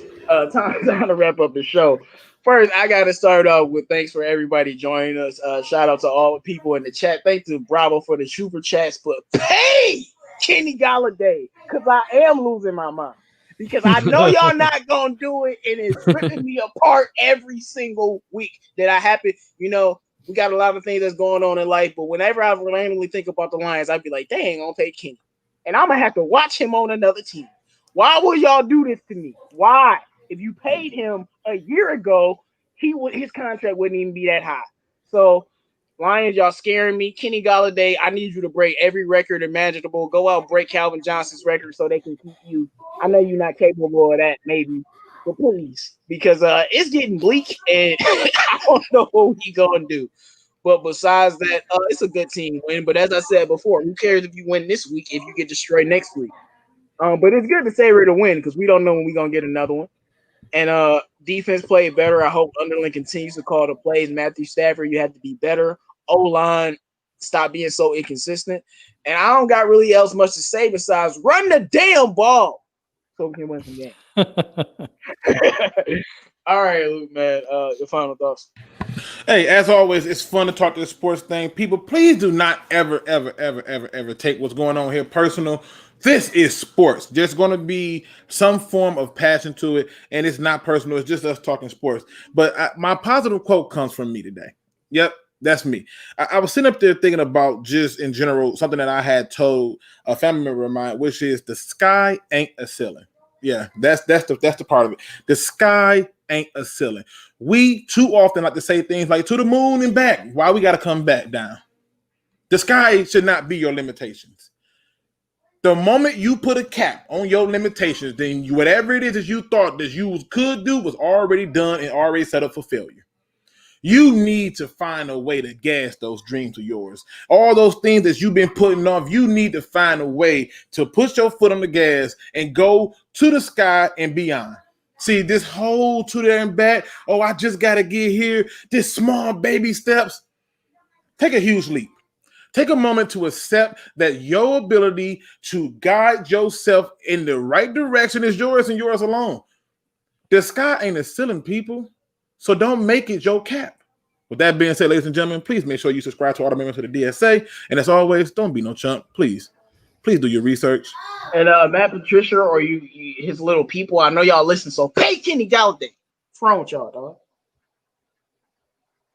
Time to wrap up the show. First, I got to start off with thanks for everybody joining us. Shout out to all the people in the chat. Thanks to Bravo for the super chats, but pay Kenny Galladay because I am losing my mind. Because I know y'all not gonna do it, and it's ripping me apart every single week that I happen. You know, we got a lot of things that's going on in life, but whenever I randomly think about the Lions, I'd be like, dang, I'm gonna pay Kenny. And I'm gonna have to watch him on another team. Why would y'all do this to me? Why? If you paid him a year ago, his contract wouldn't even be that high. So, Lions, y'all scaring me. Kenny Galladay, I need you to break every record imaginable. Go out, break Calvin Johnson's record so they can keep you. I know you're not capable of that, maybe, but please, because it's getting bleak, and I don't know what we gonna do. But besides that, it's a good team win. But as I said before, who cares if you win this week if you get destroyed next week? But it's good to savor the win because we don't know when we're gonna get another one. And defense played better. I hope Underling continues to call the plays. Matthew Stafford, you have to be better. O-line, stop being so inconsistent. And I don't got really else much to say besides run the damn ball so we can win some games. All right, Luke, man. Your final thoughts. Hey, as always, it's fun to talk to the sports thing. People, please do not ever take what's going on here personal. This is sports. There's going to be some form of passion to it, and it's not personal. It's just us talking sports. But my positive quote comes from me today. Yep, that's me. I was sitting up there thinking about just in general something that I had told a family member of mine, which is the sky ain't a ceiling. Yeah, that's the part of it. The sky ain't a ceiling. We too often like to say things like to the moon and back. Why we got to come back down? The sky should not be your limitations. The moment you put a cap on your limitations, then whatever it is that you thought that you could do was already done and already set up for failure. You need to find a way to gas those dreams of yours. All those things that you've been putting off, you need to find a way to put your foot on the gas and go to the sky and beyond. See, this whole to there and back, oh, I just got to get here, this small baby steps. Take a huge leap. Take a moment to accept that your ability to guide yourself in the right direction is yours and yours alone. The sky ain't a ceiling, people, so don't make it your cap. With that being said, ladies and gentlemen, please make sure you subscribe to all the members of the DSA. And as always, don't be no chump. Please do your research. And Matt Patricia or you his little people, I know y'all listen, so pay Kenny Galladay. What's wrong with y'all, dog?